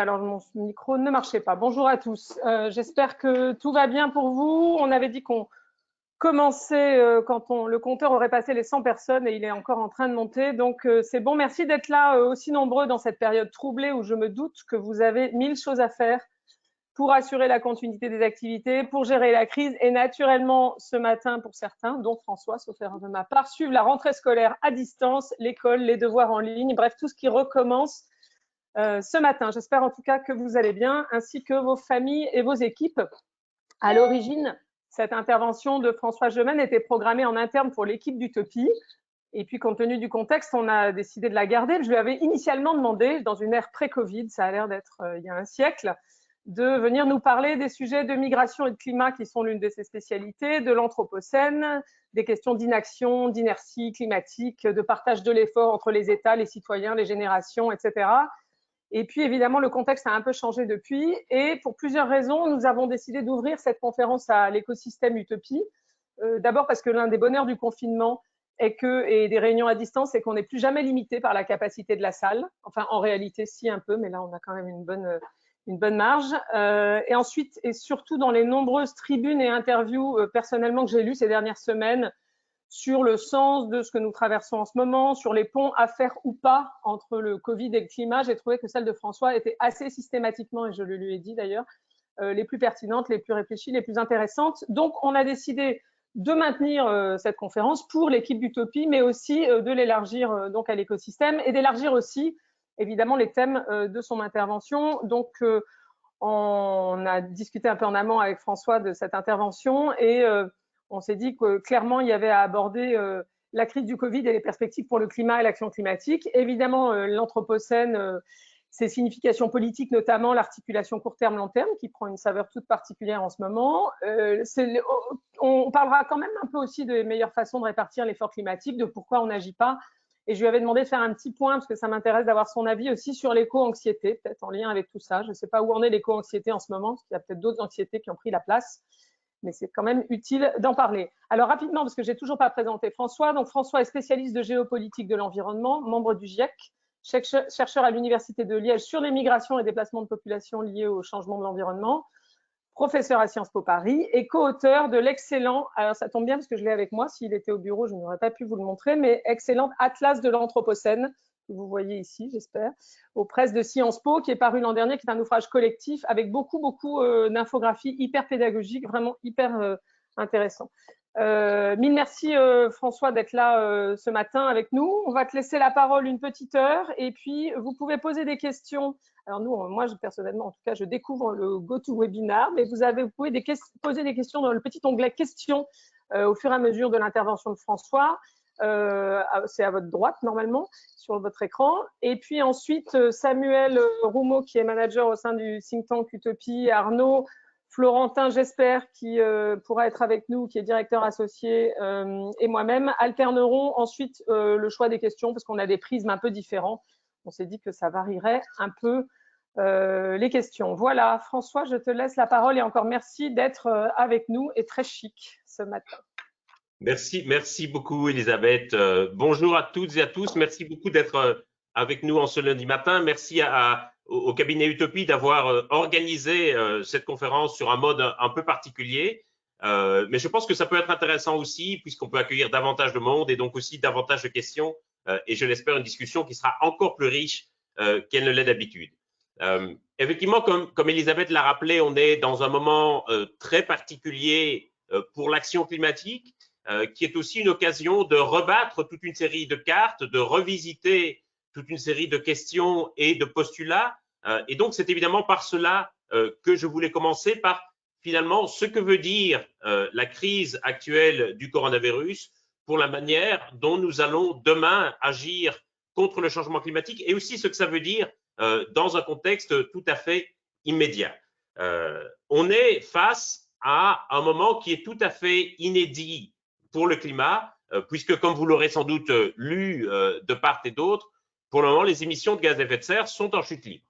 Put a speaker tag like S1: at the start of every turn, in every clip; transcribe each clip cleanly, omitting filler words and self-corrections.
S1: Alors, mon micro ne marchait pas. Bonjour à tous. J'espère que tout va bien pour vous. On avait dit qu'on commençait quand le compteur aurait passé les 100 personnes et il est encore en train de monter. Donc, c'est bon. Merci d'être là aussi nombreux dans cette période troublée où je me doute que vous avez 1000 choses à faire pour assurer la continuité des activités, pour gérer la crise et naturellement ce matin pour certains, dont François, sauf erreur de ma part, suivre la rentrée scolaire à distance, l'école, les devoirs en ligne, bref, tout ce qui recommence ce matin. J'espère en tout cas que vous allez bien, ainsi que vos familles et vos équipes. À l'origine, cette intervention de François Gemène était programmée en interne pour l'équipe d'Utopie. Et puis, compte tenu du contexte, on a décidé de la garder. Je lui avais initialement demandé, dans une ère pré-Covid, ça a l'air d'être il y a un siècle, de venir nous parler des sujets de migration et de climat qui sont l'une de ses spécialités, de l'anthropocène, des questions d'inaction, d'inertie climatique, de partage de l'effort entre les États, les citoyens, les générations, etc. Et puis, évidemment, le contexte a un peu changé depuis. Et pour plusieurs raisons, nous avons décidé d'ouvrir cette conférence à l'écosystème Utopie. D'abord parce que l'un des bonheurs du confinement et des réunions à distance, c'est qu'on n'est plus jamais limité par la capacité de la salle. Enfin, en réalité, si un peu, mais là, on a quand même une bonne marge. Et ensuite, et surtout dans les nombreuses tribunes et interviews personnellement que j'ai lues ces dernières semaines, sur le sens de ce que nous traversons en ce moment, sur les ponts à faire ou pas entre le Covid et le climat. J'ai trouvé que celle de François était assez systématiquement, et je le lui ai dit d'ailleurs, les plus pertinentes, les plus réfléchies, les plus intéressantes. Donc, on a décidé de maintenir cette conférence pour l'équipe d'Utopie, mais aussi de l'élargir donc à l'écosystème et d'élargir aussi, évidemment, les thèmes de son intervention. Donc, on a discuté un peu en amont avec François de cette intervention et on s'est dit que clairement, il y avait à aborder la crise du Covid et les perspectives pour le climat et l'action climatique. Évidemment, l'anthropocène, ses significations politiques, notamment l'articulation court terme, long terme, qui prend une saveur toute particulière en ce moment. On parlera quand même un peu aussi des meilleures façons de répartir l'effort climatique, de pourquoi on n'agit pas. Et je lui avais demandé de faire un petit point, parce que ça m'intéresse d'avoir son avis aussi sur l'éco-anxiété, peut-être en lien avec tout ça. Je ne sais pas où en est l'éco-anxiété en ce moment, parce qu'il y a peut-être d'autres anxiétés qui ont pris la place, mais c'est quand même utile d'en parler. Alors rapidement, parce que je n'ai toujours pas présenté François. Donc François est spécialiste de géopolitique de l'environnement, membre du GIEC, chercheur à l'Université de Liège sur les migrations et déplacements de population liés au changement de l'environnement, professeur à Sciences Po Paris et co-auteur de l'excellent, alors ça tombe bien parce que je l'ai avec moi, s'il était au bureau, je n'aurais pas pu vous le montrer, mais excellent Atlas de l'Anthropocène, que vous voyez ici, j'espère, aux presses de Sciences Po, qui est paru l'an dernier, qui est un ouvrage collectif avec beaucoup d'infographies hyper pédagogiques, vraiment hyper intéressant. Mille merci François d'être là ce matin avec nous. On va te laisser la parole une petite heure et puis vous pouvez poser des questions. Alors nous, moi personnellement, en tout cas, je découvre le GoToWebinar, mais vous pouvez poser des questions dans le petit onglet questions au fur et à mesure de l'intervention de François. C'est à votre droite normalement sur votre écran. Et puis ensuite, Samuel Roumeau, qui est manager au sein du think tank Utopie, Arnaud, Florentin, j'espère, qui pourra être avec nous, qui est directeur associé, et moi-même, alterneront ensuite le choix des questions parce qu'on a des prismes un peu différents. On s'est dit que ça varierait un peu les questions. Voilà, François, je te laisse la parole et encore merci d'être avec nous et très chic ce matin.
S2: Merci beaucoup Elisabeth. Bonjour à toutes et à tous. Merci beaucoup d'être avec nous en ce lundi matin. Merci au cabinet Utopie d'avoir organisé cette conférence sur un mode un peu particulier. Mais je pense que ça peut être intéressant aussi puisqu'on peut accueillir davantage de monde et donc aussi davantage de questions et je l'espère une discussion qui sera encore plus riche qu'elle ne l'est d'habitude. Effectivement, comme Elisabeth l'a rappelé, on est dans un moment très particulier pour l'action climatique. Qui est aussi une occasion de rebattre toute une série de cartes, de revisiter toute une série de questions et de postulats. Et donc, c'est évidemment par cela que je voulais commencer par finalement ce que veut dire la crise actuelle du coronavirus pour la manière dont nous allons demain agir contre le changement climatique et aussi ce que ça veut dire dans un contexte tout à fait immédiat. On est face à un moment qui est tout à fait inédit pour le climat, puisque comme vous l'aurez sans doute lu de part et d'autre, pour le moment, les émissions de gaz à effet de serre sont en chute libre.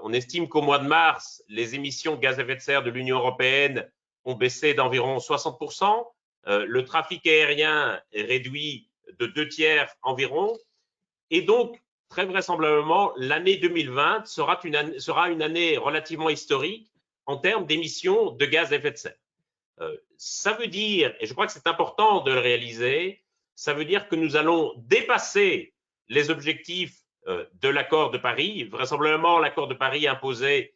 S2: On estime qu'au mois de mars, les émissions de gaz à effet de serre de l'Union européenne ont baissé d'environ 60%. Le trafic aérien est réduit de 2/3 environ. Et donc, très vraisemblablement, l'année 2020 sera une année relativement historique en termes d'émissions de gaz à effet de serre. Ça veut dire, et je crois que c'est important de le réaliser, ça veut dire que nous allons dépasser les objectifs de l'accord de Paris. Vraisemblablement, l'accord de Paris imposait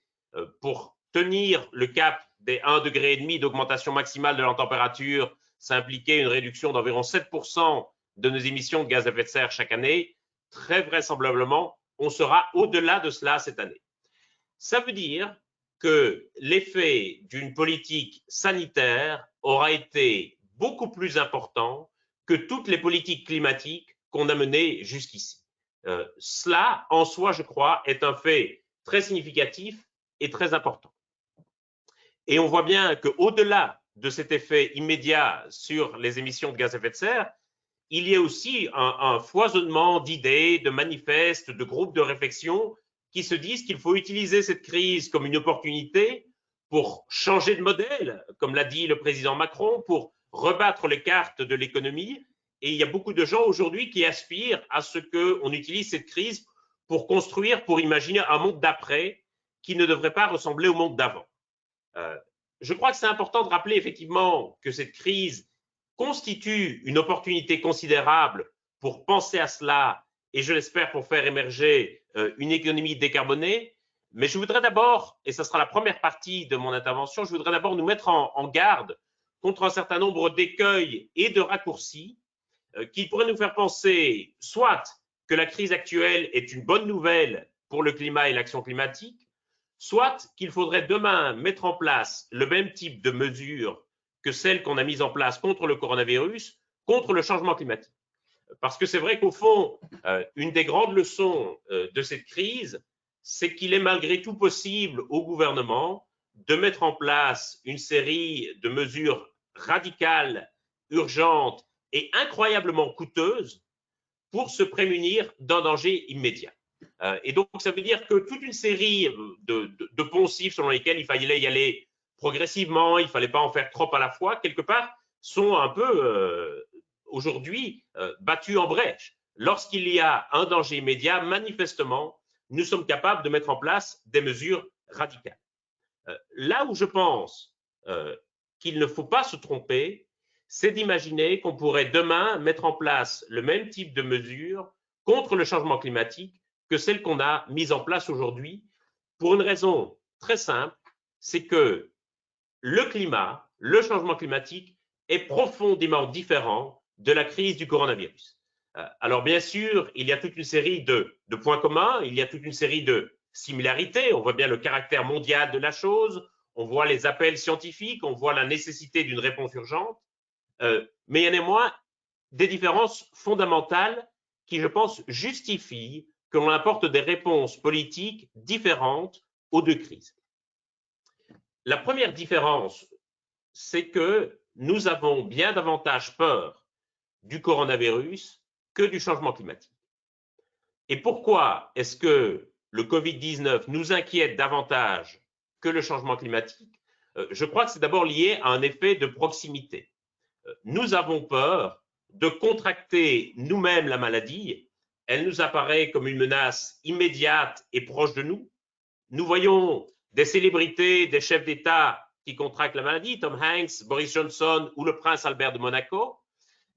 S2: pour tenir le cap des 1,5 degré d'augmentation maximale de la température, ça impliquait une réduction d'environ 7% de nos émissions de gaz à effet de serre chaque année. Très vraisemblablement, on sera au-delà de cela cette année. Ça veut dire que l'effet d'une politique sanitaire aura été beaucoup plus important que toutes les politiques climatiques qu'on a menées jusqu'ici. Cela, en soi, je crois, est un fait très significatif et très important. Et on voit bien qu'au-delà de cet effet immédiat sur les émissions de gaz à effet de serre, il y a aussi un foisonnement d'idées, de manifestes, de groupes de réflexion qui se disent qu'il faut utiliser cette crise comme une opportunité pour changer de modèle, comme l'a dit le président Macron, pour rebattre les cartes de l'économie. Et il y a beaucoup de gens aujourd'hui qui aspirent à ce qu'on utilise cette crise pour construire, pour imaginer un monde d'après qui ne devrait pas ressembler au monde d'avant. Je crois que c'est important de rappeler effectivement que cette crise constitue une opportunité considérable pour penser à cela et je l'espère pour faire émerger une économie décarbonée. Mais je voudrais d'abord, et ce sera la première partie de mon intervention, je voudrais d'abord nous mettre en garde contre un certain nombre d'écueils et de raccourcis qui pourraient nous faire penser soit que la crise actuelle est une bonne nouvelle pour le climat et l'action climatique, soit qu'il faudrait demain mettre en place le même type de mesures que celles qu'on a mises en place contre le coronavirus, contre le changement climatique. Parce que c'est vrai qu'au fond, une des grandes leçons de cette crise, c'est qu'il est malgré tout possible au gouvernement de mettre en place une série de mesures radicales, urgentes et incroyablement coûteuses pour se prémunir d'un danger immédiat. Et donc, ça veut dire que toute une série de poncifs selon lesquels il fallait y aller progressivement, il ne fallait pas en faire trop à la fois, quelque part, sont un peu aujourd'hui battus en brèche. Lorsqu'il y a un danger immédiat, manifestement, nous sommes capables de mettre en place des mesures radicales. Là où je pense qu'il ne faut pas se tromper, c'est d'imaginer qu'on pourrait demain mettre en place le même type de mesures contre le changement climatique que celles qu'on a mises en place aujourd'hui, pour une raison très simple, c'est que le climat, le changement climatique est profondément différent de la crise du coronavirus. Alors bien sûr, il y a toute une série de points communs, il y a toute une série de similarités, on voit bien le caractère mondial de la chose, on voit les appels scientifiques, on voit la nécessité d'une réponse urgente, mais il y a néanmoins des différences fondamentales qui, je pense, justifient que l'on apporte des réponses politiques différentes aux deux crises. La première différence, c'est que nous avons bien davantage peur du coronavirus que du changement climatique. Et pourquoi est-ce que le Covid-19 nous inquiète davantage que le changement climatique? Je crois que c'est d'abord lié à un effet de proximité. Nous avons peur de contracter nous-mêmes la maladie. Elle nous apparaît comme une menace immédiate et proche de nous. Nous voyons des célébrités, des chefs d'État qui contractent la maladie, Tom Hanks, Boris Johnson ou le prince Albert de Monaco.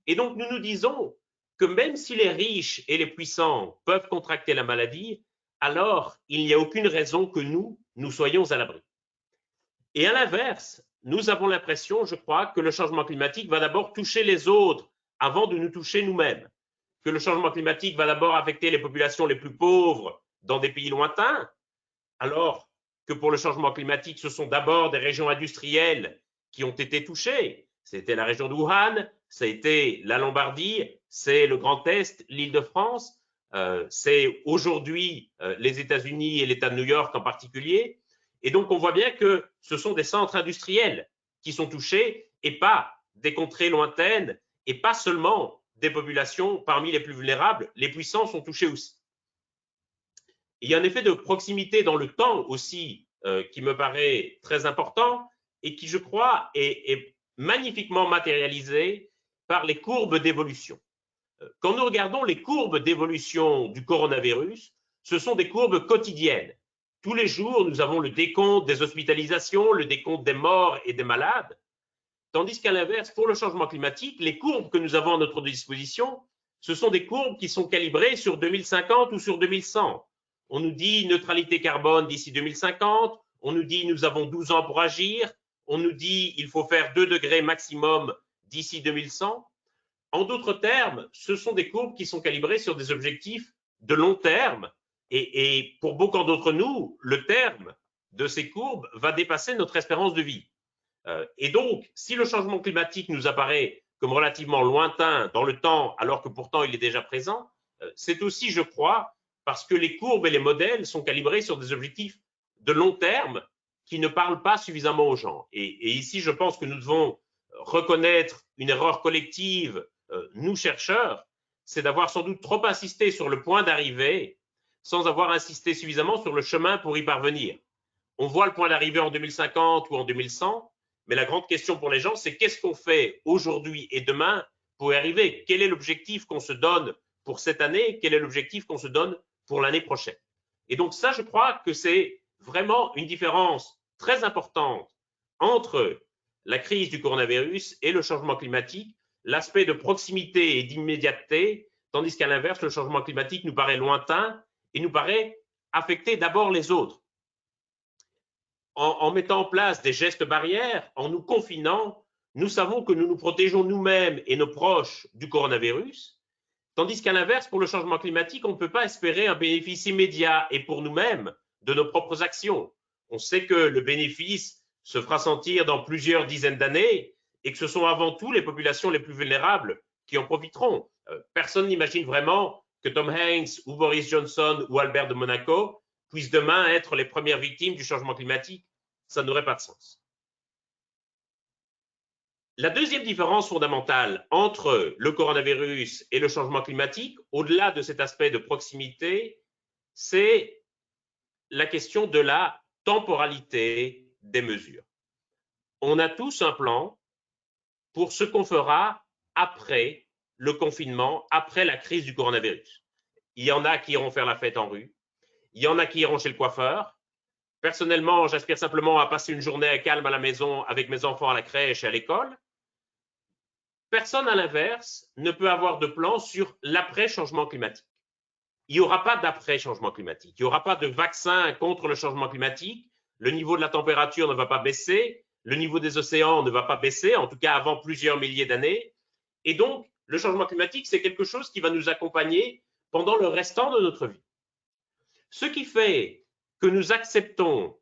S2: Et donc, nous nous disons que même si les riches et les puissants peuvent contracter la maladie, alors il n'y a aucune raison que nous soyons à l'abri. Et à l'inverse, nous avons l'impression, je crois, que le changement climatique va d'abord toucher les autres avant de nous toucher nous-mêmes. Que le changement climatique va d'abord affecter les populations les plus pauvres dans des pays lointains, alors que pour le changement climatique, ce sont d'abord des régions industrielles qui ont été touchées. C'était la région de Wuhan, ça a été la Lombardie, c'est le Grand Est, l'Île-de-France, c'est aujourd'hui les États-Unis et l'État de New York en particulier. Et donc, on voit bien que ce sont des centres industriels qui sont touchés et pas des contrées lointaines et pas seulement des populations parmi les plus vulnérables. Les puissants sont touchés aussi. Il y a un effet de proximité dans le temps aussi qui me paraît très important et qui, je crois, est magnifiquement matérialisé par les courbes d'évolution. Quand nous regardons les courbes d'évolution du coronavirus, ce sont des courbes quotidiennes. Tous les jours, nous avons le décompte des hospitalisations, le décompte des morts et des malades. Tandis qu'à l'inverse, pour le changement climatique, les courbes que nous avons à notre disposition, ce sont des courbes qui sont calibrées sur 2050 ou sur 2100. On nous dit neutralité carbone d'ici 2050, on nous dit nous avons 12 ans pour agir, on nous dit il faut faire 2 degrés maximum d'ici 2100. En d'autres termes, ce sont des courbes qui sont calibrées sur des objectifs de long terme et pour beaucoup d'entre nous, le terme de ces courbes va dépasser notre espérance de vie. Et donc, si le changement climatique nous apparaît comme relativement lointain dans le temps, alors que pourtant il est déjà présent, c'est aussi, je crois, parce que les courbes et les modèles sont calibrés sur des objectifs de long terme qui ne parlent pas suffisamment aux gens. Et ici, je pense que nous devons reconnaître une erreur collective, nous chercheurs, c'est d'avoir sans doute trop insisté sur le point d'arrivée sans avoir insisté suffisamment sur le chemin pour y parvenir. On voit le point d'arrivée en 2050 ou en 2100, mais la grande question pour les gens, c'est qu'est-ce qu'on fait aujourd'hui et demain pour y arriver? Quel est l'objectif qu'on se donne pour cette année? Quel est l'objectif qu'on se donne pour l'année prochaine? Et donc ça, je crois que c'est vraiment une différence très importante entre la crise du coronavirus et le changement climatique, l'aspect de proximité et d'immédiateté, tandis qu'à l'inverse, le changement climatique nous paraît lointain et nous paraît affecter d'abord les autres. En mettant en place des gestes barrières, en nous confinant, nous savons que nous nous protégeons nous-mêmes et nos proches du coronavirus, tandis qu'à l'inverse, pour le changement climatique, on ne peut pas espérer un bénéfice immédiat et pour nous-mêmes de nos propres actions. On sait que le bénéfice se fera sentir dans plusieurs dizaines d'années et que ce sont avant tout les populations les plus vulnérables qui en profiteront. Personne n'imagine vraiment que Tom Hanks ou Boris Johnson ou Albert de Monaco puissent demain être les premières victimes du changement climatique. Ça n'aurait pas de sens. La deuxième différence fondamentale entre le coronavirus et le changement climatique, au-delà de cet aspect de proximité, c'est la question de la temporalité des mesures. On a tous un plan pour ce qu'on fera après le confinement, après la crise du coronavirus. Il y en a qui iront faire la fête en rue, il y en a qui iront chez le coiffeur. Personnellement, j'aspire simplement à passer une journée calme à la maison avec mes enfants à la crèche et à l'école. Personne, à l'inverse, ne peut avoir de plan sur l'après-changement climatique. Il n'y aura pas d'après-changement climatique. Il n'y aura pas de vaccin contre le changement climatique. Le niveau de la température ne va pas baisser. Le niveau des océans ne va pas baisser, en tout cas avant plusieurs milliers d'années. Et donc, le changement climatique, c'est quelque chose qui va nous accompagner pendant le restant de notre vie. Ce qui fait que nous acceptons,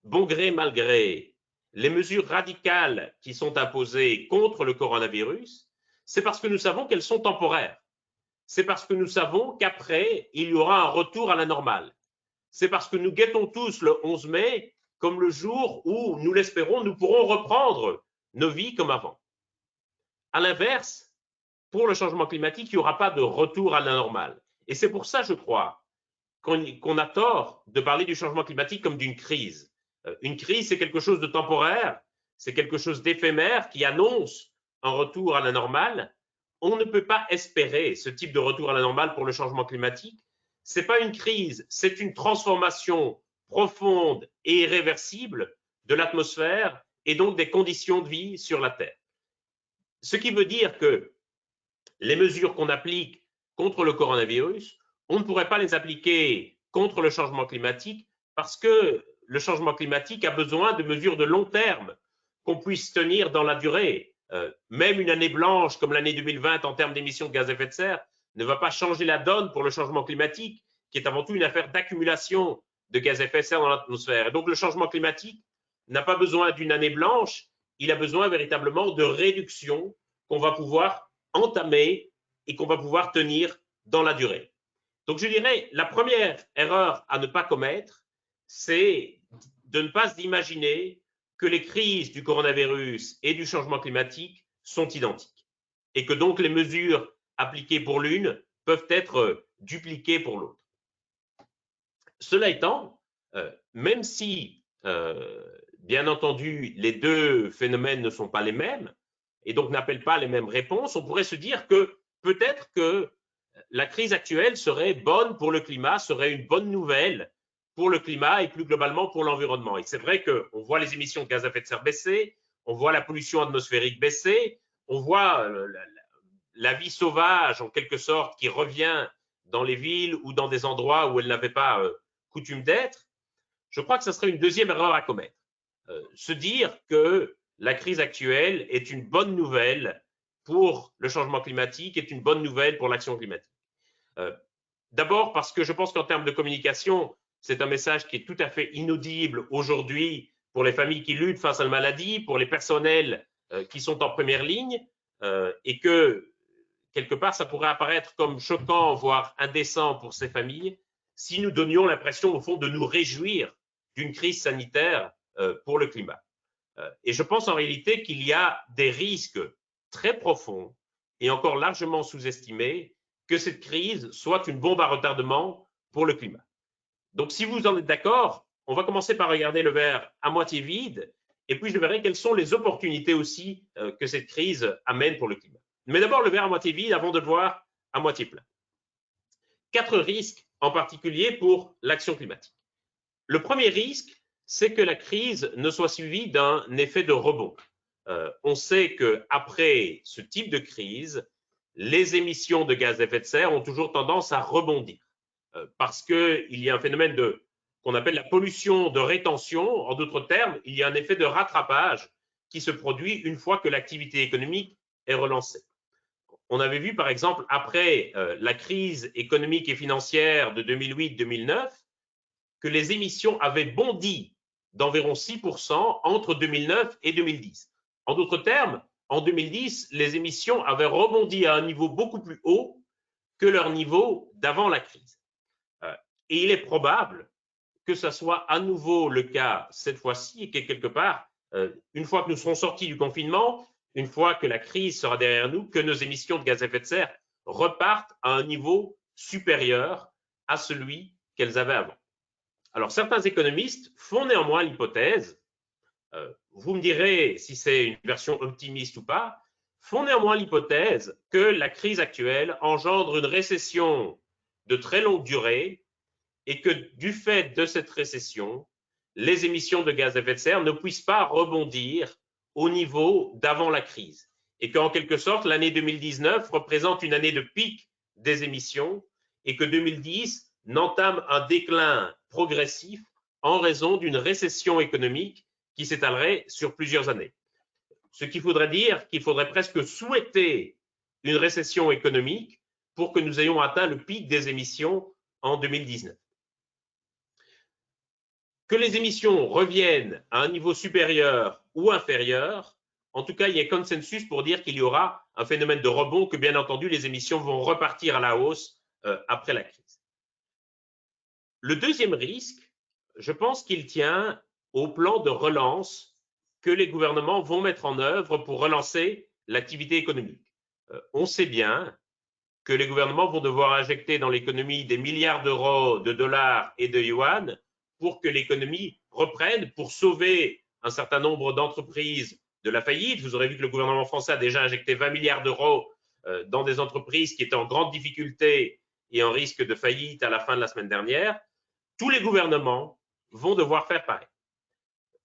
S2: bon gré mal gré, les mesures radicales qui sont imposées contre le coronavirus, c'est parce que nous savons qu'elles sont temporaires. C'est parce que nous savons qu'après, il y aura un retour à la normale. C'est parce que nous guettons tous le 11 mai comme le jour où, nous l'espérons, nous pourrons reprendre nos vies comme avant. À l'inverse, pour le changement climatique, il n'y aura pas de retour à la normale. Et c'est pour ça, je crois, qu'on a tort de parler du changement climatique comme d'une crise. Une crise, c'est quelque chose de temporaire, c'est quelque chose d'éphémère qui annonce un retour à la normale. On ne peut pas espérer ce type de retour à la normale pour le changement climatique. Ce n'est pas une crise, c'est une transformation profonde et irréversible de l'atmosphère et donc des conditions de vie sur la Terre. Ce qui veut dire que les mesures qu'on applique contre le coronavirus, on ne pourrait pas les appliquer contre le changement climatique parce que le changement climatique a besoin de mesures de long terme qu'on puisse tenir dans la durée. Même une année blanche comme l'année 2020 en termes d'émissions de gaz à effet de serre ne va pas changer la donne pour le changement climatique, qui est avant tout une affaire d'accumulation de gaz à effet de serre dans l'atmosphère. Et donc le changement climatique n'a pas besoin d'une année blanche, il a besoin véritablement de réduction qu'on va pouvoir entamer et qu'on va pouvoir tenir dans la durée. Donc je dirais, la première erreur à ne pas commettre, c'est de ne pas imaginer que les crises du coronavirus et du changement climatique sont identiques et que donc les mesures appliquées pour l'une peuvent être dupliquées pour l'autre. Cela étant, même si, bien entendu, les deux phénomènes ne sont pas les mêmes et donc n'appellent pas les mêmes réponses, on pourrait se dire que peut-être que la crise actuelle serait bonne pour le climat, serait une bonne nouvelle pour le climat et plus globalement pour l'environnement. Et c'est vrai qu'on voit les émissions de gaz à effet de serre baisser, on voit la pollution atmosphérique baisser, on voit la vie sauvage en quelque sorte qui revient dans les villes ou dans des endroits où elle n'avait pas coutume d'être. Je crois que ce serait une deuxième erreur à commettre. Se dire que la crise actuelle est une bonne nouvelle pour le changement climatique, est une bonne nouvelle pour l'action climatique. D'abord parce que je pense qu'en termes de communication, c'est un message qui est tout à fait inaudible aujourd'hui pour les familles qui luttent face à la maladie, pour les personnels qui sont en première ligne, et que quelque part, ça pourrait apparaître comme choquant, voire indécent pour ces familles, si nous donnions l'impression, au fond, de nous réjouir d'une crise sanitaire pour le climat. Et je pense en réalité qu'il y a des risques très profonds et encore largement sous-estimés que cette crise soit une bombe à retardement pour le climat. Donc, si vous en êtes d'accord, on va commencer par regarder le verre à moitié vide et puis je verrai quelles sont les opportunités aussi que cette crise amène pour le climat. Mais d'abord, le verre à moitié vide avant de le voir à moitié plein. 4 risques en particulier pour l'action climatique. Le premier risque, c'est que la crise ne soit suivie d'un effet de rebond. On sait qu'après ce type de crise, les émissions de gaz à effet de serre ont toujours tendance à rebondir parce qu'il y a un phénomène qu'on appelle la pollution de rétention. En d'autres termes, il y a un effet de rattrapage qui se produit une fois que l'activité économique est relancée. On avait vu par exemple après la crise économique et financière de 2008-2009 que les émissions avaient bondi d'environ 6% entre 2009 et 2010. En d'autres termes, en 2010, les émissions avaient rebondi à un niveau beaucoup plus haut que leur niveau d'avant la crise. Et il est probable que ce soit à nouveau le cas cette fois-ci et que quelque part, une fois que nous serons sortis du confinement, une fois que la crise sera derrière nous, que nos émissions de gaz à effet de serre repartent à un niveau supérieur à celui qu'elles avaient avant. Alors, certains économistes font néanmoins l'hypothèse, vous me direz si c'est une version optimiste ou pas, font néanmoins l'hypothèse que la crise actuelle engendre une récession de très longue durée et que du fait de cette récession, les émissions de gaz à effet de serre ne puissent pas rebondir au niveau d'avant la crise et qu'en quelque sorte, l'année 2019 représente une année de pic des émissions et que 2010 n'entame un déclin progressif en raison d'une récession économique qui s'étalerait sur plusieurs années. Ce qui voudrait dire qu'il faudrait presque souhaiter une récession économique pour que nous ayons atteint le pic des émissions en 2019. Que les émissions reviennent à un niveau supérieur ou inférieur, en tout cas, il y a consensus pour dire qu'il y aura un phénomène de rebond, que bien entendu, les émissions vont repartir à la hausse après la crise. Le deuxième risque, je pense qu'il tient au plan de relance que les gouvernements vont mettre en œuvre pour relancer l'activité économique. On sait bien que les gouvernements vont devoir injecter dans l'économie des milliards d'euros, de dollars et de yuan pour que l'économie reprenne, pour sauver un certain nombre d'entreprises de la faillite. Vous aurez vu que le gouvernement français a déjà injecté 20 milliards d'euros dans des entreprises qui étaient en grande difficulté et en risque de faillite à la fin de la semaine dernière. Tous les gouvernements vont devoir faire pareil.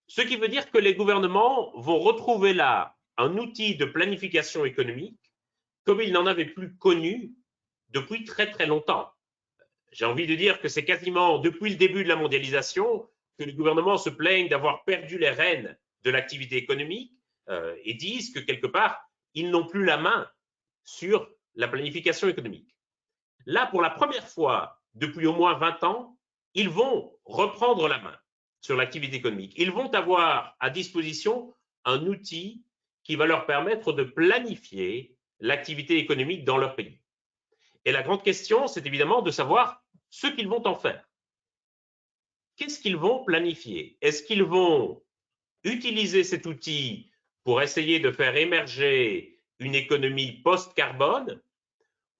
S2: Ce qui veut dire que les gouvernements vont retrouver là un outil de planification économique comme ils n'en avaient plus connu depuis très très longtemps. J'ai envie de dire que c'est quasiment depuis le début de la mondialisation que les gouvernements se plaignent d'avoir perdu les rênes de l'activité économique et disent que quelque part, ils n'ont plus la main sur la planification économique. Là, pour la première fois depuis au moins 20 ans, ils vont reprendre la main sur l'activité économique. Ils vont avoir à disposition un outil qui va leur permettre de planifier l'activité économique dans leur pays. Et la grande question, c'est évidemment de savoir ce qu'ils vont en faire. Qu'est-ce qu'ils vont planifier? Est-ce qu'ils vont utiliser cet outil pour essayer de faire émerger une économie post-carbone?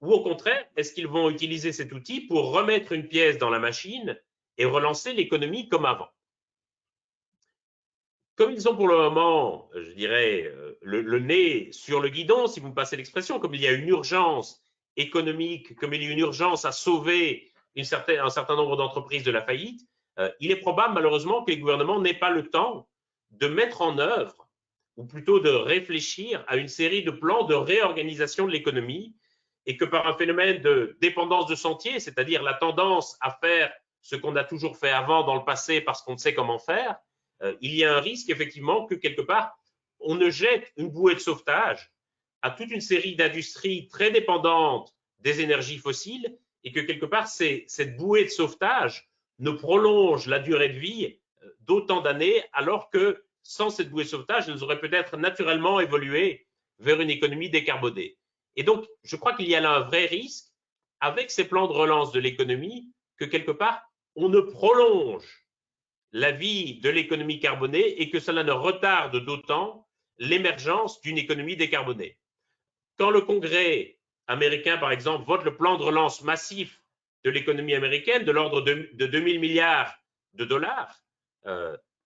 S2: Ou au contraire, est-ce qu'ils vont utiliser cet outil pour remettre une pièce dans la machine et relancer l'économie comme avant? Comme ils ont pour le moment, je dirais, le nez sur le guidon, si vous me passez l'expression, comme il y a une urgence économique, comme il y a une urgence à sauver un certain nombre d'entreprises de la faillite, il est probable malheureusement que les gouvernements n'aient pas le temps de mettre en œuvre, ou plutôt de réfléchir à une série de plans de réorganisation de l'économie, et que par un phénomène de dépendance de sentier, c'est-à-dire la tendance à faire ce qu'on a toujours fait avant dans le passé parce qu'on ne sait comment faire, il y a un risque effectivement que quelque part, on ne jette une bouée de sauvetage à toute une série d'industries très dépendantes des énergies fossiles et que quelque part, cette bouée de sauvetage ne prolonge la durée de vie d'autant d'années alors que sans cette bouée de sauvetage, elles auraient peut-être naturellement évolué vers une économie décarbonée. Et donc, je crois qu'il y a là un vrai risque avec ces plans de relance de l'économie que quelque part, on ne prolonge la vie de l'économie carbonée et que cela ne retarde d'autant l'émergence d'une économie décarbonée. Quand le Congrès américain, par exemple, vote le plan de relance massif de l'économie américaine de l'ordre de 2000 milliards de dollars,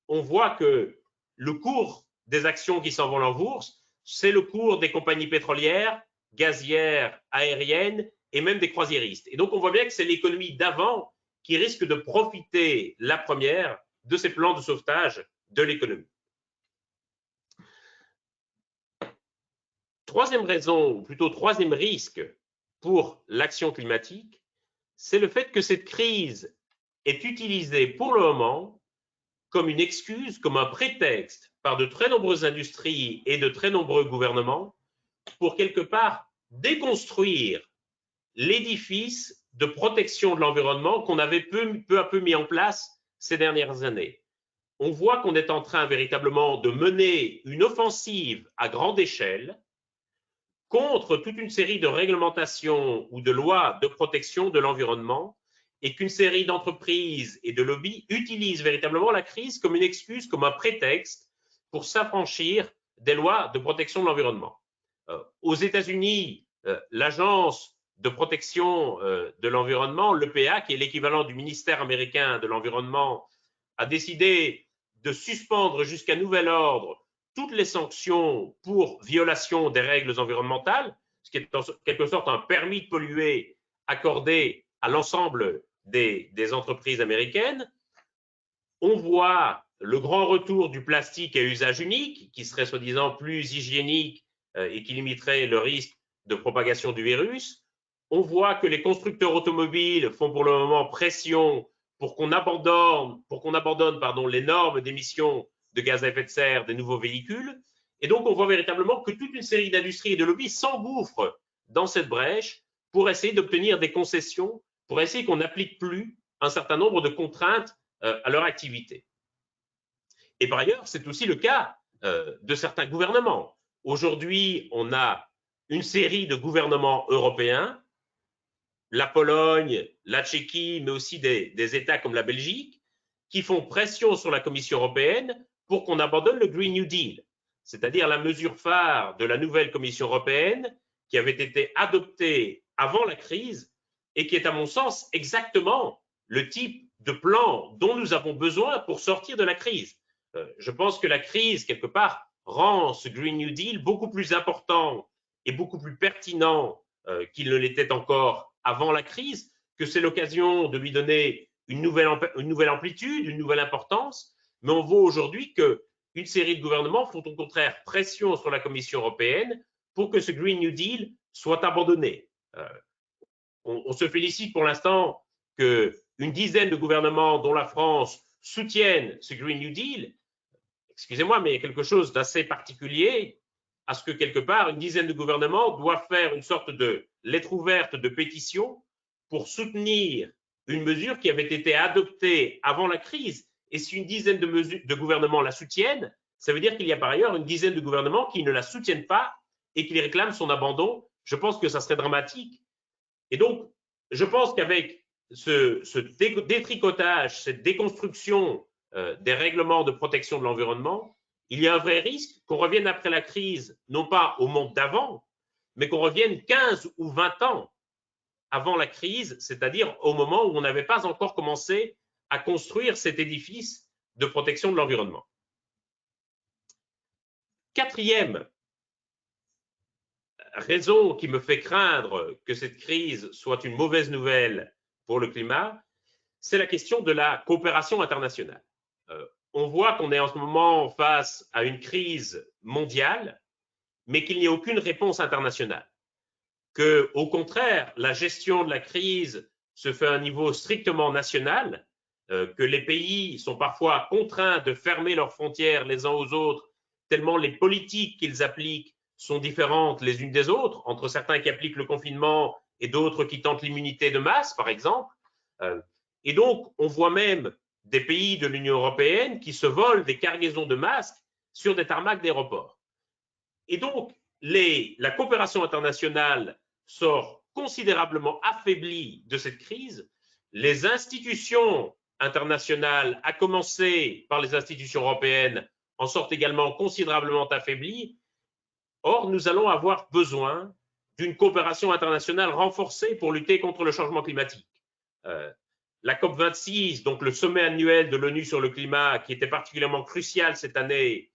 S2: on voit que le cours des actions qui s'envolent en bourse, c'est le cours des compagnies pétrolières, gazières, aériennes et même des croisiéristes. Et donc, on voit bien que c'est l'économie d'avant qui risque de profiter, la première, de ces plans de sauvetage de l'économie. Troisième raison, ou plutôt troisième risque pour l'action climatique, c'est le fait que cette crise est utilisée pour le moment comme une excuse, comme un prétexte par de très nombreuses industries et de très nombreux gouvernements pour quelque part déconstruire l'édifice de protection de l'environnement qu'on avait peu à peu mis en place ces dernières années. On voit qu'on est en train véritablement de mener une offensive à grande échelle contre toute une série de réglementations ou de lois de protection de l'environnement et qu'une série d'entreprises et de lobbies utilisent véritablement la crise comme une excuse, comme un prétexte pour s'affranchir des lois de protection de l'environnement. Aux États-Unis, l'Agence de protection de l'environnement, l'EPA, qui est l'équivalent du ministère américain de l'environnement, a décidé de suspendre jusqu'à nouvel ordre toutes les sanctions pour violation des règles environnementales, ce qui est en quelque sorte un permis de polluer accordé à l'ensemble des entreprises américaines. On voit le grand retour du plastique à usage unique, qui serait soi-disant plus hygiénique et qui limiterait le risque de propagation du virus. On voit que les constructeurs automobiles font pour le moment pression pour qu'on abandonne, les normes d'émissions de gaz à effet de serre des nouveaux véhicules. Et donc, on voit véritablement que toute une série d'industries et de lobbies s'engouffrent dans cette brèche pour essayer d'obtenir des concessions, pour essayer qu'on n'applique plus un certain nombre de contraintes à leur activité. Et par ailleurs, c'est aussi le cas de certains gouvernements. Aujourd'hui, on a une série de gouvernements européens, la Pologne, la Tchéquie, mais aussi des États comme la Belgique, qui font pression sur la Commission européenne pour qu'on abandonne le Green New Deal, c'est-à-dire la mesure phare de la nouvelle Commission européenne qui avait été adoptée avant la crise et qui est, à mon sens, exactement le type de plan dont nous avons besoin pour sortir de la crise. Je pense que la crise, quelque part, rend ce Green New Deal beaucoup plus important et beaucoup plus pertinent qu'il ne l'était encore avant la crise, que c'est l'occasion de lui donner une nouvelle amplitude, une nouvelle importance, mais on voit aujourd'hui qu'une série de gouvernements font au contraire pression sur la Commission européenne pour que ce Green New Deal soit abandonné. On se félicite pour l'instant qu'une dizaine de gouvernements, dont la France, soutiennent ce Green New Deal. Excusez-moi, mais il y a quelque chose d'assez particulier à ce que quelque part, une dizaine de gouvernements doivent faire une sorte de lettre ouverte de pétition pour soutenir une mesure qui avait été adoptée avant la crise. Et si une dizaine de gouvernements la soutiennent, ça veut dire qu'il y a par ailleurs une dizaine de gouvernements qui ne la soutiennent pas et qui réclament son abandon. Je pense que ça serait dramatique. Et donc, je pense qu'avec ce détricotage, cette déconstruction des règlements de protection de l'environnement, il y a un vrai risque qu'on revienne après la crise, non pas au monde d'avant, mais qu'on revienne 15 ou 20 ans avant la crise, c'est-à-dire au moment où on n'avait pas encore commencé à construire cet édifice de protection de l'environnement. Quatrième raison qui me fait craindre que cette crise soit une mauvaise nouvelle pour le climat, c'est la question de la coopération internationale. On voit qu'on est en ce moment face à une crise mondiale, mais qu'il n'y a aucune réponse internationale. Que, au contraire, la gestion de la crise se fait à un niveau strictement national, que les pays sont parfois contraints de fermer leurs frontières les uns aux autres, tellement les politiques qu'ils appliquent sont différentes les unes des autres, entre certains qui appliquent le confinement et d'autres qui tentent l'immunité de masse, par exemple. Et donc, on voit même des pays de l'Union européenne qui se volent des cargaisons de masques sur des tarmacs d'aéroports. Et donc, la coopération internationale sort considérablement affaiblie de cette crise. Les institutions internationales, à commencer par les institutions européennes, en sortent également considérablement affaiblies. Or, nous allons avoir besoin d'une coopération internationale renforcée pour lutter contre le changement climatique. La COP26, donc le sommet annuel de l'ONU sur le climat, qui était particulièrement crucial cette année,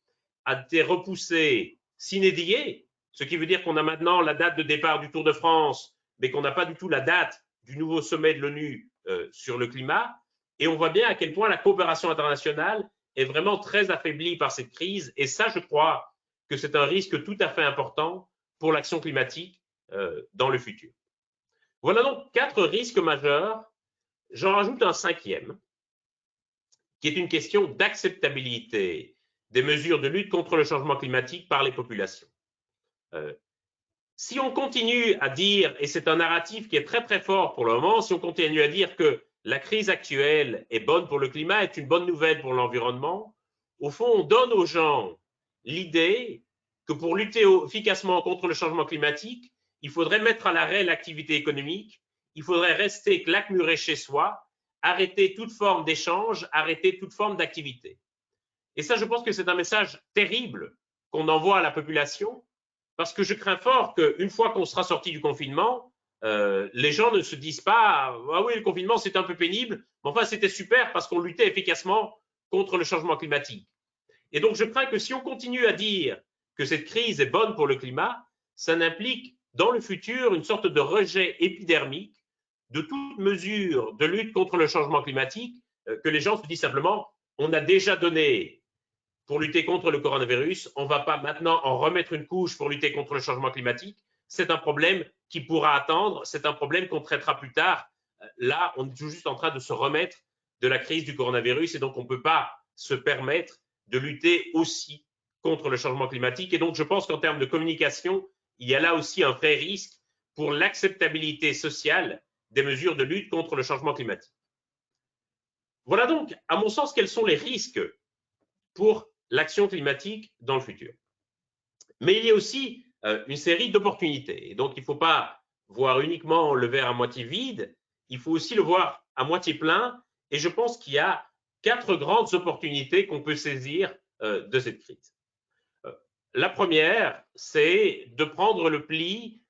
S2: a été repoussé sine die, ce qui veut dire qu'on a maintenant la date de départ du Tour de France, mais qu'on n'a pas du tout la date du nouveau sommet de l'ONU sur le climat. Et on voit bien à quel point la coopération internationale est vraiment très affaiblie par cette crise. Et ça, je crois que c'est un risque tout à fait important pour l'action climatique dans le futur. Voilà donc 4 risques majeurs. J'en rajoute un 5e, qui est une question d'acceptabilité des mesures de lutte contre le changement climatique par les populations. Si on continue à dire, et c'est un narratif qui est très très fort pour le moment, si on continue à dire que la crise actuelle est bonne pour le climat, est une bonne nouvelle pour l'environnement, au fond, on donne aux gens l'idée que pour lutter efficacement contre le changement climatique, il faudrait mettre à l'arrêt l'activité économique, il faudrait rester claquemuré chez soi, arrêter toute forme d'échange, arrêter toute forme d'activité. Et ça, je pense que c'est un message terrible qu'on envoie à la population, parce que je crains fort qu'une fois qu'on sera sorti du confinement, les gens ne se disent pas « Ah oui, le confinement, c'est un peu pénible, mais enfin, c'était super parce qu'on luttait efficacement contre le changement climatique. » Et donc, je crains que si on continue à dire que cette crise est bonne pour le climat, ça implique dans le futur une sorte de rejet épidermique de toute mesure de lutte contre le changement climatique, que les gens se disent simplement « On a déjà donné pour lutter contre le coronavirus, on ne va pas maintenant en remettre une couche pour lutter contre le changement climatique. C'est un problème qui pourra attendre, c'est un problème qu'on traitera plus tard. Là, on est tout juste en train de se remettre de la crise du coronavirus et donc on ne peut pas se permettre de lutter aussi contre le changement climatique. Et donc, je pense qu'en termes de communication, il y a là aussi un vrai risque pour l'acceptabilité sociale des mesures de lutte contre le changement climatique. Voilà donc, à mon sens, quels sont les risques pour l'action climatique dans le futur. Mais il y a aussi une série d'opportunités. Et donc, il ne faut pas voir uniquement le verre à moitié vide, il faut aussi le voir à moitié plein. Et je pense qu'il y a 4 grandes opportunités qu'on peut saisir de cette crise. La première, c'est de prendre le pli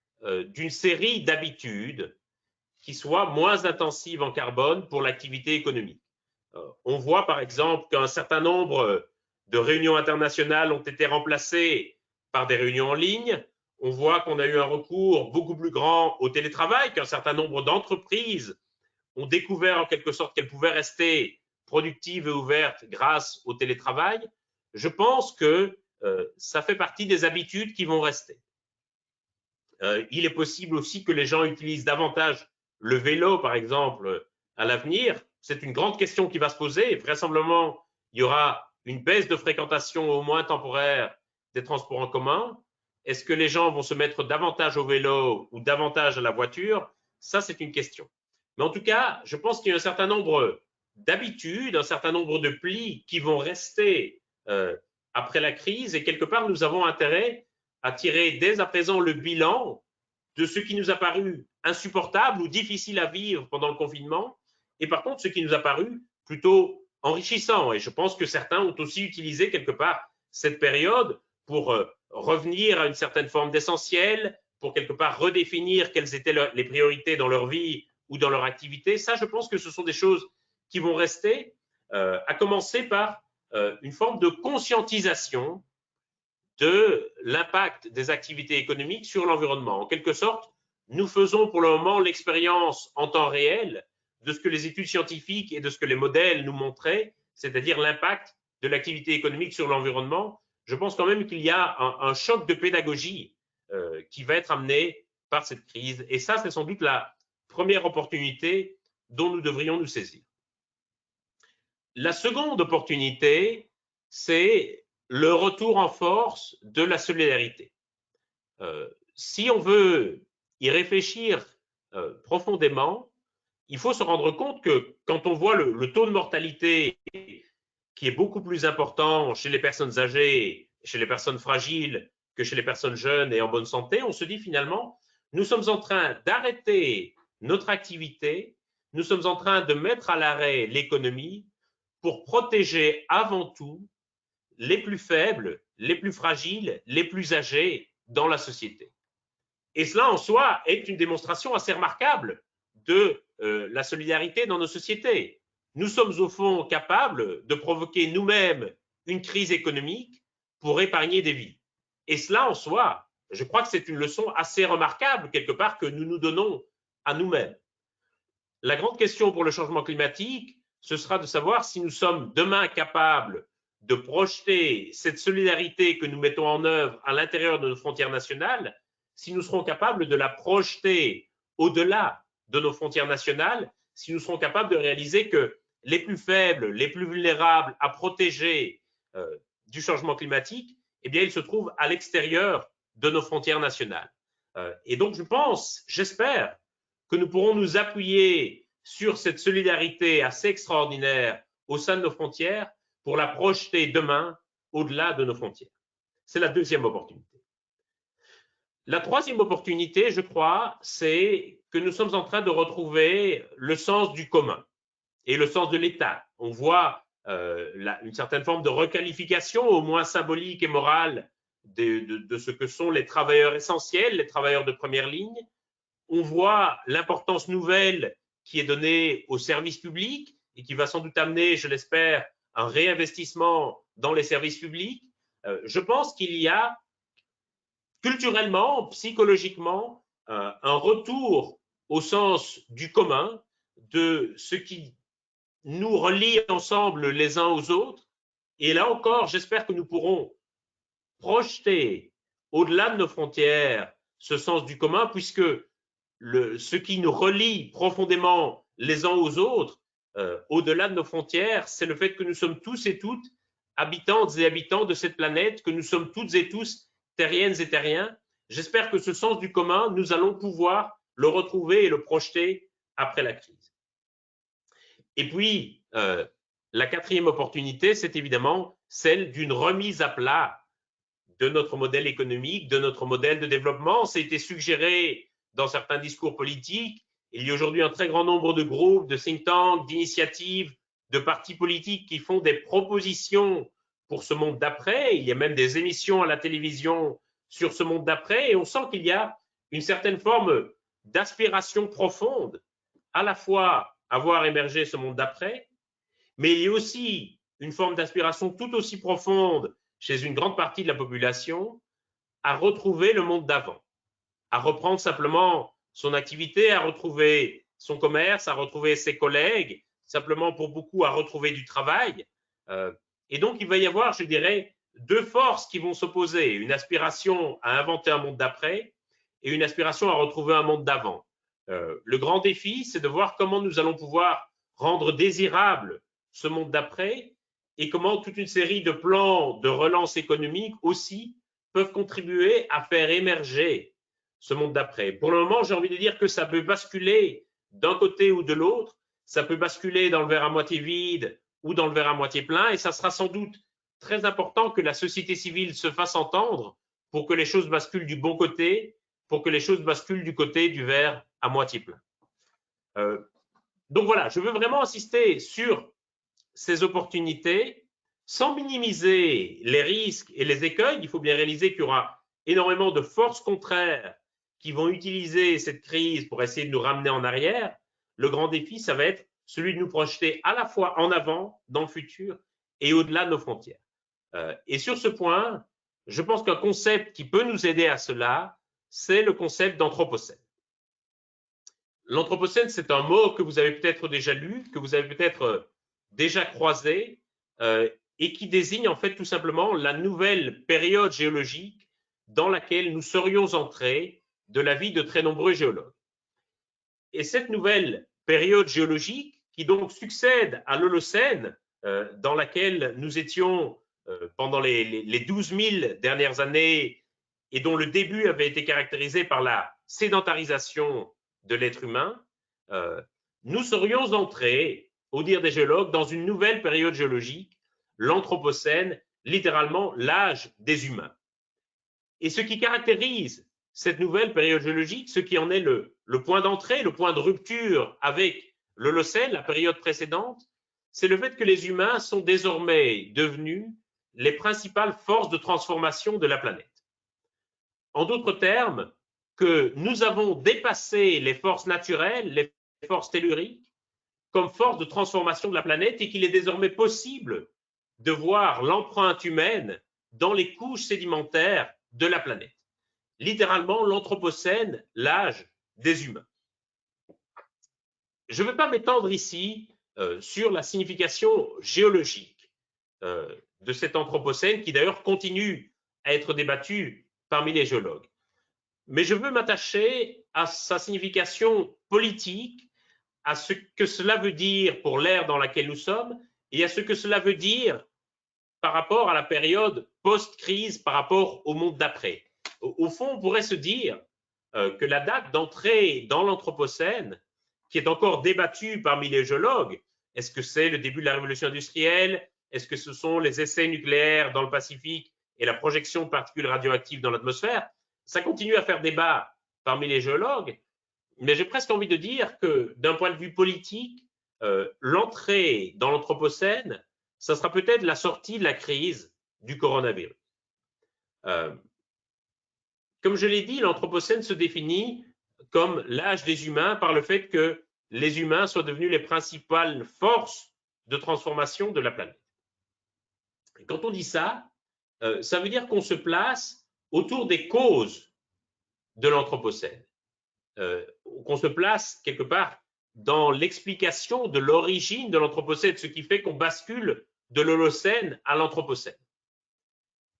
S2: d'une série d'habitudes qui soient moins intensives en carbone pour l'activité économique. On voit par exemple qu'un certain nombre de réunions internationales ont été remplacées par des réunions en ligne. On voit qu'on a eu un recours beaucoup plus grand au télétravail, qu'un certain nombre d'entreprises ont découvert en quelque sorte qu'elles pouvaient rester productives et ouvertes grâce au télétravail. Je pense que ça fait partie des habitudes qui vont rester. Il est possible aussi que les gens utilisent davantage le vélo, par exemple, à l'avenir. C'est une grande question qui va se poser. Vraisemblablement, il y aura une baisse de fréquentation au moins temporaire des transports en commun. Est-ce que les gens vont se mettre davantage au vélo ou davantage à la voiture? Ça, c'est une question. Mais en tout cas, je pense qu'il y a un certain nombre d'habitudes, un certain nombre de plis qui vont rester après la crise. Et quelque part, nous avons intérêt à tirer dès à présent le bilan de ce qui nous a paru insupportable ou difficile à vivre pendant le confinement, et par contre, ce qui nous a paru plutôt enrichissant. Et je pense que certains ont aussi utilisé quelque part cette période pour revenir à une certaine forme d'essentiel, pour quelque part redéfinir quelles étaient les priorités dans leur vie ou dans leur activité. Ça, je pense que ce sont des choses qui vont rester, à commencer par une forme de conscientisation de l'impact des activités économiques sur l'environnement. En quelque sorte, nous faisons pour le moment l'expérience en temps réel de ce que les études scientifiques et de ce que les modèles nous montraient, c'est-à-dire l'impact de l'activité économique sur l'environnement. Je pense quand même qu'il y a un choc de pédagogie qui va être amené par cette crise. Et ça, c'est sans doute la première opportunité dont nous devrions nous saisir. La seconde opportunité, c'est le retour en force de la solidarité. Si on veut y réfléchir profondément, il faut se rendre compte que quand on voit le taux de mortalité qui est beaucoup plus important chez les personnes âgées, chez les personnes fragiles que chez les personnes jeunes et en bonne santé, on se dit finalement, nous sommes en train d'arrêter notre activité, nous sommes en train de mettre à l'arrêt l'économie pour protéger avant tout les plus faibles, les plus fragiles, les plus âgés dans la société. Et cela en soi est une démonstration assez remarquable de la solidarité dans nos sociétés. Nous sommes au fond capables de provoquer nous-mêmes une crise économique pour épargner des vies. Et cela en soi, je crois que c'est une leçon assez remarquable quelque part que nous nous donnons à nous-mêmes. La grande question pour le changement climatique, ce sera de savoir si nous sommes demain capables de projeter cette solidarité que nous mettons en œuvre à l'intérieur de nos frontières nationales, si nous serons capables de la projeter au-delà de nos frontières nationales, si nous serons capables de réaliser que les plus faibles, les plus vulnérables à protéger du changement climatique, eh bien, ils se trouvent à l'extérieur de nos frontières nationales. Et donc, je pense, j'espère, que nous pourrons nous appuyer sur cette solidarité assez extraordinaire au sein de nos frontières pour la projeter demain au-delà de nos frontières. C'est la deuxième opportunité. La troisième opportunité, je crois, c'est que nous sommes en train de retrouver le sens du commun et le sens de l'État. On voit une certaine forme de requalification, au moins symbolique et morale, de ce que sont les travailleurs essentiels, les travailleurs de première ligne. On voit l'importance nouvelle qui est donnée aux services publics et qui va sans doute amener, je l'espère, un réinvestissement dans les services publics. Je pense qu'il y a culturellement, psychologiquement, un retour au sens du commun, de ce qui nous relie ensemble les uns aux autres. Et là encore, j'espère que nous pourrons projeter au-delà de nos frontières ce sens du commun, puisque ce qui nous relie profondément les uns aux autres, au-delà de nos frontières, c'est le fait que nous sommes tous et toutes habitantes et habitants de cette planète, que nous sommes toutes et tous terriennes et terriens. J'espère que ce sens du commun, nous allons pouvoir le retrouver et le projeter après la crise. Et puis, la quatrième opportunité, c'est évidemment celle d'une remise à plat de notre modèle économique, de notre modèle de développement. Ça a été suggéré dans certains discours politiques. Il y a aujourd'hui un très grand nombre de groupes, de think tanks, d'initiatives, de partis politiques qui font des propositions pour ce monde d'après. Il y a même des émissions à la télévision sur ce monde d'après et on sent qu'il y a une certaine forme d'aspiration profonde, à la fois à voir émerger ce monde d'après, mais il y a aussi une forme d'aspiration tout aussi profonde chez une grande partie de la population à retrouver le monde d'avant, à reprendre simplement son activité, à retrouver son commerce, à retrouver ses collègues, simplement pour beaucoup à retrouver du travail. Et donc, il va y avoir, je dirais, deux forces qui vont s'opposer, une aspiration à inventer un monde d'après et une aspiration à retrouver un monde d'avant. Le grand défi, c'est de voir comment nous allons pouvoir rendre désirable ce monde d'après et comment toute une série de plans de relance économique aussi peuvent contribuer à faire émerger ce monde d'après. Pour le moment, j'ai envie de dire que ça peut basculer d'un côté ou de l'autre, ça peut basculer dans le verre à moitié vide ou dans le verre à moitié plein, et ça sera sans doute très important que la société civile se fasse entendre pour que les choses basculent du bon côté, pour que les choses basculent du côté du verre à moitié plein. Donc voilà, je veux vraiment insister sur ces opportunités sans minimiser les risques et les écueils. Il faut bien réaliser qu'il y aura énormément de forces contraires qui vont utiliser cette crise pour essayer de nous ramener en arrière. Le grand défi, ça va être celui de nous projeter à la fois en avant, dans le futur, et au-delà de nos frontières. Et sur ce point, je pense qu'un concept qui peut nous aider à cela, c'est le concept d'anthropocène. L'anthropocène, c'est un mot que vous avez peut-être déjà lu, que vous avez peut-être déjà croisé, et qui désigne en fait tout simplement la nouvelle période géologique dans laquelle nous serions entrés de la vie de très nombreux géologues. Et cette nouvelle période géologique, qui donc succède à l'Holocène, dans laquelle nous étions pendant les 12 000 dernières années et dont le début avait été caractérisé par la sédentarisation de l'être humain, nous serions entrés, au dire des géologues, dans une nouvelle période géologique, l'Anthropocène, littéralement l'âge des humains. Et ce qui caractérise cette nouvelle période géologique, ce qui en est le point d'entrée, le point de rupture avec l'Holocène, la période précédente, c'est le fait que les humains sont désormais devenus les principales forces de transformation de la planète. En d'autres termes, que nous avons dépassé les forces naturelles, les forces telluriques, comme force de transformation de la planète et qu'il est désormais possible de voir l'empreinte humaine dans les couches sédimentaires de la planète. Littéralement, l'Anthropocène, l'âge des humains. Je ne vais pas m'étendre ici sur la signification géologique de cet Anthropocène qui d'ailleurs continue à être débattu parmi les géologues. Mais je veux m'attacher à sa signification politique, à ce que cela veut dire pour l'ère dans laquelle nous sommes et à ce que cela veut dire par rapport à la période post-crise, par rapport au monde d'après. Au fond, on pourrait se dire que la date d'entrée dans l'Anthropocène, qui est encore débattue parmi les géologues, est-ce que c'est le début de la révolution industrielle? Est-ce que ce sont les essais nucléaires dans le Pacifique et la projection de particules radioactives dans l'atmosphère? Ça continue à faire débat parmi les géologues, mais j'ai presque envie de dire que d'un point de vue politique, l'entrée dans l'Anthropocène, ça sera peut-être la sortie de la crise du coronavirus. Comme je l'ai dit, l'Anthropocène se définit comme l'âge des humains par le fait que les humains soient devenus les principales forces de transformation de la planète. Et quand on dit ça, ça veut dire qu'on se place autour des causes de l'Anthropocène, qu'on se place quelque part dans l'explication de l'origine de l'Anthropocène, ce qui fait qu'on bascule de l'Holocène à l'Anthropocène.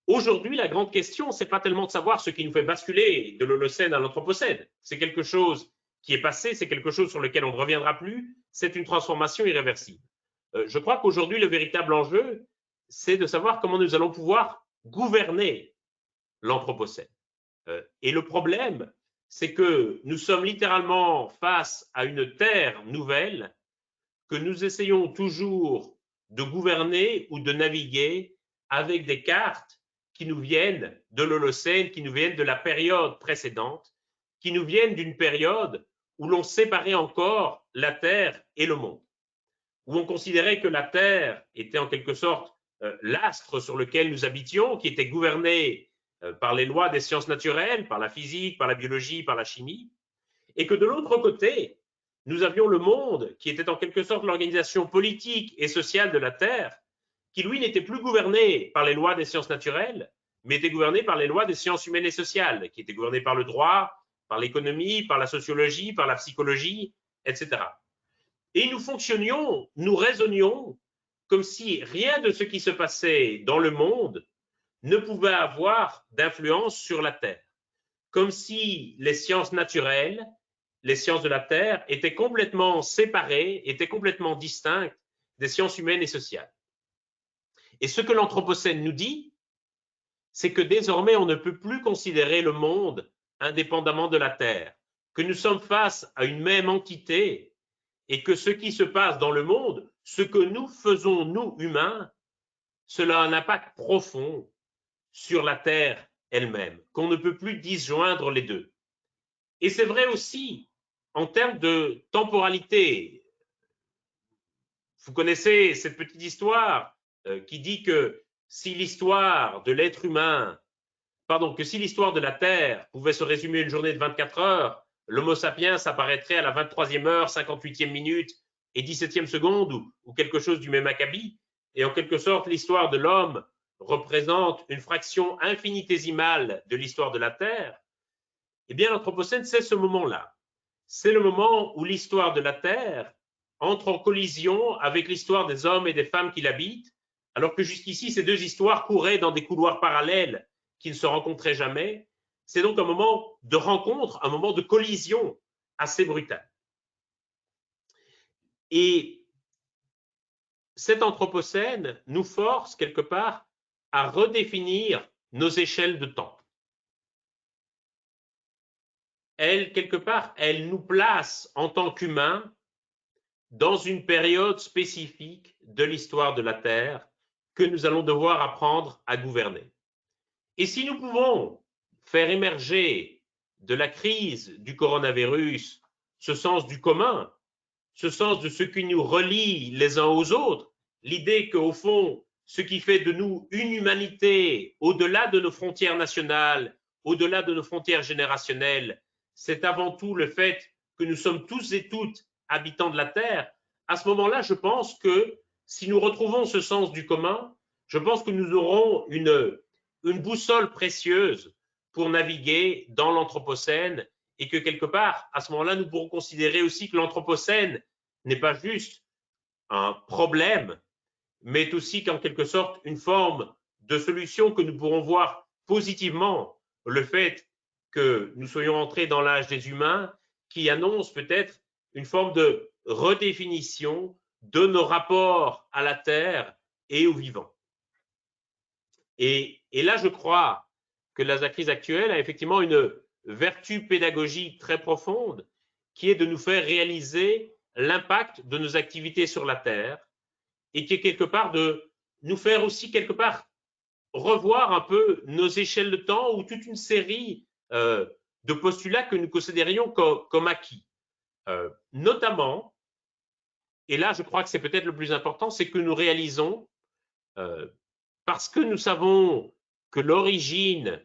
S2: Aujourd'hui, la grande question, c'est pas tellement de savoir ce qui nous fait basculer de l'Holocène à l'Anthropocène. C'est quelque chose qui est passé, c'est quelque chose sur lequel on ne reviendra plus, c'est une transformation irréversible. Je crois qu'aujourd'hui, le véritable enjeu, c'est de savoir comment nous allons pouvoir gouverner l'Anthropocène. Et le problème, c'est que nous sommes littéralement face à une terre nouvelle que nous essayons toujours de gouverner ou de naviguer avec des cartes qui nous viennent de l'Holocène, qui nous viennent de la période précédente, qui nous viennent d'une période où l'on séparait encore la Terre et le monde, où on considérait que la Terre était en quelque sorte l'astre sur lequel nous habitions, qui était gouverné par les lois des sciences naturelles, par la physique, par la biologie, par la chimie, et que de l'autre côté, nous avions le monde qui était en quelque sorte l'organisation politique et sociale de la Terre, qui lui n'était plus gouverné par les lois des sciences naturelles, mais était gouverné par les lois des sciences humaines et sociales, qui étaient gouvernées par le droit, par l'économie, par la sociologie, par la psychologie, etc. Et nous fonctionnions, nous raisonnions comme si rien de ce qui se passait dans le monde ne pouvait avoir d'influence sur la Terre, comme si les sciences naturelles, les sciences de la Terre étaient complètement séparées, étaient complètement distinctes des sciences humaines et sociales. Et ce que l'Anthropocène nous dit, c'est que désormais on ne peut plus considérer le monde indépendamment de la Terre, que nous sommes face à une même entité et que ce qui se passe dans le monde, ce que nous faisons, nous humains, cela a un impact profond sur la Terre elle-même, qu'on ne peut plus disjoindre les deux. Et c'est vrai aussi en termes de temporalité. Vous connaissez cette petite histoire qui dit que si l'histoire de l'être humain, que si l'histoire de la Terre pouvait se résumer une journée de 24 heures, l'Homo sapiens apparaîtrait à la 23e heure, 58e minute et 17e seconde ou quelque chose du même acabit. Et en quelque sorte, l'histoire de l'homme représente une fraction infinitésimale de l'histoire de la Terre, eh bien l'Anthropocène, c'est ce moment-là. C'est le moment où l'histoire de la Terre entre en collision avec l'histoire des hommes et des femmes qui l'habitent, alors que jusqu'ici, ces deux histoires couraient dans des couloirs parallèles qui ne se rencontraient jamais. C'est donc un moment de rencontre, un moment de collision assez brutal. Et cet Anthropocène nous force quelque part à redéfinir nos échelles de temps. Elle, quelque part, elle nous place en tant qu'humains dans une période spécifique de l'histoire de la Terre que nous allons devoir apprendre à gouverner. Et si nous pouvons faire émerger de la crise du coronavirus ce sens du commun, ce sens de ce qui nous relie les uns aux autres, l'idée qu'au fond, ce qui fait de nous une humanité au-delà de nos frontières nationales, au-delà de nos frontières générationnelles, c'est avant tout le fait que nous sommes tous et toutes habitants de la Terre. À ce moment-là, je pense que si nous retrouvons ce sens du commun, je pense que nous aurons une boussole précieuse pour naviguer dans l'Anthropocène et que quelque part, à ce moment-là, nous pourrons considérer aussi que l'Anthropocène n'est pas juste un problème, mais est aussi qu'en quelque sorte une forme de solution que nous pourrons voir positivement, le fait que nous soyons entrés dans l'âge des humains qui annonce peut-être une forme de redéfinition de nos rapports à la Terre et aux vivants. Et là, je crois que la crise actuelle a effectivement une vertu pédagogique très profonde qui est de nous faire réaliser l'impact de nos activités sur la Terre et qui est quelque part de nous faire aussi quelque part revoir un peu nos échelles de temps ou toute une série de postulats que nous considérions comme acquis. Notamment, et là je crois que c'est peut-être le plus important, c'est que nous réalisons, parce que nous savons que l'origine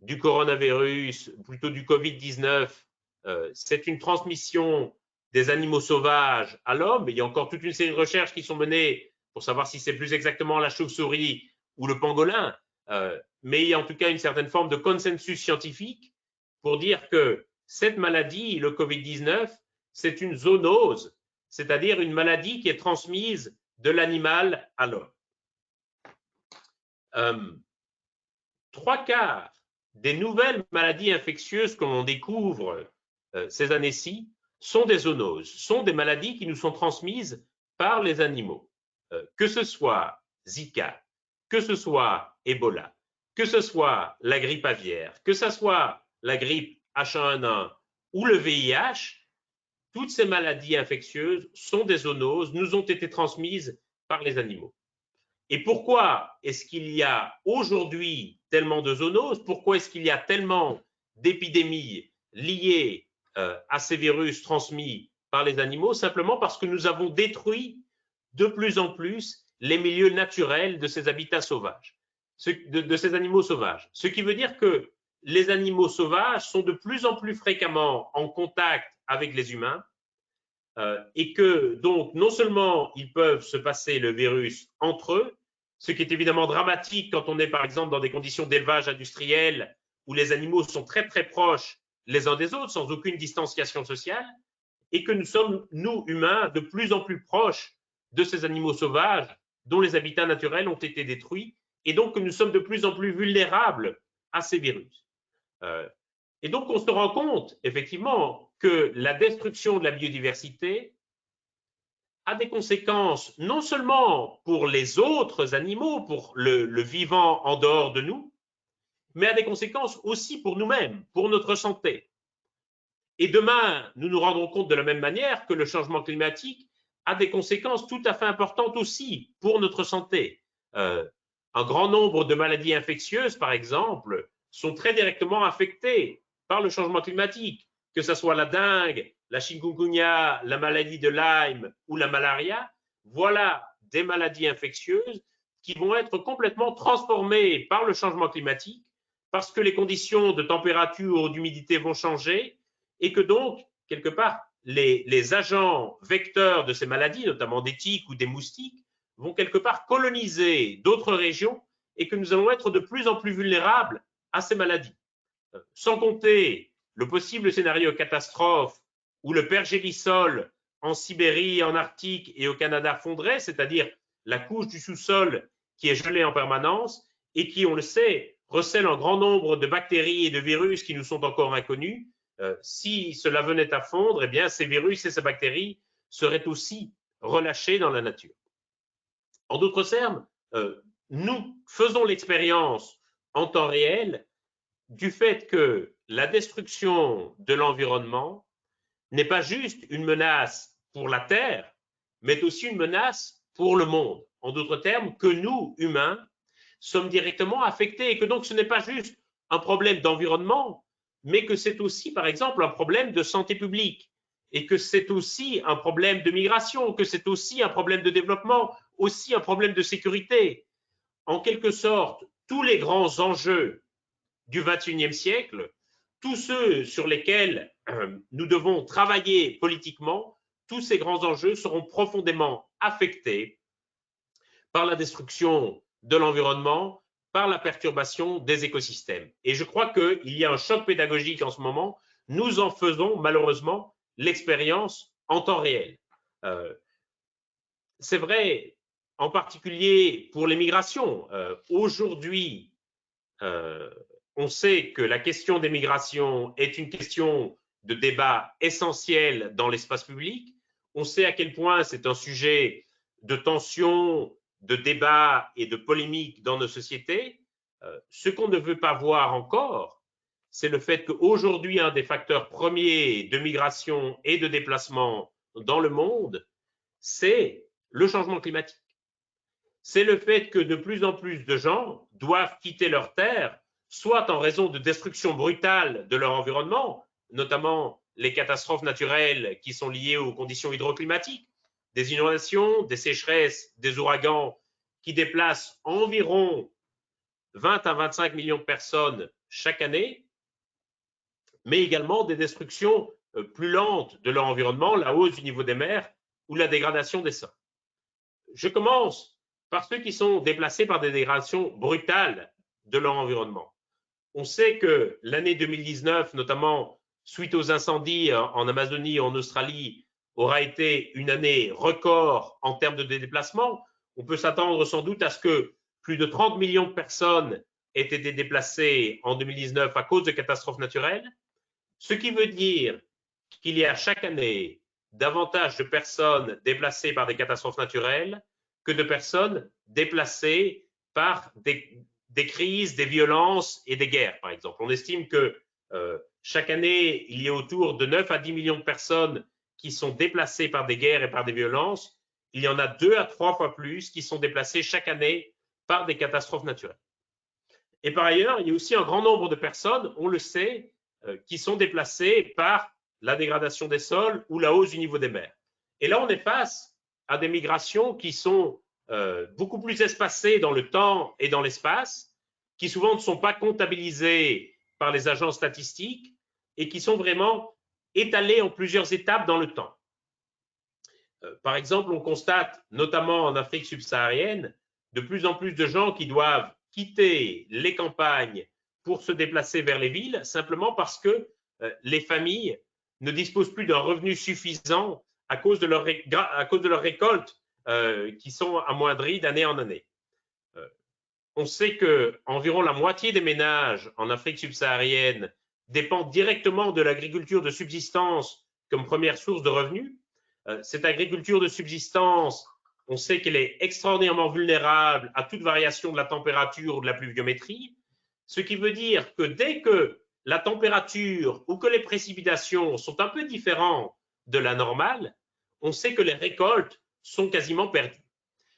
S2: du coronavirus, plutôt du Covid-19, c'est une transmission des animaux sauvages à l'homme. Il y a encore toute une série de recherches qui sont menées pour savoir si c'est plus exactement la chauve-souris ou le pangolin, mais il y a en tout cas une certaine forme de consensus scientifique pour dire que cette maladie, le Covid-19, c'est une zoonose, c'est-à-dire une maladie qui est transmise de l'animal à l'homme. 3/4 des nouvelles maladies infectieuses que l'on découvre ces années-ci sont des zoonoses, sont des maladies qui nous sont transmises par les animaux. Que ce soit Zika, que ce soit Ebola, que ce soit la grippe aviaire, que ce soit la grippe H1N1 ou le VIH, toutes ces maladies infectieuses sont des zoonoses, nous ont été transmises par les animaux. Et pourquoi est-ce qu'il y a aujourd'hui tellement de zoonoses? Pourquoi est-ce qu'il y a tellement d'épidémies liées à ces virus transmis par les animaux? Simplement parce que nous avons détruit de plus en plus les milieux naturels de ces habitats sauvages, de ces animaux sauvages. Ce qui veut dire que les animaux sauvages sont de plus en plus fréquemment en contact avec les humains et que donc non seulement ils peuvent se passer le virus entre eux, ce qui est évidemment dramatique quand on est par exemple dans des conditions d'élevage industriel où les animaux sont très très proches les uns des autres sans aucune distanciation sociale, et que nous sommes, nous humains, de plus en plus proches de ces animaux sauvages dont les habitats naturels ont été détruits, et donc que nous sommes de plus en plus vulnérables à ces virus. Et donc on se rend compte effectivement que la destruction de la biodiversité a des conséquences non seulement pour les autres animaux, pour le vivant en dehors de nous, mais a des conséquences aussi pour nous-mêmes, pour notre santé. Et demain, nous nous rendrons compte de la même manière que le changement climatique a des conséquences tout à fait importantes aussi pour notre santé. Un grand nombre de maladies infectieuses, par exemple, sont très directement affectées par le changement climatique, que ce soit la dengue, la chikungunya, la maladie de Lyme ou la malaria. Voilà des maladies infectieuses qui vont être complètement transformées par le changement climatique parce que les conditions de température ou d'humidité vont changer et que donc, quelque part, les agents vecteurs de ces maladies, notamment des tiques ou des moustiques, vont quelque part coloniser d'autres régions et que nous allons être de plus en plus vulnérables à ces maladies. Sans compter le possible scénario catastrophe où le pergélisol en Sibérie, en Arctique et au Canada fondrait, c'est-à-dire la couche du sous-sol qui est gelée en permanence et qui, on le sait, recèle un grand nombre de bactéries et de virus qui nous sont encore inconnus. Si cela venait à fondre, eh bien, ces virus et ces bactéries seraient aussi relâchés dans la nature. En d'autres termes, nous faisons l'expérience en temps réel du fait que la destruction de l'environnement n'est pas juste une menace pour la Terre, mais aussi une menace pour le monde. En d'autres termes, que nous, humains, sommes directement affectés et que donc ce n'est pas juste un problème d'environnement, mais que c'est aussi, par exemple, un problème de santé publique et que c'est aussi un problème de migration, que c'est aussi un problème de développement, aussi un problème de sécurité. En quelque sorte, tous les grands enjeux du XXIe siècle, tous ceux sur lesquels nous devons travailler politiquement, tous ces grands enjeux seront profondément affectés par la destruction de l'environnement, par la perturbation des écosystèmes. Et je crois qu'il y a un choc pédagogique en ce moment. Nous en faisons malheureusement l'expérience en temps réel. C'est vrai, en particulier pour les migrations. Aujourd'hui, on sait que la question des migrations est une question de débat essentiel dans l'espace public. On sait à quel point c'est un sujet de tension, de débat et de polémique dans nos sociétés. Ce qu'on ne veut pas voir encore, c'est le fait qu'aujourd'hui, un des facteurs premiers de migration et de déplacement dans le monde, c'est le changement climatique. C'est le fait que de plus en plus de gens doivent quitter leur terre, soit en raison de destruction brutale de leur environnement, notamment les catastrophes naturelles qui sont liées aux conditions hydroclimatiques, des inondations, des sécheresses, des ouragans qui déplacent environ 20 à 25 millions de personnes chaque année, mais également des destructions plus lentes de leur environnement, la hausse du niveau des mers ou la dégradation des sols. Je commence par ceux qui sont déplacés par des dégradations brutales de leur environnement. On sait que l'année 2019, notamment suite aux incendies en Amazonie et en Australie, aura été une année record en termes de déplacement. On peut s'attendre sans doute à ce que plus de 30 millions de personnes aient été déplacées en 2019 à cause de catastrophes naturelles, ce qui veut dire qu'il y a chaque année davantage de personnes déplacées par des catastrophes naturelles que de personnes déplacées par des crises, des violences et des guerres, par exemple. On estime que chaque année, il y a autour de 9 à 10 millions de personnes qui sont déplacées par des guerres et par des violences. Il y en a 2 à 3 fois plus qui sont déplacées chaque année par des catastrophes naturelles. Et par ailleurs, il y a aussi un grand nombre de personnes, on le sait, qui sont déplacées par la dégradation des sols ou la hausse du niveau des mers. Et là, on est face à des migrations qui sont beaucoup plus espacées dans le temps et dans l'espace, qui souvent ne sont pas comptabilisées par les agences statistiques et qui sont vraiment étalées en plusieurs étapes dans le temps. Par exemple, on constate, notamment en Afrique subsaharienne, de plus en plus de gens qui doivent quitter les campagnes pour se déplacer vers les villes, simplement parce que les familles ne disposent plus d'un revenu suffisant à cause de leurs récoltes qui sont amoindries d'année en année. On sait qu'environ la moitié des ménages en Afrique subsaharienne dépendent directement de l'agriculture de subsistance comme première source de revenus. Cette agriculture de subsistance, on sait qu'elle est extraordinairement vulnérable à toute variation de la température ou de la pluviométrie, ce qui veut dire que dès que la température ou que les précipitations sont un peu différentes de la normale, on sait que les récoltes sont quasiment perdues.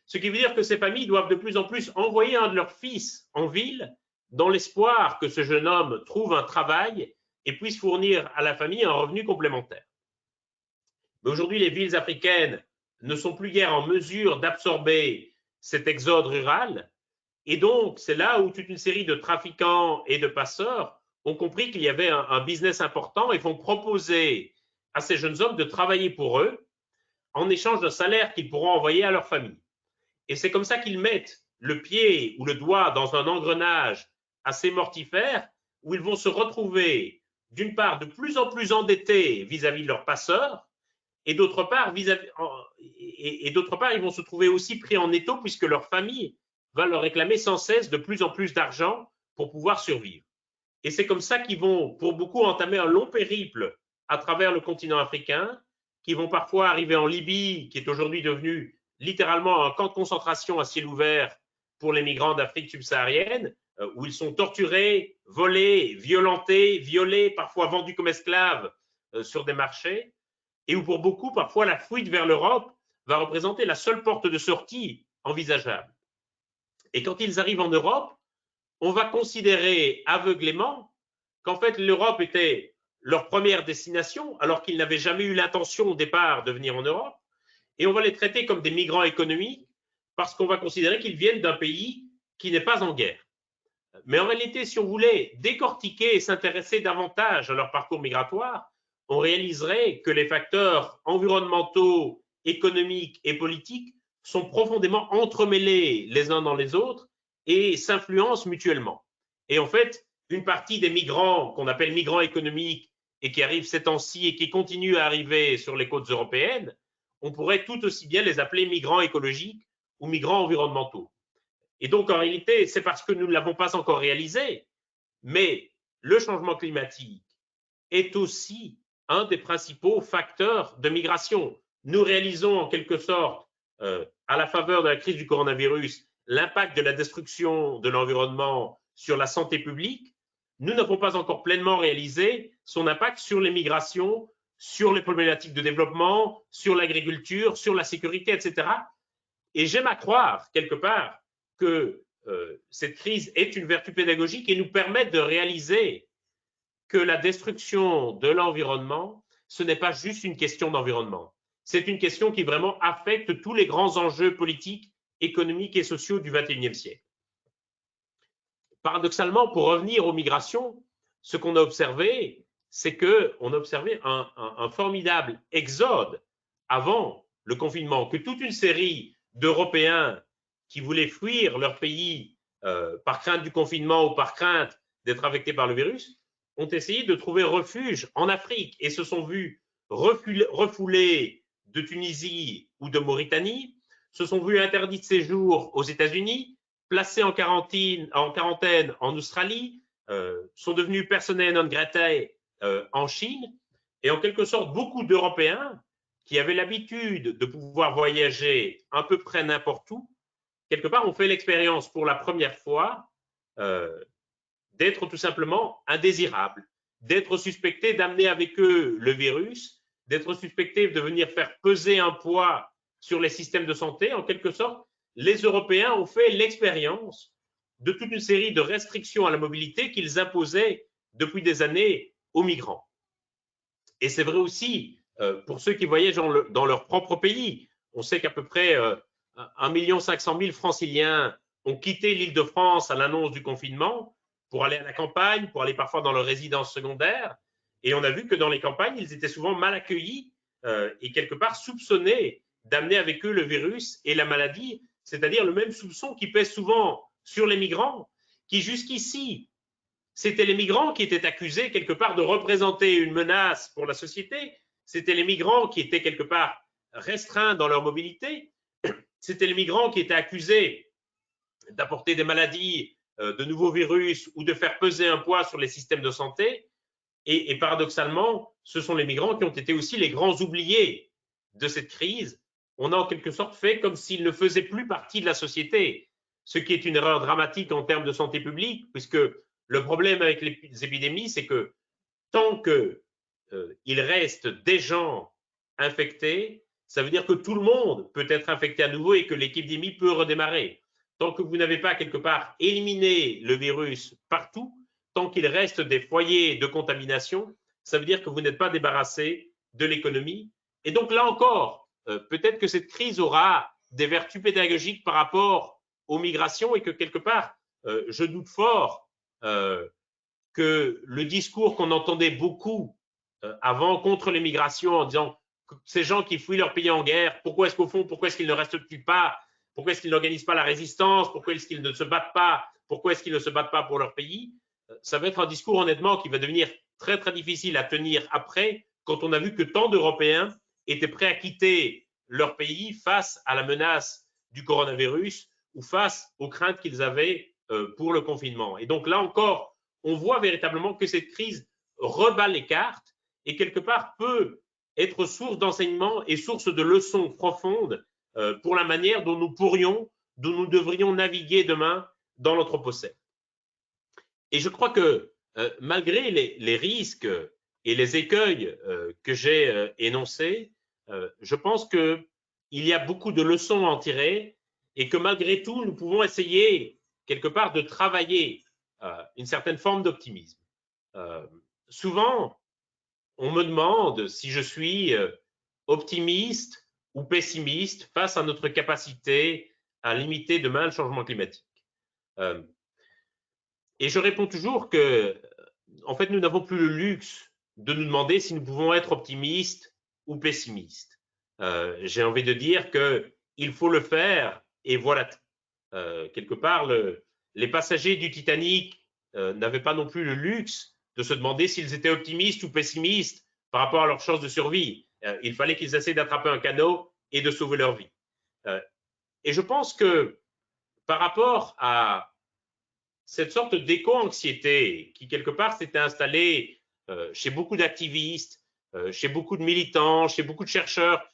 S2: Ce qui veut dire que ces familles doivent de plus en plus envoyer un de leurs fils en ville dans l'espoir que ce jeune homme trouve un travail et puisse fournir à la famille un revenu complémentaire. Mais aujourd'hui, les villes africaines ne sont plus guère en mesure d'absorber cet exode rural. Et donc, c'est là où toute une série de trafiquants et de passeurs ont compris qu'il y avait un business important et vont proposer à ces jeunes hommes de travailler pour eux en échange d'un salaire qu'ils pourront envoyer à leur famille. Et c'est comme ça qu'ils mettent le pied ou le doigt dans un engrenage assez mortifère où ils vont se retrouver d'une part de plus en plus endettés vis-à-vis de leurs passeurs et d'autre part, ils vont se trouver aussi pris en étau puisque leur famille va leur réclamer sans cesse de plus en plus d'argent pour pouvoir survivre. Et c'est comme ça qu'ils vont, pour beaucoup, entamer un long périple à travers le continent africain, qui vont parfois arriver en Libye, qui est aujourd'hui devenu littéralement un camp de concentration à ciel ouvert pour les migrants d'Afrique subsaharienne, où ils sont torturés, volés, violentés, violés, parfois vendus comme esclaves sur des marchés, et où pour beaucoup, parfois, la fuite vers l'Europe va représenter la seule porte de sortie envisageable. Et quand ils arrivent en Europe, on va considérer aveuglément qu'en fait l'Europe était leur première destination alors qu'ils n'avaient jamais eu l'intention au départ de venir en Europe, et on va les traiter comme des migrants économiques parce qu'on va considérer qu'ils viennent d'un pays qui n'est pas en guerre. Mais en réalité, si on voulait décortiquer et s'intéresser davantage à leur parcours migratoire, on réaliserait que les facteurs environnementaux, économiques et politiques sont profondément entremêlés les uns dans les autres et s'influencent mutuellement. Et en fait, une partie des migrants qu'on appelle migrants économiques et qui arrivent ces temps-ci et qui continuent à arriver sur les côtes européennes, on pourrait tout aussi bien les appeler migrants écologiques ou migrants environnementaux. Et donc, en réalité, c'est parce que nous ne l'avons pas encore réalisé, mais le changement climatique est aussi un des principaux facteurs de migration. Nous réalisons en quelque sorte, à la faveur de la crise du coronavirus, l'impact de la destruction de l'environnement sur la santé publique. Nous n'avons pas encore pleinement réalisé son impact sur les migrations, sur les problématiques de développement, sur l'agriculture, sur la sécurité, etc. Et j'aime à croire, quelque part, que cette crise est une vertu pédagogique et nous permet de réaliser que la destruction de l'environnement, ce n'est pas juste une question d'environnement. C'est une question qui vraiment affecte tous les grands enjeux politiques, économiques et sociaux du XXIe siècle. Paradoxalement, pour revenir aux migrations, ce qu'on a observé, c'est qu'on a observé un formidable exode avant le confinement, que toute une série d'Européens qui voulaient fuir leur pays par crainte du confinement ou par crainte d'être affectés par le virus, ont essayé de trouver refuge en Afrique et se sont vus refoulés de Tunisie ou de Mauritanie, se sont vus interdits de séjour aux États-Unis, placés en quarantaine en Australie, sont devenus persona non grata en Chine, et en quelque sorte, beaucoup d'Européens qui avaient l'habitude de pouvoir voyager à peu près n'importe où, quelque part, ont fait l'expérience pour la première fois d'être tout simplement indésirables, d'être suspectés d'amener avec eux le virus, d'être suspectés de venir faire peser un poids sur les systèmes de santé. En quelque sorte, les Européens ont fait l'expérience de toute une série de restrictions à la mobilité qu'ils imposaient depuis des années aux migrants. Et c'est vrai aussi pour ceux qui voyagent dans leur propre pays. On sait qu'à peu près 1 500 000 franciliens ont quitté l'Île-de-France à l'annonce du confinement pour aller à la campagne, pour aller parfois dans leur résidence secondaire. Et on a vu que dans les campagnes, ils étaient souvent mal accueillis et quelque part soupçonnés d'amener avec eux le virus et la maladie, c'est-à-dire le même soupçon qui pèse souvent sur les migrants, qui jusqu'ici, c'était les migrants qui étaient accusés quelque part de représenter une menace pour la société, c'était les migrants qui étaient quelque part restreints dans leur mobilité, c'était les migrants qui étaient accusés d'apporter des maladies, de nouveaux virus ou de faire peser un poids sur les systèmes de santé. Et paradoxalement, ce sont les migrants qui ont été aussi les grands oubliés de cette crise. On a en quelque sorte fait comme s'ils ne faisaient plus partie de la société, ce qui est une erreur dramatique en termes de santé publique, puisque le problème avec les épidémies, c'est que tant qu'il reste des gens infectés, ça veut dire que tout le monde peut être infecté à nouveau et que l'épidémie peut redémarrer. Tant que vous n'avez pas quelque part éliminé le virus partout, tant qu'il reste des foyers de contamination, ça veut dire que vous n'êtes pas débarrassé de l'économie. Et donc là encore, peut-être que cette crise aura des vertus pédagogiques par rapport aux migrations et que quelque part, je doute fort que le discours qu'on entendait beaucoup avant contre les migrations en disant que ces gens qui fuient leur pays en guerre, pourquoi est-ce qu'au fond, pourquoi est-ce qu'ils ne restent-ils pas Pourquoi est-ce qu'ils n'organisent pas la résistance? Pourquoi est-ce qu'ils ne se battent pas? Pourquoi est-ce qu'ils ne se battent pas pour leur pays? Ça va être un discours honnêtement qui va devenir très très difficile à tenir après, quand on a vu que tant d'Européens étaient prêts à quitter leur pays face à la menace du coronavirus ou face aux craintes qu'ils avaient pour le confinement. Et donc là encore, on voit véritablement que cette crise rebat les cartes et quelque part peut être source d'enseignement et source de leçons profondes pour la manière dont nous devrions naviguer demain dans l'Anthropocène. Et je crois que malgré les risques et les écueils que j'ai énoncés, je pense qu'il y a beaucoup de leçons à en tirer et que malgré tout, nous pouvons essayer quelque part de travailler une certaine forme d'optimisme. Souvent, on me demande si je suis optimiste ou pessimiste face à notre capacité à limiter demain le changement climatique. Et je réponds toujours que, en fait, nous n'avons plus le luxe de nous demander si nous pouvons être optimistes ou pessimistes. J'ai envie de dire qu'il faut le faire et voilà tout. Quelque part, les passagers du Titanic n'avaient pas non plus le luxe de se demander s'ils étaient optimistes ou pessimistes par rapport à leur chance de survie. Il fallait qu'ils essaient d'attraper un canot et de sauver leur vie. Et je pense que par rapport à cette sorte d'éco-anxiété qui, quelque part, s'était installée chez beaucoup d'activistes, chez beaucoup de militants, chez beaucoup de chercheurs,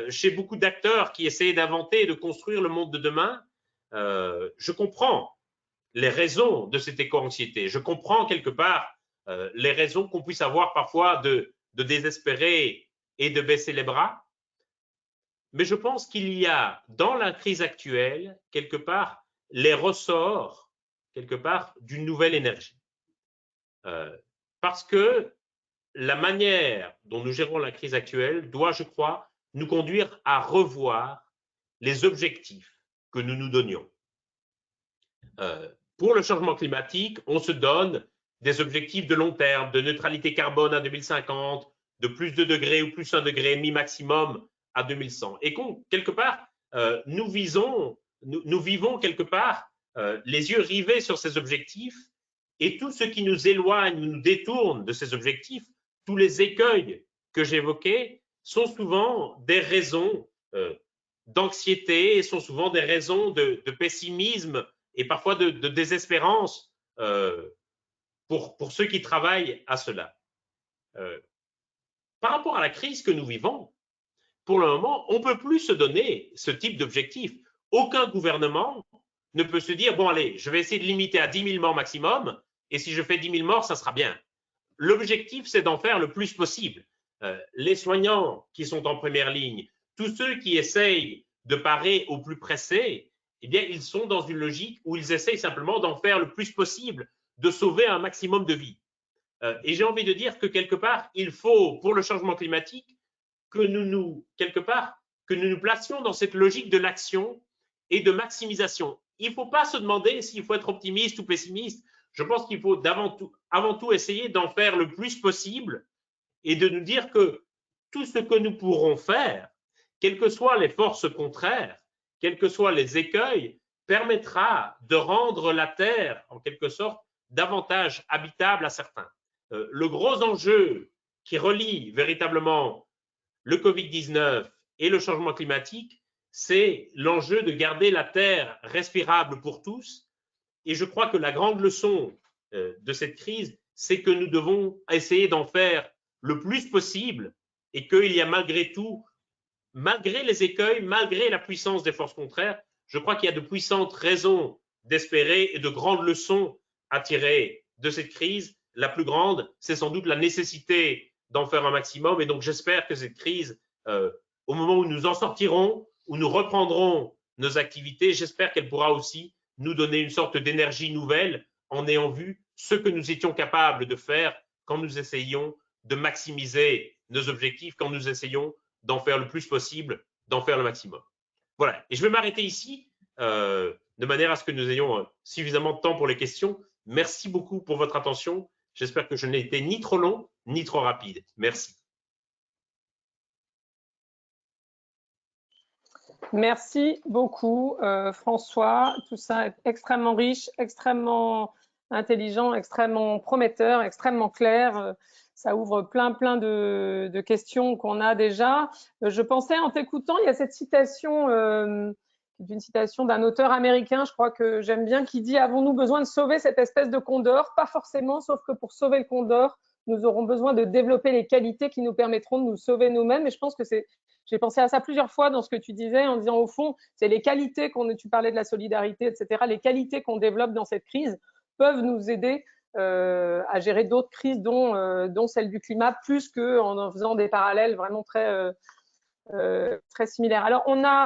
S2: chez beaucoup d'acteurs qui essayaient d'inventer et de construire le monde de demain, je comprends les raisons de cette éco-anxiété. Je comprends quelque part les raisons qu'on puisse avoir parfois de désespérer et de baisser les bras. Mais je pense qu'il y a dans la crise actuelle, quelque part, les ressorts, quelque part, d'une nouvelle énergie. Parce que la manière dont nous gérons la crise actuelle doit, je crois, nous conduire à revoir les objectifs que nous nous donnions. Pour le changement climatique, on se donne des objectifs de long terme, de neutralité carbone à 2050, de plus 2 degrés ou plus 1,5 degré maximum à 2100. Et quelque part, nous vivons quelque part les yeux rivés sur ces objectifs et tout ce qui nous éloigne ou nous détourne de ces objectifs, tous les écueils que j'évoquais sont souvent des raisons d'anxiété, sont souvent des raisons de pessimisme et parfois de désespérance pour ceux qui travaillent à cela. Par rapport à la crise que nous vivons, pour le moment, on ne peut plus se donner ce type d'objectif. Aucun gouvernement ne peut se dire, bon allez, je vais essayer de limiter à 10 000 morts maximum, et si je fais 10 000 morts, ça sera bien. L'objectif, c'est d'en faire le plus possible. Les soignants qui sont en première ligne, tous ceux qui essayent de parer au plus pressé, eh bien, ils sont dans une logique où ils essayent simplement d'en faire le plus possible, de sauver un maximum de vies. Et j'ai envie de dire que quelque part, il faut, pour le changement climatique, que nous placions dans cette logique de l'action et de maximisation. Il ne faut pas se demander s'il faut être optimiste ou pessimiste. Je pense qu'il faut avant tout essayer d'en faire le plus possible et de nous dire que tout ce que nous pourrons faire, quelles que soient les forces contraires, quels que soient les écueils, permettra de rendre la Terre, en quelque sorte, davantage habitable à certains. Le gros enjeu qui relie véritablement le Covid-19 et le changement climatique, c'est l'enjeu de garder la Terre respirable pour tous. Et je crois que la grande leçon de cette crise, c'est que nous devons essayer d'en faire le plus possible et qu'il y a malgré tout, malgré les écueils, malgré la puissance des forces contraires, je crois qu'il y a de puissantes raisons d'espérer et de grandes leçons à tirer de cette crise. La plus grande, c'est sans doute la nécessité d'en faire un maximum. Et donc, j'espère que cette crise, au moment où nous en sortirons, où nous reprendrons nos activités, j'espère qu'elle pourra aussi nous donner une sorte d'énergie nouvelle en ayant vu ce que nous étions capables de faire quand nous essayions de maximiser nos objectifs, quand nous essayons d'en faire le plus possible, d'en faire le maximum. Voilà. Et je vais m'arrêter ici de manière à ce que nous ayons suffisamment de temps pour les questions. Merci beaucoup pour votre attention. J'espère que je n'ai été ni trop long, ni trop rapide. Merci.
S1: Merci beaucoup, François. Tout ça est extrêmement riche, extrêmement intelligent, extrêmement prometteur, extrêmement clair. Ça ouvre plein de questions qu'on a déjà. Je pensais en t'écoutant, il y a cette citation, une citation d'un auteur américain, je crois que j'aime bien, qui dit « Avons-nous besoin de sauver cette espèce de condor ?» Pas forcément, sauf que pour sauver le condor, nous aurons besoin de développer les qualités qui nous permettront de nous sauver nous-mêmes. Et je pense que j'ai pensé à ça plusieurs fois dans ce que tu disais, en disant au fond, c'est les qualités tu parlais de la solidarité, etc. Les qualités qu'on développe dans cette crise peuvent nous aider à gérer d'autres crises, dont celle du climat, plus qu'en faisant des parallèles vraiment très similaires. Alors, on a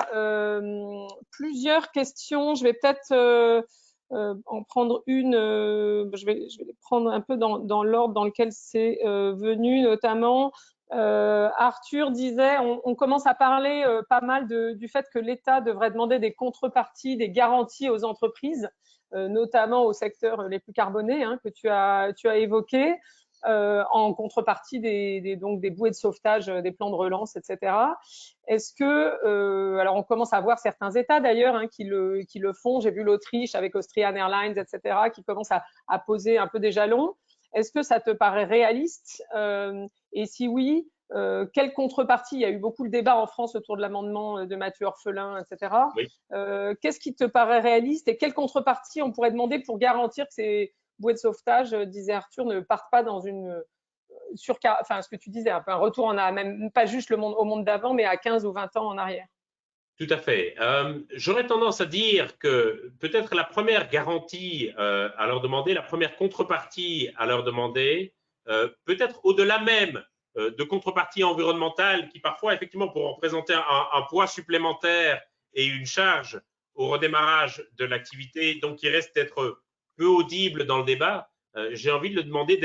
S1: plusieurs questions. Je vais peut-être en prendre une. Je vais les prendre un peu dans l'ordre dans lequel c'est venu, notamment. Arthur disait, on commence à parler pas mal du fait que l'État devrait demander des contreparties, des garanties aux entreprises, notamment aux secteurs les plus carbonés, hein, que tu as évoqués, en contrepartie des bouées de sauvetage, des plans de relance, etc. Est-ce que, alors on commence à voir certains États d'ailleurs hein, qui le font. J'ai vu l'Autriche avec Austrian Airlines, etc., qui commencent à poser un peu des jalons. Est-ce que ça te paraît réaliste et si oui, quelle contrepartie? Il y a eu beaucoup de débats en France autour de l'amendement de Mathieu Orphelin, etc.
S2: Oui.
S1: Qu'est-ce qui te paraît réaliste et quelle contrepartie on pourrait demander pour garantir que ces bouées de sauvetage, disait Arthur, ne partent pas dans une enfin ce que tu disais, un peu un retour même pas juste au monde d'avant, mais à 15 ou 20 ans en arrière?
S2: Tout à fait. J'aurais tendance à dire que peut-être la première garantie à leur demander, la première contrepartie à leur demander, peut-être au-delà même de contreparties environnementales qui parfois effectivement pourront représenter un poids supplémentaire et une charge au redémarrage de l'activité, donc qui reste d'être peu audible dans le débat, j'ai envie de le demander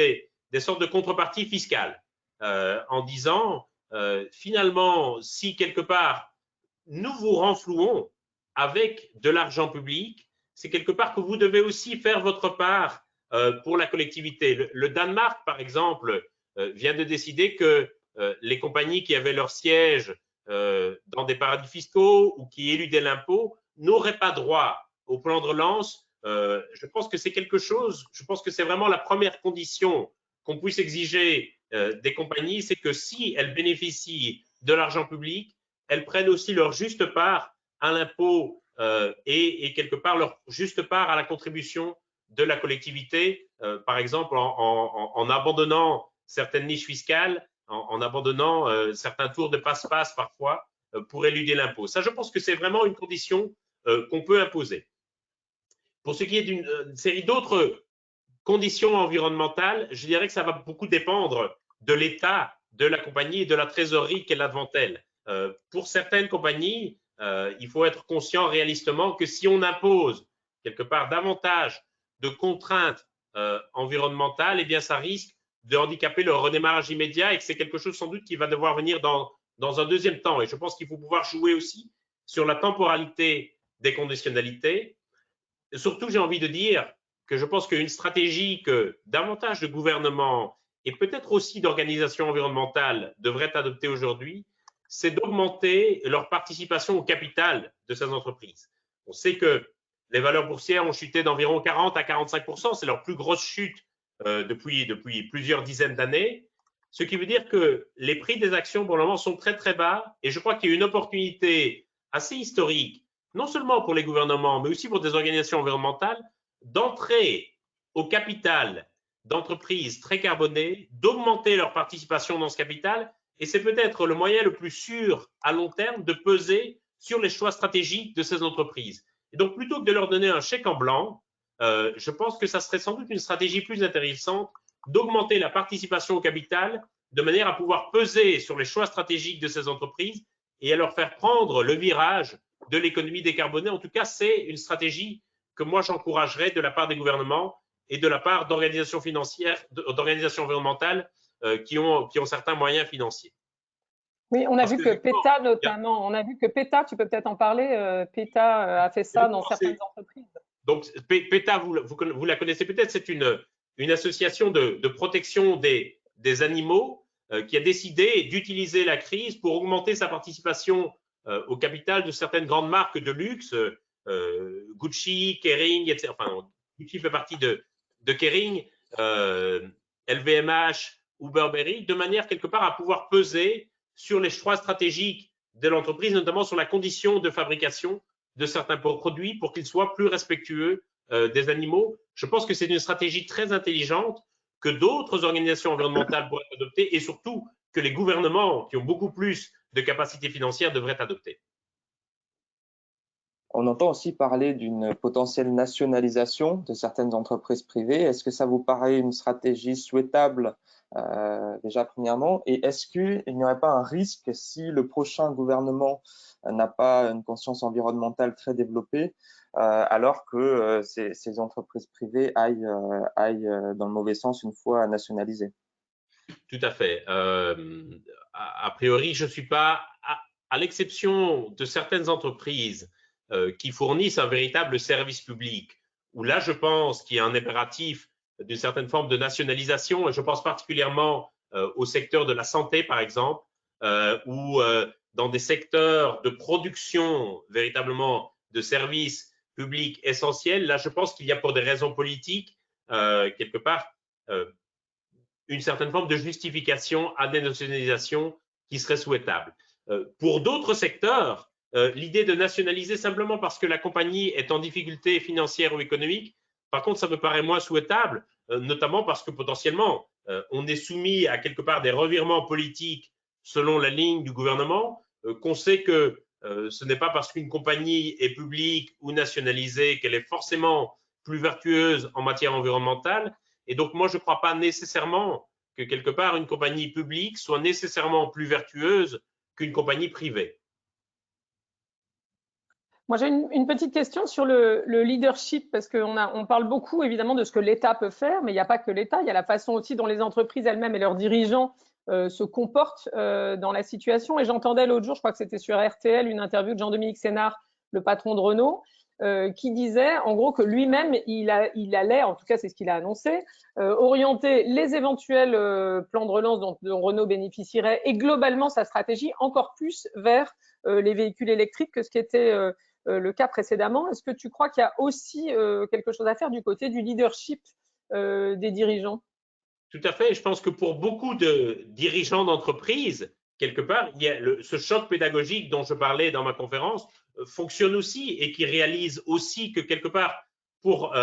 S2: des sortes de contreparties fiscales en disant finalement si quelque part nous vous renflouons avec de l'argent public, c'est quelque part que vous devez aussi faire votre part pour la collectivité. Le Danemark, par exemple, vient de décider que les compagnies qui avaient leur siège dans des paradis fiscaux ou qui éludaient l'impôt n'auraient pas droit au plan de relance. Je pense que c'est quelque chose, je pense que c'est vraiment la première condition qu'on puisse exiger des compagnies, c'est que si elles bénéficient de l'argent public, elles prennent aussi leur juste part à l'impôt et quelque part leur juste part à la contribution de la collectivité, par exemple en abandonnant certaines niches fiscales, en abandonnant certains tours de passe-passe parfois pour éluder l'impôt. Ça, je pense que c'est vraiment une condition qu'on peut imposer. Pour ce qui est d'une série d'autres conditions environnementales, je dirais que ça va beaucoup dépendre de l'état de la compagnie et de la trésorerie qu'elle a devant elle. Pour certaines compagnies, il faut être conscient réalistement que si on impose quelque part davantage de contraintes environnementales, eh bien ça risque de handicaper le redémarrage immédiat et que c'est quelque chose sans doute qui va devoir venir dans un deuxième temps. Et je pense qu'il faut pouvoir jouer aussi sur la temporalité des conditionnalités. Et surtout, j'ai envie de dire que je pense qu'une stratégie que davantage de gouvernements et peut-être aussi d'organisations environnementales devraient adopter aujourd'hui, c'est d'augmenter leur participation au capital de ces entreprises. On sait que les valeurs boursières ont chuté d'environ 40 à 45%, c'est leur plus grosse chute depuis plusieurs dizaines d'années, ce qui veut dire que les prix des actions pour le moment sont très très bas et je crois qu'il y a une opportunité assez historique, non seulement pour les gouvernements, mais aussi pour des organisations environnementales, d'entrer au capital d'entreprises très carbonées, d'augmenter leur participation dans ce capital. Et c'est peut-être le moyen le plus sûr à long terme de peser sur les choix stratégiques de ces entreprises. Et donc, plutôt que de leur donner un chèque en blanc, je pense que ça serait sans doute une stratégie plus intéressante d'augmenter la participation au capital de manière à pouvoir peser sur les choix stratégiques de ces entreprises et à leur faire prendre le virage de l'économie décarbonée. En tout cas, c'est une stratégie que moi j'encouragerais de la part des gouvernements et de la part d'organisations financières, d'organisations environnementales qui ont certains moyens financiers.
S1: Oui, on a vu que PETA notamment, on a vu que PETA, tu peux peut-être en parler, PETA a fait ça dans certaines entreprises.
S2: Donc PETA, vous la connaissez peut-être, c'est une association de protection des animaux qui a décidé d'utiliser la crise pour augmenter sa participation au capital de certaines grandes marques de luxe, Gucci, Kering, etc. Enfin, Gucci fait partie de Kering, LVMH ou Burberry, de manière quelque part à pouvoir peser sur les choix stratégiques de l'entreprise, notamment sur la condition de fabrication de certains produits pour qu'ils soient plus respectueux des animaux. Je pense que c'est une stratégie très intelligente que d'autres organisations environnementales pourraient adopter et surtout que les gouvernements qui ont beaucoup plus de capacités financières devraient adopter.
S3: On entend aussi parler d'une potentielle nationalisation de certaines entreprises privées. Est-ce que ça vous paraît une stratégie souhaitable déjà premièrement? Et est-ce qu'il n'y aurait pas un risque si le prochain gouvernement n'a pas une conscience environnementale très développée, alors que ces entreprises privées aillent dans le mauvais sens une fois nationalisées?
S2: Tout à fait. A priori, je ne suis pas, à l'exception de certaines entreprises qui fournissent un véritable service public, où là, je pense qu'il y a un impératif d'une certaine forme de nationalisation, et je pense particulièrement au secteur de la santé, par exemple, ou dans des secteurs de production véritablement de services publics essentiels. Là, je pense qu'il y a pour des raisons politiques, quelque part, une certaine forme de justification à des nationalisations qui serait souhaitable. Pour d'autres secteurs, l'idée de nationaliser simplement parce que la compagnie est en difficulté financière ou économique, par contre, ça me paraît moins souhaitable, notamment parce que potentiellement, on est soumis à quelque part des revirements politiques selon la ligne du gouvernement, qu'on sait que ce n'est pas parce qu'une compagnie est publique ou nationalisée qu'elle est forcément plus vertueuse en matière environnementale. Et donc, moi, je ne crois pas nécessairement que quelque part une compagnie publique soit nécessairement plus vertueuse qu'une compagnie privée.
S1: Moi, j'ai une petite question sur le leadership, parce qu'on parle beaucoup évidemment de ce que l'État peut faire, mais il n'y a pas que l'État, il y a la façon aussi dont les entreprises elles-mêmes et leurs dirigeants se comportent dans la situation. Et j'entendais l'autre jour, je crois que c'était sur RTL, une interview de Jean-Dominique Sénard, le patron de Renault, qui disait en gros que lui-même, il allait, en tout cas c'est ce qu'il a annoncé, orienter les éventuels plans de relance dont Renault bénéficierait et globalement sa stratégie encore plus vers les véhicules électriques que ce qui était le cas précédemment. Est-ce que tu crois qu'il y a aussi quelque chose à faire du côté du leadership des dirigeants?
S2: Tout à fait. Je pense que pour beaucoup de dirigeants d'entreprise, quelque part, il y a ce choc pédagogique dont je parlais dans ma conférence fonctionne aussi et qui réalise aussi que quelque part, pour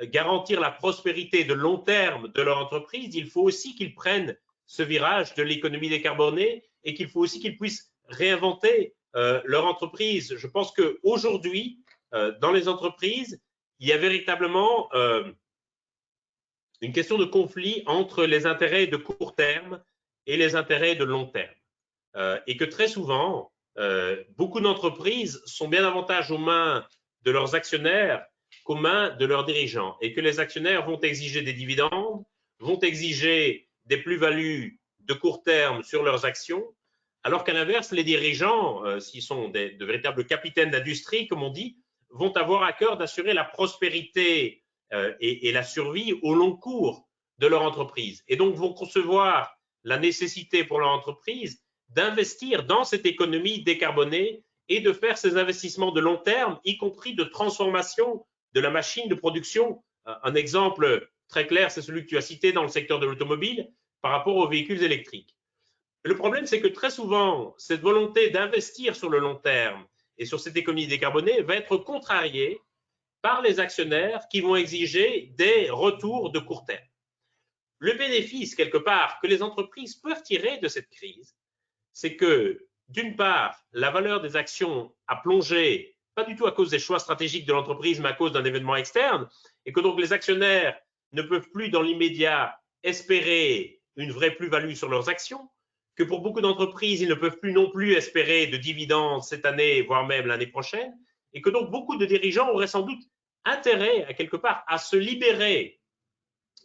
S2: garantir la prospérité de long terme de leur entreprise, il faut aussi qu'ils prennent ce virage de l'économie décarbonée et qu'il faut aussi qu'ils puissent réinventer leur entreprise. Je pense qu'aujourd'hui, dans les entreprises, il y a véritablement une question de conflit entre les intérêts de court terme et les intérêts de long terme. Et que très souvent, beaucoup d'entreprises sont bien davantage aux mains de leurs actionnaires qu'aux mains de leurs dirigeants. Et que les actionnaires vont exiger des dividendes, vont exiger des plus-values de court terme sur leurs actions, alors qu'à l'inverse, les dirigeants, s'ils sont de véritables capitaines d'industrie, comme on dit, vont avoir à cœur d'assurer la prospérité et la survie au long cours de leur entreprise. Et donc vont concevoir la nécessité pour leur entreprise d'investir dans cette économie décarbonée et de faire ces investissements de long terme, y compris de transformation de la machine de production. Un exemple très clair, c'est celui que tu as cité dans le secteur de l'automobile par rapport aux véhicules électriques. Le problème, c'est que très souvent, cette volonté d'investir sur le long terme et sur cette économie décarbonée va être contrariée par les actionnaires qui vont exiger des retours de court terme. Le bénéfice, quelque part, que les entreprises peuvent tirer de cette crise, c'est que, d'une part, la valeur des actions a plongé, pas du tout à cause des choix stratégiques de l'entreprise, mais à cause d'un événement externe, et que donc les actionnaires ne peuvent plus dans l'immédiat espérer une vraie plus-value sur leurs actions, que pour beaucoup d'entreprises, ils ne peuvent plus non plus espérer de dividendes cette année, voire même l'année prochaine, et que donc beaucoup de dirigeants auraient sans doute intérêt, à quelque part, à se libérer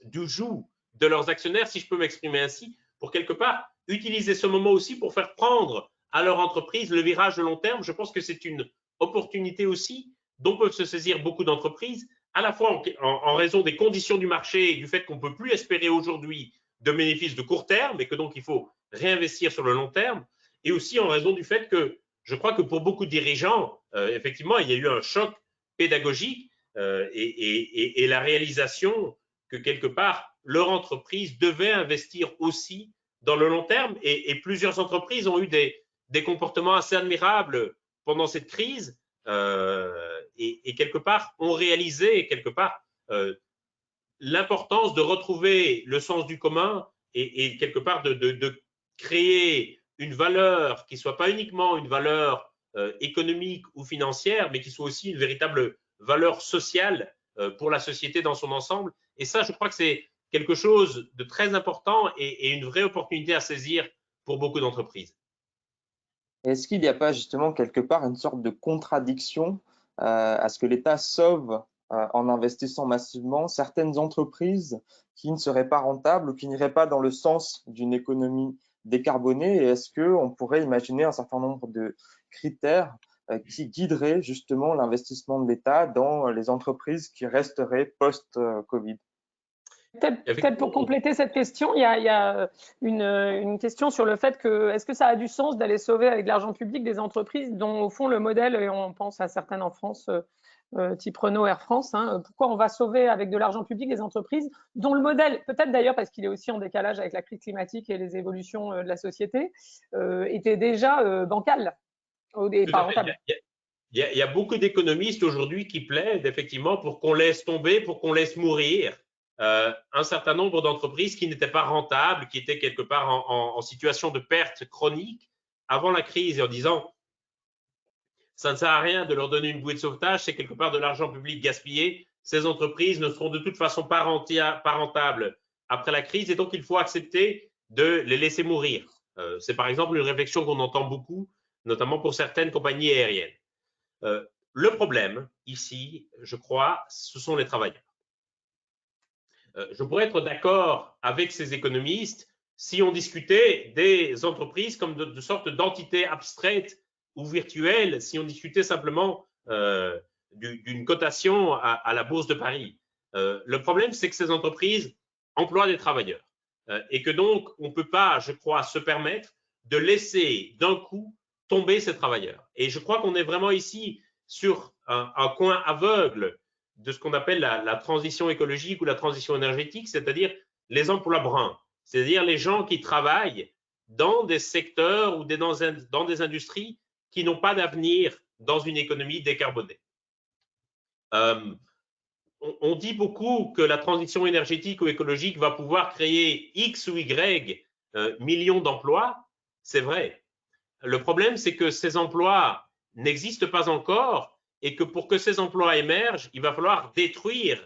S2: du joug de leurs actionnaires, si je peux m'exprimer ainsi, pour quelque part utiliser ce moment aussi pour faire prendre à leur entreprise le virage de long terme. Je pense que c'est une opportunité aussi dont peuvent se saisir beaucoup d'entreprises, à la fois en raison des conditions du marché et du fait qu'on ne peut plus espérer aujourd'hui de bénéfices de court terme et que donc il faut réinvestir sur le long terme, et aussi en raison du fait que je crois que pour beaucoup de dirigeants, effectivement, il y a eu un choc pédagogique et la réalisation que quelque part, leur entreprise devait investir aussi dans le long terme. Et plusieurs entreprises ont eu des comportements assez admirables pendant cette crise et quelque part ont réalisé quelque part l'importance de retrouver le sens du commun et quelque part de créer une valeur qui ne soit pas uniquement une valeur économique ou financière, mais qui soit aussi une véritable valeur sociale pour la société dans son ensemble. Et ça, je crois que c'est quelque chose de très important et une vraie opportunité à saisir pour beaucoup d'entreprises.
S3: Est-ce qu'il n'y a pas justement quelque part une sorte de contradiction à ce que l'État sauve en investissant massivement certaines entreprises qui ne seraient pas rentables ou qui n'iraient pas dans le sens d'une économie décarbonée? Et est-ce qu'on pourrait imaginer un certain nombre de critères qui guideraient justement l'investissement de l'État dans les entreprises qui resteraient post-Covid?
S1: Peut-être pour compléter cette question, il y a une question sur le fait que est-ce que ça a du sens d'aller sauver avec de l'argent public des entreprises dont au fond le modèle, et on pense à certaines en France, type Renault, Air France, hein, pourquoi on va sauver avec de l'argent public des entreprises dont le modèle, peut-être d'ailleurs parce qu'il est aussi en décalage avec la crise climatique et les évolutions de la société, était déjà bancal au départ.
S2: Il y a beaucoup d'économistes aujourd'hui qui plaident effectivement pour qu'on laisse tomber, pour qu'on laisse mourir un certain nombre d'entreprises qui n'étaient pas rentables, qui étaient quelque part en situation de perte chronique avant la crise, et en disant ça ne sert à rien de leur donner une bouée de sauvetage, c'est quelque part de l'argent public gaspillé. Ces entreprises ne seront de toute façon pas rentables après la crise, et donc il faut accepter de les laisser mourir. C'est par exemple une réflexion qu'on entend beaucoup, notamment pour certaines compagnies aériennes. Le problème ici, je crois, ce sont les travailleurs. Je pourrais être d'accord avec ces économistes si on discutait des entreprises comme de sorte d'entités abstraites ou virtuelles, si on discutait simplement d'une cotation à la Bourse de Paris. Le problème, c'est que ces entreprises emploient des travailleurs et que donc on ne peut pas, je crois, se permettre de laisser d'un coup tomber ces travailleurs. Et je crois qu'on est vraiment ici sur un coin aveugle de ce qu'on appelle la transition écologique ou la transition énergétique, c'est-à-dire les emplois bruns, c'est-à-dire les gens qui travaillent dans des secteurs ou dans des industries qui n'ont pas d'avenir dans une économie décarbonée. On dit beaucoup que la transition énergétique ou écologique va pouvoir créer X ou Y millions d'emplois. C'est vrai. Le problème, c'est que ces emplois n'existent pas encore et que pour que ces emplois émergent, il va falloir détruire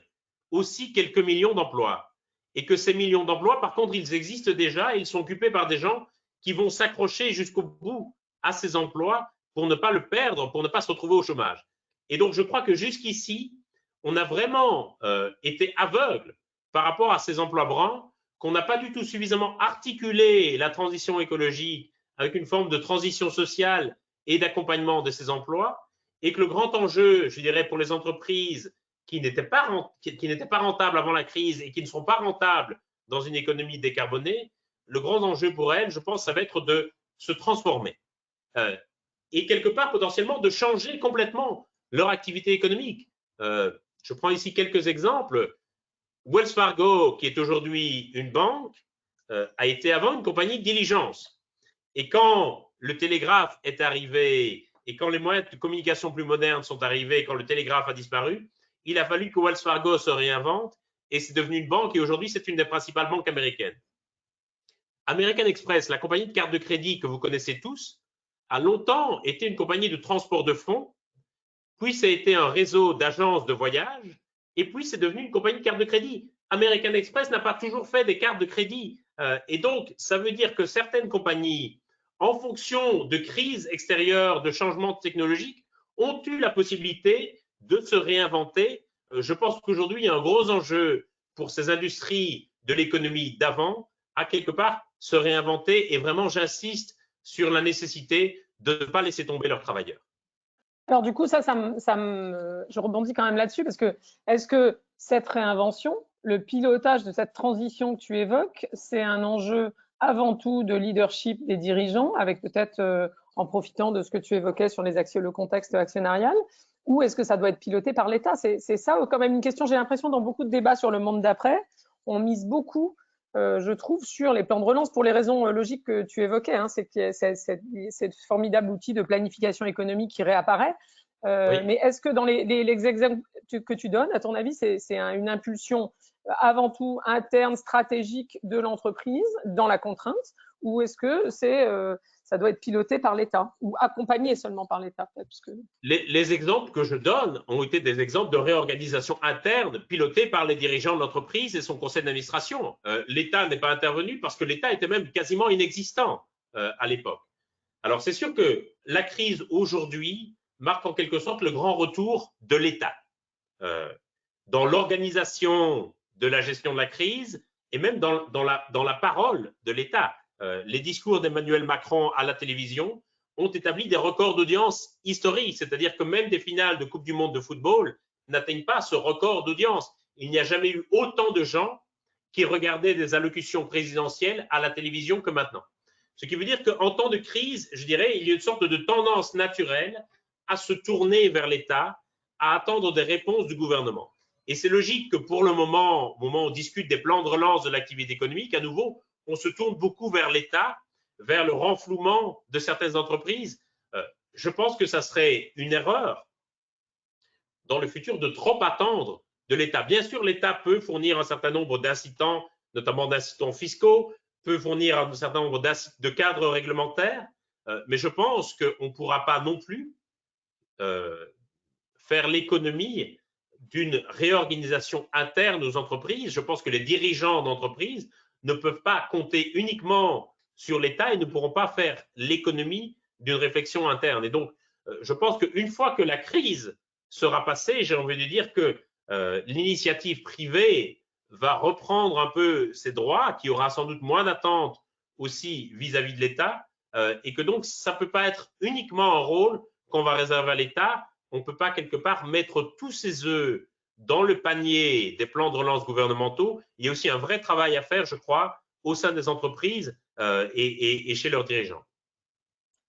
S2: aussi quelques millions d'emplois. Et que ces millions d'emplois, par contre, ils existent déjà et ils sont occupés par des gens qui vont s'accrocher jusqu'au bout à ces emplois pour ne pas le perdre, pour ne pas se retrouver au chômage. Et donc, je crois que jusqu'ici, on a vraiment été aveugle par rapport à ces emplois bruns, qu'on n'a pas du tout suffisamment articulé la transition écologique avec une forme de transition sociale et d'accompagnement de ces emplois, et que le grand enjeu, je dirais, pour les entreprises qui n'étaient pas rentables avant la crise et qui ne sont pas rentables dans une économie décarbonée, le grand enjeu pour elles, je pense, ça va être de se transformer et quelque part potentiellement de changer complètement leur activité économique. Je prends ici quelques exemples. Wells Fargo, qui est aujourd'hui une banque, a été avant une compagnie de diligence. Et quand le télégraphe est arrivé et quand les moyens de communication plus modernes sont arrivés, quand le télégraphe a disparu, il a fallu que Wells Fargo se réinvente et c'est devenu une banque et aujourd'hui c'est une des principales banques américaines. American Express, la compagnie de carte de crédit que vous connaissez tous, a longtemps été une compagnie de transport de fonds, puis ça a été un réseau d'agences de voyage et puis c'est devenu une compagnie de carte de crédit. American Express n'a pas toujours fait des cartes de crédit et donc ça veut dire que certaines compagnies, en fonction de crises extérieures, de changements technologiques, ont eu la possibilité de se réinventer. Je pense qu'aujourd'hui, il y a un gros enjeu pour ces industries de l'économie d'avant à quelque part se réinventer et vraiment, j'insiste sur la nécessité de ne pas laisser tomber leurs travailleurs.
S1: Alors du coup, je rebondis quand même là-dessus parce que est-ce que cette réinvention, le pilotage de cette transition que tu évoques, c'est un enjeu avant tout de leadership des dirigeants avec peut-être en profitant de ce que tu évoquais sur le contexte actionnarial, ou est-ce que ça doit être piloté par l'État? C'est ça quand même une question, j'ai l'impression, dans beaucoup de débats sur le monde d'après, on mise beaucoup, je trouve, sur les plans de relance pour les raisons logiques que tu évoquais, hein, c'est que c'est formidable outil de planification économique qui réapparaît.
S2: Oui.
S1: Mais est-ce que dans les exemples que tu donnes, à ton avis, c'est une impulsion avant tout interne, stratégique de l'entreprise dans la contrainte, ou est-ce que ça doit être piloté par l'État ou accompagné seulement par l'État?
S2: Les exemples que je donne ont été des exemples de réorganisation interne pilotée par les dirigeants de l'entreprise et son conseil d'administration. L'État n'est pas intervenu parce que l'État était même quasiment inexistant à l'époque. Alors c'est sûr que la crise aujourd'hui marque en quelque sorte le grand retour de l'État dans l'organisation de la gestion de la crise et même dans la parole de l'État. Les discours d'Emmanuel Macron à la télévision ont établi des records d'audience historiques, c'est-à-dire que même des finales de Coupe du Monde de football n'atteignent pas ce record d'audience. Il n'y a jamais eu autant de gens qui regardaient des allocutions présidentielles à la télévision que maintenant. Ce qui veut dire qu'en temps de crise, je dirais, il y a une sorte de tendance naturelle à se tourner vers l'État, à attendre des réponses du gouvernement. Et c'est logique que pour le moment, au moment où on discute des plans de relance de l'activité économique, à nouveau, on se tourne beaucoup vers l'État, vers le renflouement de certaines entreprises. Je pense que ça serait une erreur dans le futur de trop attendre de l'État. Bien sûr, l'État peut fournir un certain nombre d'incitants, notamment d'incitants fiscaux, peut fournir un certain nombre de cadres réglementaires, mais je pense qu'on ne pourra pas non plus faire l'économie d'une réorganisation interne aux entreprises. Je pense que les dirigeants d'entreprises ne peuvent pas compter uniquement sur l'État et ne pourront pas faire l'économie d'une réflexion interne. Et donc, je pense qu'une fois que la crise sera passée, j'ai envie de dire que l'initiative privée va reprendre un peu ses droits, qui aura sans doute moins d'attentes aussi vis-à-vis de l'État, et que donc ça ne peut pas être uniquement un rôle qu'on va réserver à l'État. On ne peut pas quelque part mettre tous ses œufs dans le panier des plans de relance gouvernementaux. Il y a aussi un vrai travail à faire, je crois, au sein des entreprises et chez leurs dirigeants.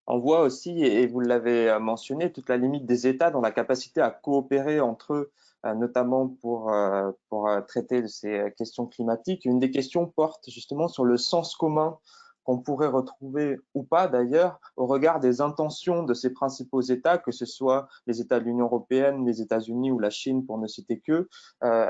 S3: On voit aussi, et vous l'avez mentionné, toute la limite des États dans la capacité à coopérer entre eux, notamment pour traiter de ces questions climatiques. Une des questions porte justement sur le sens commun qu'on pourrait retrouver ou pas d'ailleurs au regard des intentions de ces principaux États, que ce soit les États de l'Union européenne, les États-Unis ou la Chine pour ne citer qu'eux,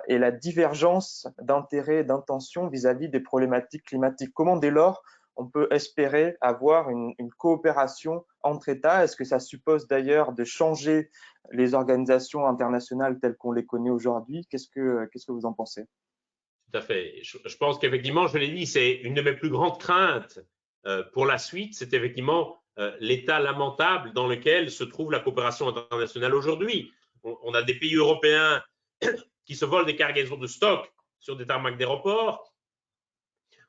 S3: et la divergence d'intérêts et d'intentions vis-à-vis des problématiques climatiques. Comment dès lors on peut espérer avoir une coopération entre États? Est-ce que ça suppose d'ailleurs de changer les organisations internationales telles qu'on les connaît aujourd'hui? Qu'est-ce que vous en pensez?
S2: Tout à fait. Je pense qu'effectivement, je l'ai dit, c'est une de mes plus grandes craintes pour la suite, c'est effectivement l'état lamentable dans lequel se trouve la coopération internationale aujourd'hui. On a des pays européens qui se volent des cargaisons de stock sur des tarmacs d'aéroports.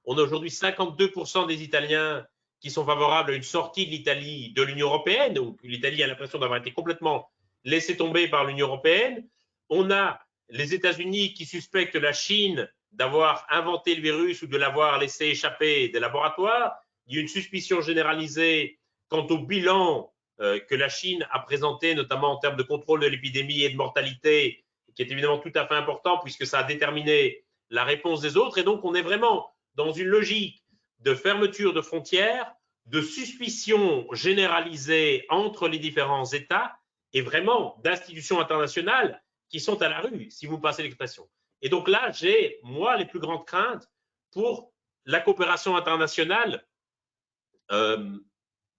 S2: On a aujourd'hui 52% des Italiens qui sont favorables à une sortie de l'Italie de l'Union européenne. Donc l'Italie a l'impression d'avoir été complètement laissée tomber par l'Union européenne. On a les États-Unis qui suspectent la Chine d'avoir inventé le virus ou de l'avoir laissé échapper des laboratoires. Il y a une suspicion généralisée quant au bilan que la Chine a présenté, notamment en termes de contrôle de l'épidémie et de mortalité, qui est évidemment tout à fait important puisque ça a déterminé la réponse des autres. Et donc, on est vraiment dans une logique de fermeture de frontières, de suspicion généralisée entre les différents États et vraiment d'institutions internationales qui sont à la rue, si vous passez l'expression. Et donc là, j'ai, moi, les plus grandes craintes pour la coopération internationale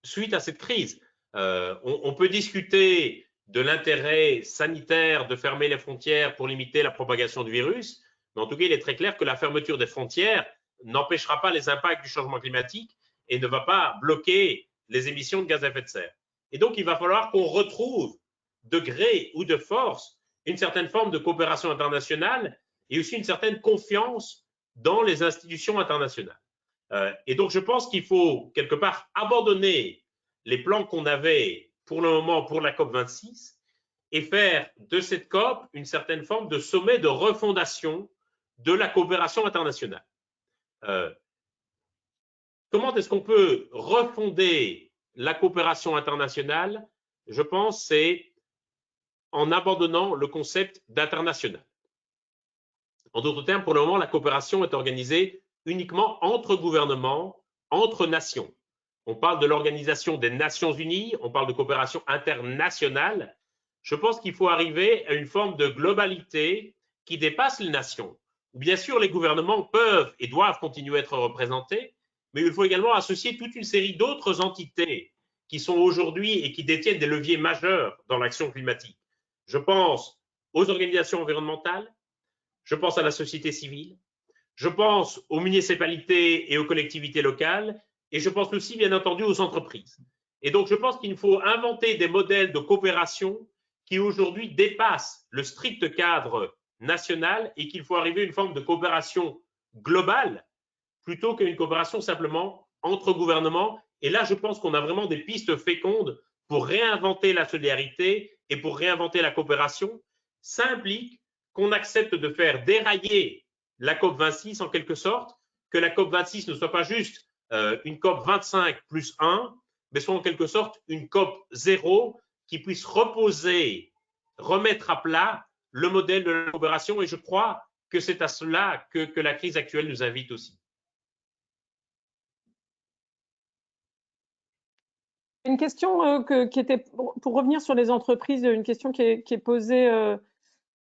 S2: suite à cette crise. On peut discuter de l'intérêt sanitaire de fermer les frontières pour limiter la propagation du virus, mais en tout cas, il est très clair que la fermeture des frontières n'empêchera pas les impacts du changement climatique et ne va pas bloquer les émissions de gaz à effet de serre. Et donc, il va falloir qu'on retrouve de gré ou de force une certaine forme de coopération internationale et aussi une certaine confiance dans les institutions internationales. Et donc, je pense qu'il faut quelque part abandonner les plans qu'on avait pour le moment pour la COP26 et faire de cette COP une certaine forme de sommet de refondation de la coopération internationale. Comment est-ce qu'on peut refonder la coopération internationale, je pense, c'est en abandonnant le concept d'international. En d'autres termes, pour le moment, la coopération est organisée uniquement entre gouvernements, entre nations. On parle de l'Organisation des Nations Unies, on parle de coopération internationale. Je pense qu'il faut arriver à une forme de globalité qui dépasse les nations. Bien sûr, les gouvernements peuvent et doivent continuer à être représentés, mais il faut également associer toute une série d'autres entités qui sont aujourd'hui et qui détiennent des leviers majeurs dans l'action climatique. Je pense aux organisations environnementales, je pense à la société civile, je pense aux municipalités et aux collectivités locales, et je pense aussi, bien entendu, aux entreprises. Et donc, je pense qu'il faut inventer des modèles de coopération qui aujourd'hui dépassent le strict cadre national et qu'il faut arriver à une forme de coopération globale plutôt qu'une coopération simplement entre gouvernements. Et là, je pense qu'on a vraiment des pistes fécondes pour réinventer la solidarité et pour réinventer la coopération. Ça implique qu'on accepte de faire dérailler la COP26 en quelque sorte, que la COP26 ne soit pas juste une COP25 plus 1, mais soit en quelque sorte une COP 0 qui puisse reposer, remettre à plat le modèle de la coopération. Et je crois que c'est à cela que la crise actuelle nous invite aussi.
S1: Une question qui était, pour revenir sur les entreprises, une question qui est posée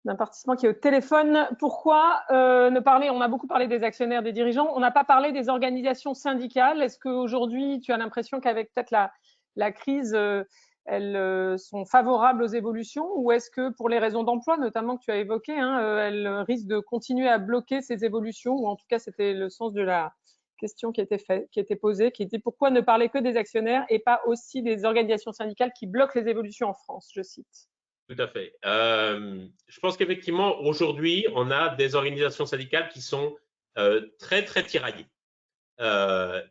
S1: d'un participant qui est au téléphone. Pourquoi ne parler, on a beaucoup parlé des actionnaires, des dirigeants, on n'a pas parlé des organisations syndicales? Est-ce qu'aujourd'hui, tu as l'impression qu'avec peut-être la crise, elles sont favorables aux évolutions, ou est-ce que pour les raisons d'emploi, notamment que tu as évoquées, elles risquent de continuer à bloquer ces évolutions, ou en tout cas, c'était le sens de la question qui était posée, qui était pourquoi ne parler que des actionnaires et pas aussi des organisations syndicales qui bloquent les évolutions en France, je cite.
S2: Tout à fait. Je pense qu'effectivement, aujourd'hui, on a des organisations syndicales qui sont très, très tiraillées,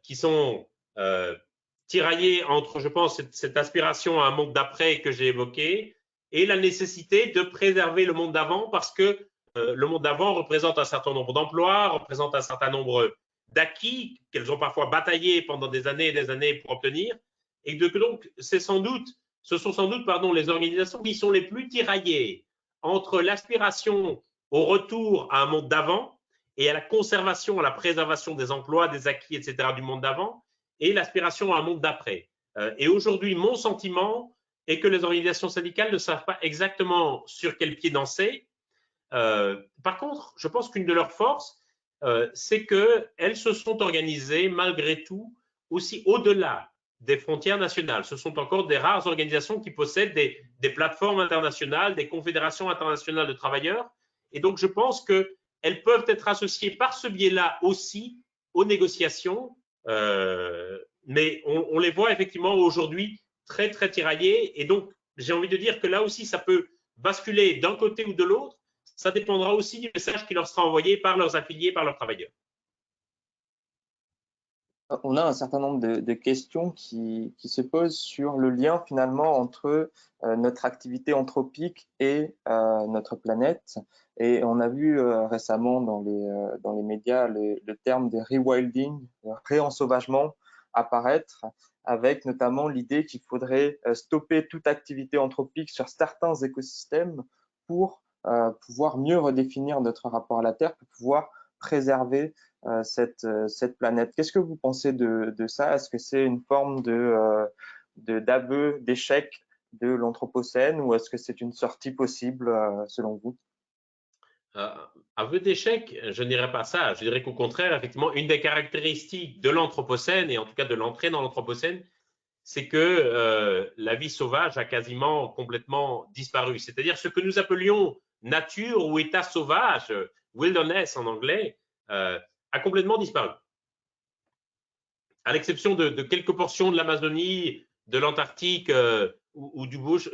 S2: qui sont tiraillées entre, je pense, cette aspiration à un monde d'après que j'ai évoqué et la nécessité de préserver le monde d'avant parce que le monde d'avant représente un certain nombre d'emplois, représente un certain nombre d'acquis qu'elles ont parfois bataillé pendant des années et des années pour obtenir. Et donc, ce sont sans doute les organisations qui sont les plus tiraillées entre l'aspiration au retour à un monde d'avant et à la conservation, à la préservation des emplois, des acquis, etc. du monde d'avant, et l'aspiration à un monde d'après. Et aujourd'hui, mon sentiment est que les organisations syndicales ne savent pas exactement sur quel pied danser. Par contre, je pense qu'une de leurs forces, c'est qu'elles se sont organisées malgré tout aussi au-delà des frontières nationales. Ce sont encore des rares organisations qui possèdent des plateformes internationales, des confédérations internationales de travailleurs. Et donc, je pense qu'elles peuvent être associées par ce biais-là aussi aux négociations. Mais on les voit effectivement aujourd'hui très, très tiraillées. Et donc, j'ai envie de dire que là aussi, ça peut basculer d'un côté ou de l'autre. Ça dépendra aussi du message qui leur sera envoyé par leurs affiliés, par leurs travailleurs.
S3: On a un certain nombre de questions qui se posent sur le lien finalement entre notre activité anthropique et notre planète. Et on a vu récemment dans les médias le terme de rewilding, réensauvagement, apparaître, avec notamment l'idée qu'il faudrait stopper toute activité anthropique sur certains écosystèmes pour pouvoir mieux redéfinir notre rapport à la Terre, pour pouvoir préserver cette planète. Qu'est-ce que vous pensez de ça? Est-ce que c'est une forme d'aveu, d'échec de l'Anthropocène, ou est-ce que c'est une sortie possible selon vous?
S2: Aveu d'échec, je ne dirais pas ça. Je dirais qu'au contraire, effectivement, une des caractéristiques de l'Anthropocène, et en tout cas de l'entrée dans l'Anthropocène, c'est que la vie sauvage a quasiment complètement disparu. C'est-à-dire ce que nous appelions nature ou état sauvage, wilderness en anglais, a complètement disparu. À l'exception de quelques portions de l'Amazonie, de l'Antarctique ou du bush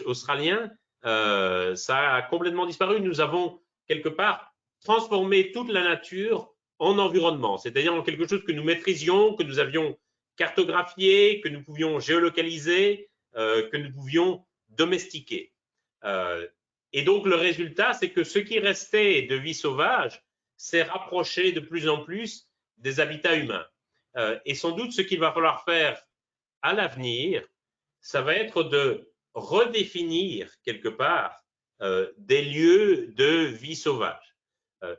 S2: australien, ça a complètement disparu. Nous avons quelque part transformé toute la nature en environnement, c'est-à-dire en quelque chose que nous maîtrisions, que nous avions cartographié, que nous pouvions géolocaliser, que nous pouvions domestiquer. Et donc le résultat, c'est que ce qui restait de vie sauvage s'est rapproché de plus en plus des habitats humains. Et sans doute, ce qu'il va falloir faire à l'avenir, ça va être de redéfinir quelque part des lieux de vie sauvage.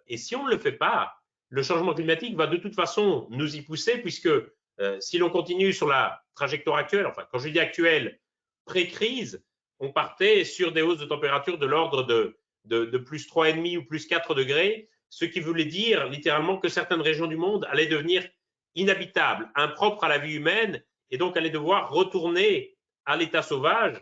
S2: Et si on ne le fait pas, le changement climatique va de toute façon nous y pousser, puisque si l'on continue sur la trajectoire actuelle, enfin quand je dis actuelle, pré-crise, on partait sur des hausses de température de l'ordre de plus 3,5 ou plus 4 degrés, ce qui voulait dire littéralement que certaines régions du monde allaient devenir inhabitables, impropres à la vie humaine, et donc allaient devoir retourner à l'état sauvage.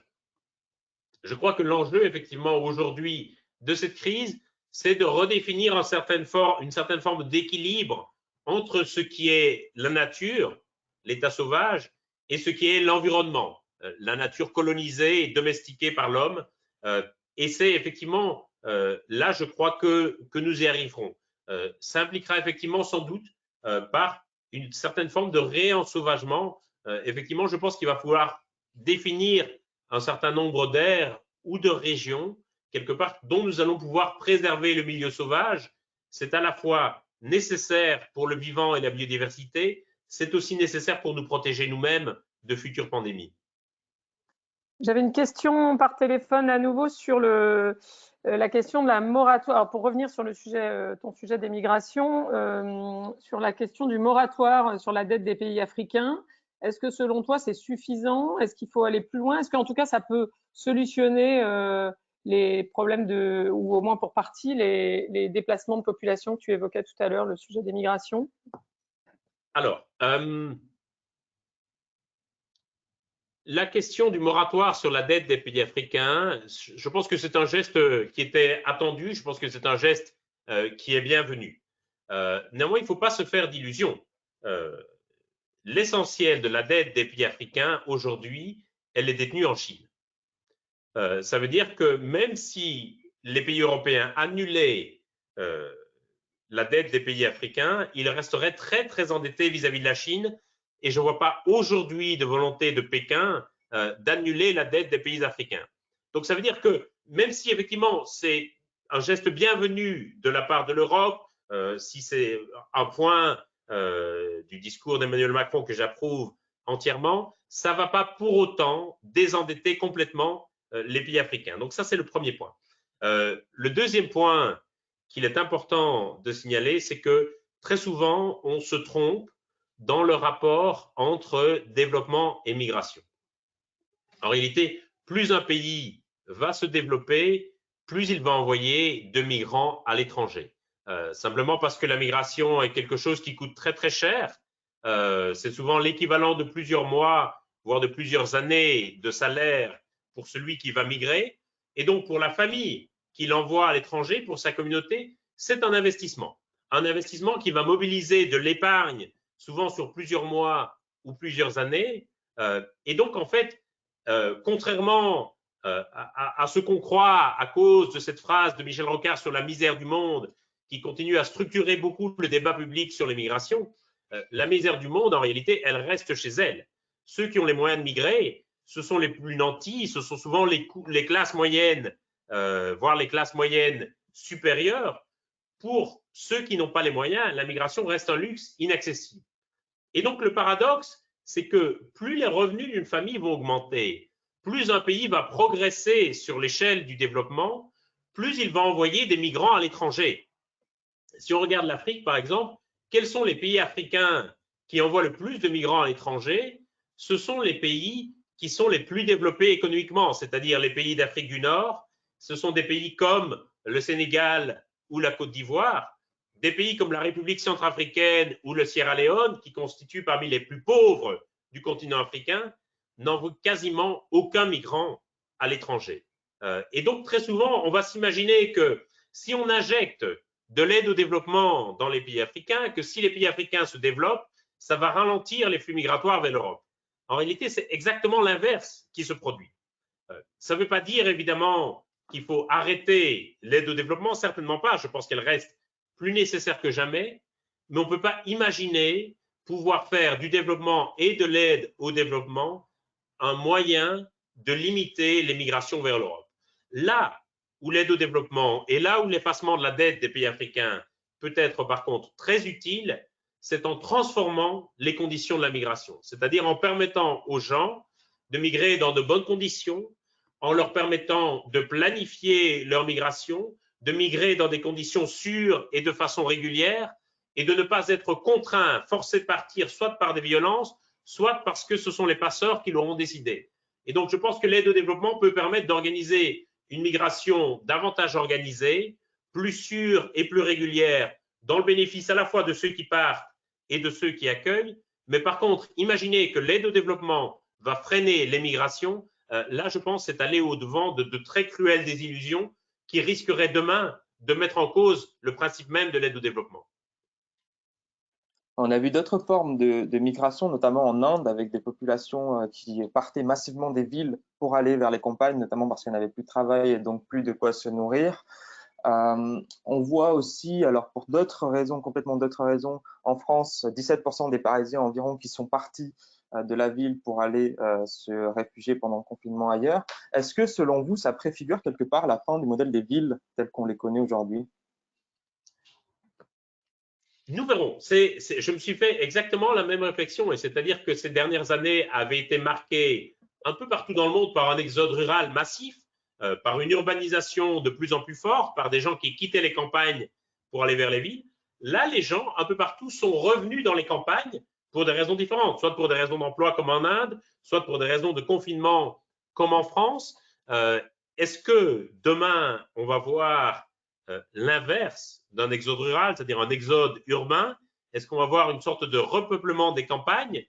S2: Je crois que l'enjeu, effectivement, aujourd'hui de cette crise, c'est de redéfinir une certaine forme d'équilibre entre ce qui est la nature, l'état sauvage, et ce qui est l'environnement, la nature colonisée et domestiquée par l'homme. Et c'est effectivement là, je crois que nous y arriverons. Ça impliquera effectivement sans doute par une certaine forme de réensauvagement. Effectivement, je pense qu'il va falloir définir un certain nombre d'aires ou de régions, quelque part, dont nous allons pouvoir préserver le milieu sauvage. C'est à la fois nécessaire pour le vivant et la biodiversité, c'est aussi nécessaire pour nous protéger nous-mêmes de futures pandémies.
S1: J'avais une question par téléphone à nouveau sur la question de la moratoire. Alors pour revenir sur le sujet, ton sujet des migrations, sur la question du moratoire sur la dette des pays africains, est-ce que selon toi c'est suffisant? Est-ce qu'il faut aller plus loin? Est-ce qu'en tout cas ça peut solutionner les problèmes ou au moins pour partie, les déplacements de population que tu évoquais tout à l'heure, le sujet des migrations?
S2: Alors, la question du moratoire sur la dette des pays africains, je pense que c'est un geste qui était attendu, je pense que c'est un geste qui est bienvenu. Néanmoins, il ne faut pas se faire d'illusions. L'essentiel de la dette des pays africains aujourd'hui, elle est détenue en Chine. Ça veut dire que même si les pays européens annulaient la dette des pays africains, ils resteraient très très endettés vis-à-vis de la Chine, et je ne vois pas aujourd'hui de volonté de Pékin d'annuler la dette des pays africains. Donc ça veut dire que même si effectivement c'est un geste bienvenu de la part de l'Europe, si c'est un point du discours d'Emmanuel Macron que j'approuve entièrement, ça ne va pas pour autant désendetter complètement les pays africains. Donc ça, c'est le premier point. Le deuxième point qu'il est important de signaler, c'est que très souvent, on se trompe dans le rapport entre développement et migration. En réalité, plus un pays va se développer, plus il va envoyer de migrants à l'étranger. Simplement parce que la migration est quelque chose qui coûte très très cher. C'est souvent l'équivalent de plusieurs mois, voire de plusieurs années de salaire pour celui qui va migrer. Et donc pour la famille qui l'envoie à l'étranger, pour sa communauté, c'est un investissement. Un investissement qui va mobiliser de l'épargne, souvent sur plusieurs mois ou plusieurs années. Et donc en fait, contrairement à ce qu'on croit à cause de cette phrase de Michel Rocard sur la misère du monde, qui continue à structurer beaucoup le débat public sur l'immigration, la misère du monde, en réalité, elle reste chez elle. Ceux qui ont les moyens de migrer, ce sont les plus nantis, ce sont souvent les classes moyennes, voire les classes moyennes supérieures. Pour ceux qui n'ont pas les moyens, la migration reste un luxe inaccessible. Et donc, le paradoxe, c'est que plus les revenus d'une famille vont augmenter, plus un pays va progresser sur l'échelle du développement, plus il va envoyer des migrants à l'étranger. Si on regarde l'Afrique, par exemple, quels sont les pays africains qui envoient le plus de migrants à l'étranger? Ce sont les pays qui sont les plus développés économiquement, c'est-à-dire les pays d'Afrique du Nord. Ce sont des pays comme le Sénégal ou la Côte d'Ivoire, des pays comme la République centrafricaine ou le Sierra Leone, qui constituent parmi les plus pauvres du continent africain, n'envoient quasiment aucun migrant à l'étranger. Et donc, très souvent, on va s'imaginer que si on injecte de l'aide au développement dans les pays africains, que si les pays africains se développent, ça va ralentir les flux migratoires vers l'Europe. En réalité, c'est exactement l'inverse qui se produit. Ça ne veut pas dire, évidemment, qu'il faut arrêter l'aide au développement, certainement pas. Je pense qu'elle reste plus nécessaire que jamais, mais on ne peut pas imaginer pouvoir faire du développement et de l'aide au développement un moyen de limiter les migrations vers l'Europe. Là où l'aide au développement et là où l'effacement de la dette des pays africains peut être par contre très utile, c'est en transformant les conditions de la migration, c'est-à-dire en permettant aux gens de migrer dans de bonnes conditions, en leur permettant de planifier leur migration, de migrer dans des conditions sûres et de façon régulière, et de ne pas être contraints, forcés de partir, soit par des violences, soit parce que ce sont les passeurs qui l'auront décidé. Et donc, je pense que l'aide au développement peut permettre d'organiser une migration davantage organisée, plus sûre et plus régulière, dans le bénéfice à la fois de ceux qui partent et de ceux qui accueillent. Mais par contre, imaginez que l'aide au développement va freiner les migrations. Là, je pense, c'est aller au-devant de très cruelles désillusions qui risqueraient demain de mettre en cause le principe même de l'aide au développement.
S3: On a vu d'autres formes de migration, notamment en Inde, avec des populations qui partaient massivement des villes pour aller vers les campagnes, notamment parce qu'elles n'avaient plus de travail et donc plus de quoi se nourrir. On voit aussi, alors pour d'autres raisons, complètement d'autres raisons, en France, 17% des Parisiens environ qui sont partis de la ville pour aller se réfugier pendant le confinement ailleurs. Est-ce que, selon vous, ça préfigure quelque part la fin du modèle des villes tel qu'on les connaît aujourd'hui?
S2: Nous verrons. Je me suis fait exactement la même réflexion, et c'est-à-dire que ces dernières années avaient été marquées un peu partout dans le monde par un exode rural massif, par une urbanisation de plus en plus forte, par des gens qui quittaient les campagnes pour aller vers les villes. Là, les gens, un peu partout, sont revenus dans les campagnes pour des raisons différentes, soit pour des raisons d'emploi comme en Inde, soit pour des raisons de confinement comme en France. Est-ce que demain, on va voir l'inverse d'un exode rural, c'est-à-dire un exode urbain? Est-ce qu'on va voir une sorte de repeuplement des campagnes?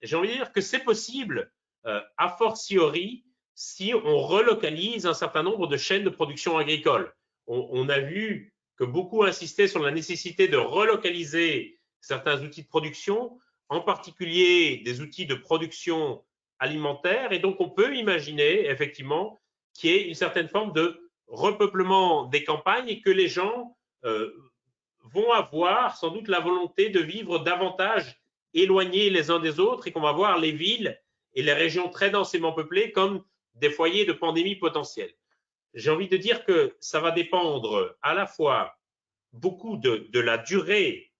S2: J'ai envie de dire que c'est possible, a fortiori, si on relocalise un certain nombre de chaînes de production agricole. On a vu que beaucoup insistaient sur la nécessité de relocaliser certains outils de production, en particulier des outils de production alimentaire, et donc on peut imaginer effectivement qu'il y ait une certaine forme de repeuplement des campagnes et que les gens vont avoir sans doute la volonté de vivre davantage éloignés les uns des autres et qu'on va voir les villes et les régions très densément peuplées comme des foyers de pandémie potentielle. J'ai envie de dire que ça va dépendre à la fois beaucoup de la durée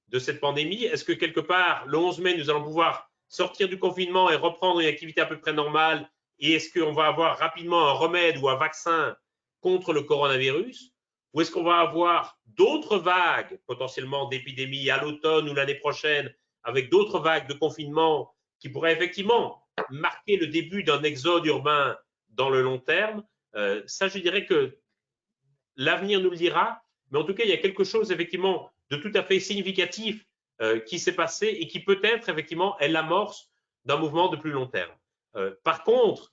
S2: de cette pandémie. Est-ce que quelque part, le 11 mai, nous allons pouvoir sortir du confinement et reprendre une activité à peu près normale? Et est-ce qu'on va avoir rapidement un remède ou un vaccin contre le coronavirus? Ou est-ce qu'on va avoir d'autres vagues potentiellement d'épidémies à l'automne ou l'année prochaine avec d'autres vagues de confinement qui pourraient effectivement marquer le début d'un exode urbain dans le long terme? Ça, je dirais que l'avenir nous le dira, mais en tout cas, il y a quelque chose effectivement de tout à fait significatif qui s'est passé et qui peut-être effectivement est l'amorce d'un mouvement de plus long terme. Par contre,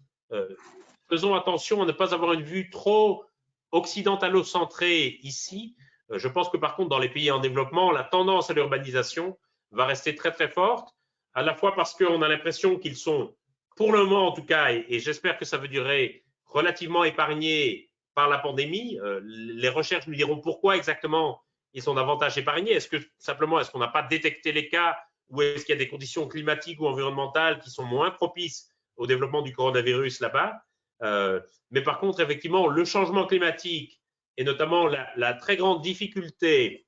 S2: faisons attention à ne pas avoir une vue trop occidentalo-centrée ici. Je pense que par contre, dans les pays en développement, la tendance à l'urbanisation va rester très très forte, à la fois parce qu'on a l'impression qu'ils sont, pour le moment en tout cas, et j'espère que ça va durer, relativement épargnés par la pandémie. Les recherches nous diront pourquoi exactement ils sont davantage épargnés. Est-ce que simplement, est-ce qu'on n'a pas détecté les cas ou est-ce qu'il y a des conditions climatiques ou environnementales qui sont moins propices au développement du coronavirus là-bas? Mais par contre, effectivement, le changement climatique et notamment la très grande difficulté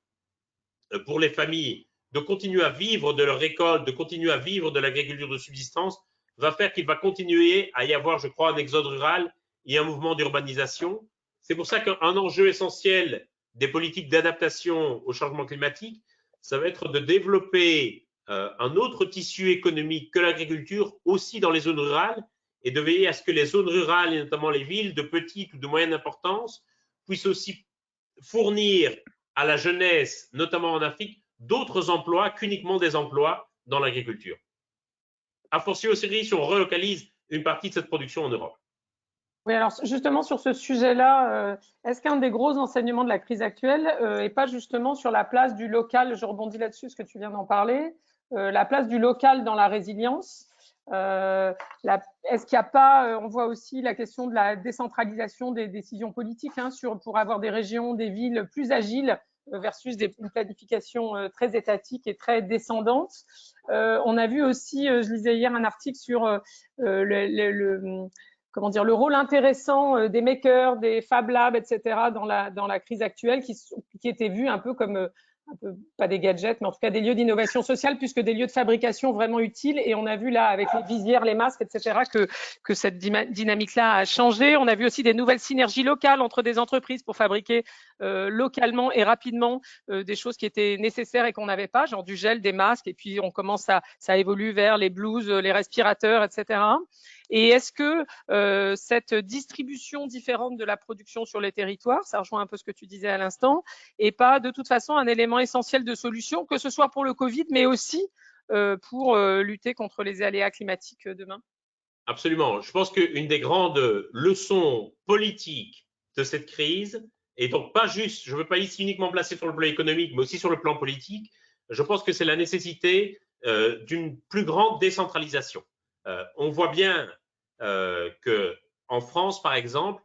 S2: pour les familles de continuer à vivre de leur récolte, de continuer à vivre de l'agriculture de subsistance, va faire qu'il va continuer à y avoir, je crois, un exode rural et un mouvement d'urbanisation. C'est pour ça qu'un enjeu essentiel des politiques d'adaptation au changement climatique, ça va être de développer un autre tissu économique que l'agriculture aussi dans les zones rurales et de veiller à ce que les zones rurales et notamment les villes de petite ou de moyenne importance puissent aussi fournir à la jeunesse, notamment en Afrique, d'autres emplois qu'uniquement des emplois dans l'agriculture. A fortiori, si on relocalise une partie de cette production en Europe.
S1: Oui, alors justement sur ce sujet-là, est-ce qu'un des gros enseignements de la crise actuelle n'est pas justement sur la place du local? Je rebondis là-dessus, ce que tu viens d'en parler, la place du local dans la résilience. Est-ce qu'il n'y a pas, on voit aussi la question de la décentralisation des décisions politiques pour avoir des régions, des villes plus agiles versus une planification très étatique et très descendante. On a vu aussi, je lisais hier un article sur comment dire, le rôle intéressant des makers, des Fab Labs, etc. dans la crise actuelle, qui était vu un peu comme pas des gadgets, mais en tout cas des lieux d'innovation sociale plus que des lieux de fabrication vraiment utiles. Et on a vu là, avec les visières, les masques, etc., que cette dynamique-là a changé. On a vu aussi des nouvelles synergies locales entre des entreprises pour fabriquer localement et rapidement des choses qui étaient nécessaires et qu'on n'avait pas, genre du gel, des masques. Et puis on commence ça évolue vers les blouses, les respirateurs, etc. Et est-ce que cette distribution différente de la production sur les territoires, ça rejoint un peu ce que tu disais à l'instant, et pas de toute façon un élément essentiel de solution, que ce soit pour le Covid, mais aussi pour lutter contre les aléas climatiques demain?
S2: Absolument. Je pense qu'une des grandes leçons politiques de cette crise, et donc pas juste, je ne veux pas ici uniquement placer sur le plan économique, mais aussi sur le plan politique, je pense que c'est la nécessité d'une plus grande décentralisation. On voit bien qu'en France, par exemple,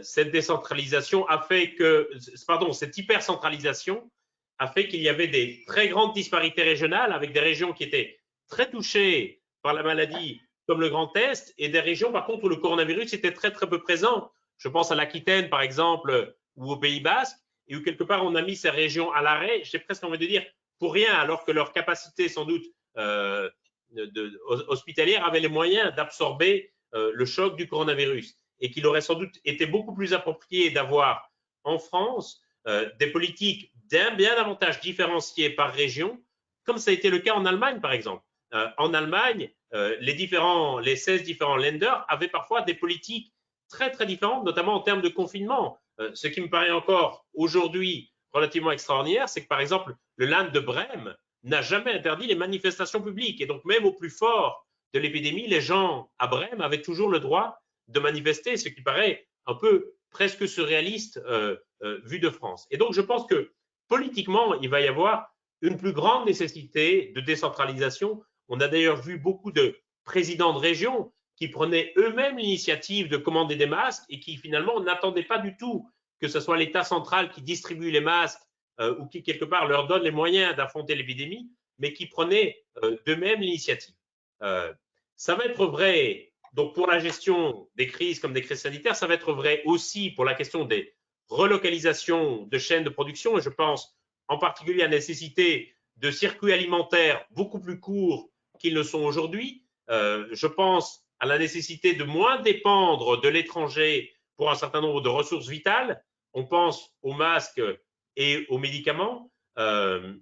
S2: cette décentralisation a fait que, pardon, cette hypercentralisation a fait qu'il y avait des très grandes disparités régionales avec des régions qui étaient très touchées par la maladie comme le Grand Est et des régions par contre où le coronavirus était très très peu présent. Je pense à l'Aquitaine par exemple ou au Pays Basque et où quelque part on a mis ces régions à l'arrêt, j'ai presque envie de dire pour rien alors que leur capacité sans doute hospitalière avait les moyens d'absorber le choc du coronavirus et qu'il aurait sans doute été beaucoup plus approprié d'avoir en France des politiques bien davantage différenciées par région, comme ça a été le cas en Allemagne par exemple. En Allemagne, les 16 différents Länder avaient parfois des politiques très très différentes, notamment en termes de confinement. Ce qui me paraît encore aujourd'hui relativement extraordinaire, c'est que par exemple le Land de Brême n'a jamais interdit les manifestations publiques et donc même au plus fort de l'épidémie, les gens à Brême avaient toujours le droit de manifester, ce qui paraît un peu presque surréaliste vu de France. Et donc je pense que politiquement, il va y avoir une plus grande nécessité de décentralisation. On a d'ailleurs vu beaucoup de présidents de région qui prenaient eux-mêmes l'initiative de commander des masques et qui finalement n'attendaient pas du tout que ce soit l'État central qui distribue les masques ou qui quelque part leur donne les moyens d'affronter l'épidémie, mais qui prenaient d'eux-mêmes l'initiative. Ça va être vrai donc pour la gestion des crises comme des crises sanitaires, ça va être vrai aussi pour la question des relocalisations de chaînes de production et je pense en particulier à la nécessité de circuits alimentaires beaucoup plus courts qu'ils ne sont aujourd'hui. Je pense à la nécessité de moins dépendre de l'étranger pour un certain nombre de ressources vitales. On pense aux masques et aux médicaments. On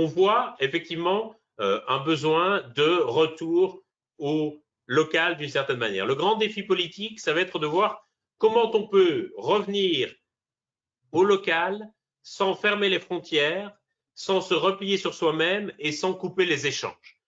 S2: voit effectivement un besoin de retour au local d'une certaine manière. Le grand défi politique, ça va être de voir comment on peut revenir au local sans fermer les frontières, sans se replier sur soi-même et sans couper les échanges.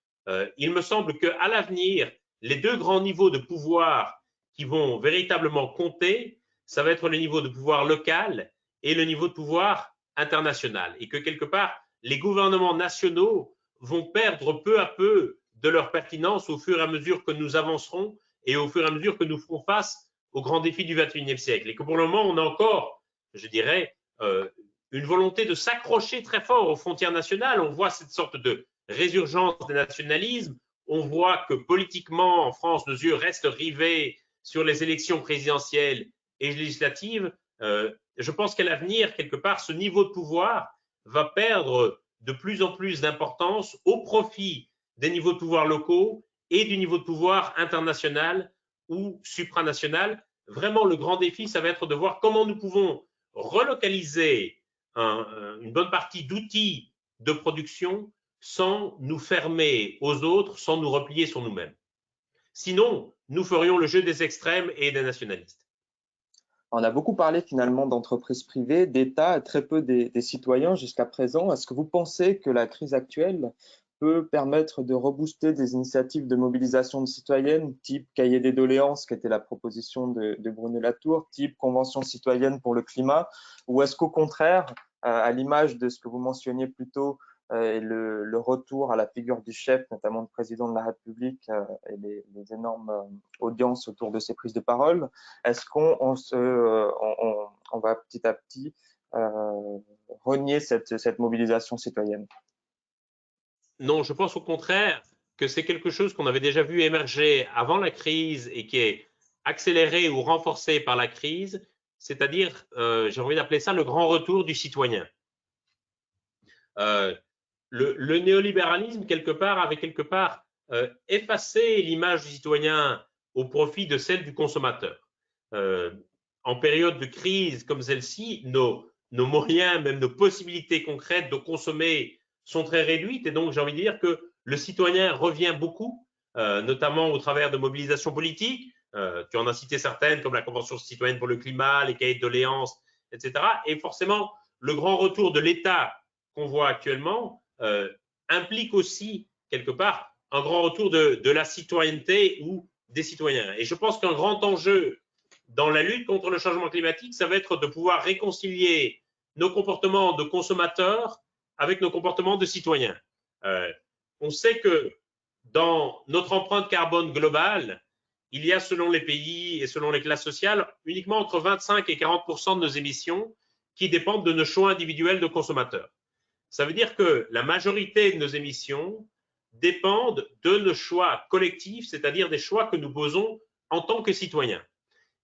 S2: Il me semble qu'à l'avenir, les deux grands niveaux de pouvoir qui vont véritablement compter, ça va être le niveau de pouvoir local et le niveau de pouvoir international. Et que quelque part, les gouvernements nationaux vont perdre peu à peu de leur pertinence au fur et à mesure que nous avancerons et au fur et à mesure que nous ferons face aux grands défis du XXIe siècle. Et que pour le moment, on a encore, je dirais, une volonté de s'accrocher très fort aux frontières nationales. On voit cette sorte de résurgence des nationalismes. On voit que politiquement, en France, nos yeux restent rivés sur les élections présidentielles et législatives. Je pense qu'à l'avenir, quelque part, ce niveau de pouvoir va perdre de plus en plus d'importance au profit des niveaux de pouvoir locaux et du niveau de pouvoir international ou supranational. Vraiment, le grand défi, ça va être de voir comment nous pouvons relocaliser une bonne partie d'outils de production sans nous fermer aux autres, sans nous replier sur nous-mêmes. Sinon, nous ferions le jeu des extrêmes et des nationalistes.
S3: On a beaucoup parlé finalement d'entreprises privées, d'État, très peu des citoyens jusqu'à présent. Est-ce que vous pensez que la crise actuelle peut permettre de rebooster des initiatives de mobilisation de citoyennes, type cahier des doléances, qui était la proposition de Bruno Latour, type convention citoyenne pour le climat, ou est-ce qu'au contraire, à l'image de ce que vous mentionniez plus tôt, et le retour à la figure du chef, notamment le président de la République et les énormes audiences autour de ses prises de parole, est-ce qu'on va petit à petit renier cette mobilisation citoyenne?
S2: Non, je pense au contraire que c'est quelque chose qu'on avait déjà vu émerger avant la crise et qui est accéléré ou renforcé par la crise, c'est-à-dire, j'ai envie d'appeler ça le grand retour du citoyen. Le néolibéralisme, quelque part, avait effacé l'image du citoyen au profit de celle du consommateur. En période de crise comme celle-ci, nos moyens, même nos possibilités concrètes de consommer sont très réduites, et donc j'ai envie de dire que le citoyen revient beaucoup, notamment au travers de mobilisations politiques. Tu en as cité certaines, comme la Convention citoyenne pour le climat, les cahiers de doléances, etc. Et forcément, le grand retour de l'État qu'on voit actuellement implique aussi, quelque part, un grand retour de la citoyenneté ou des citoyens. Et je pense qu'un grand enjeu dans la lutte contre le changement climatique, ça va être de pouvoir réconcilier nos comportements de consommateurs avec nos comportements de citoyens. On sait que dans notre empreinte carbone globale, il y a, selon les pays et selon les classes sociales, uniquement entre 25 et 40% de nos émissions qui dépendent de nos choix individuels de consommateurs. Ça veut dire que la majorité de nos émissions dépendent de nos choix collectifs, c'est-à-dire des choix que nous posons en tant que citoyens.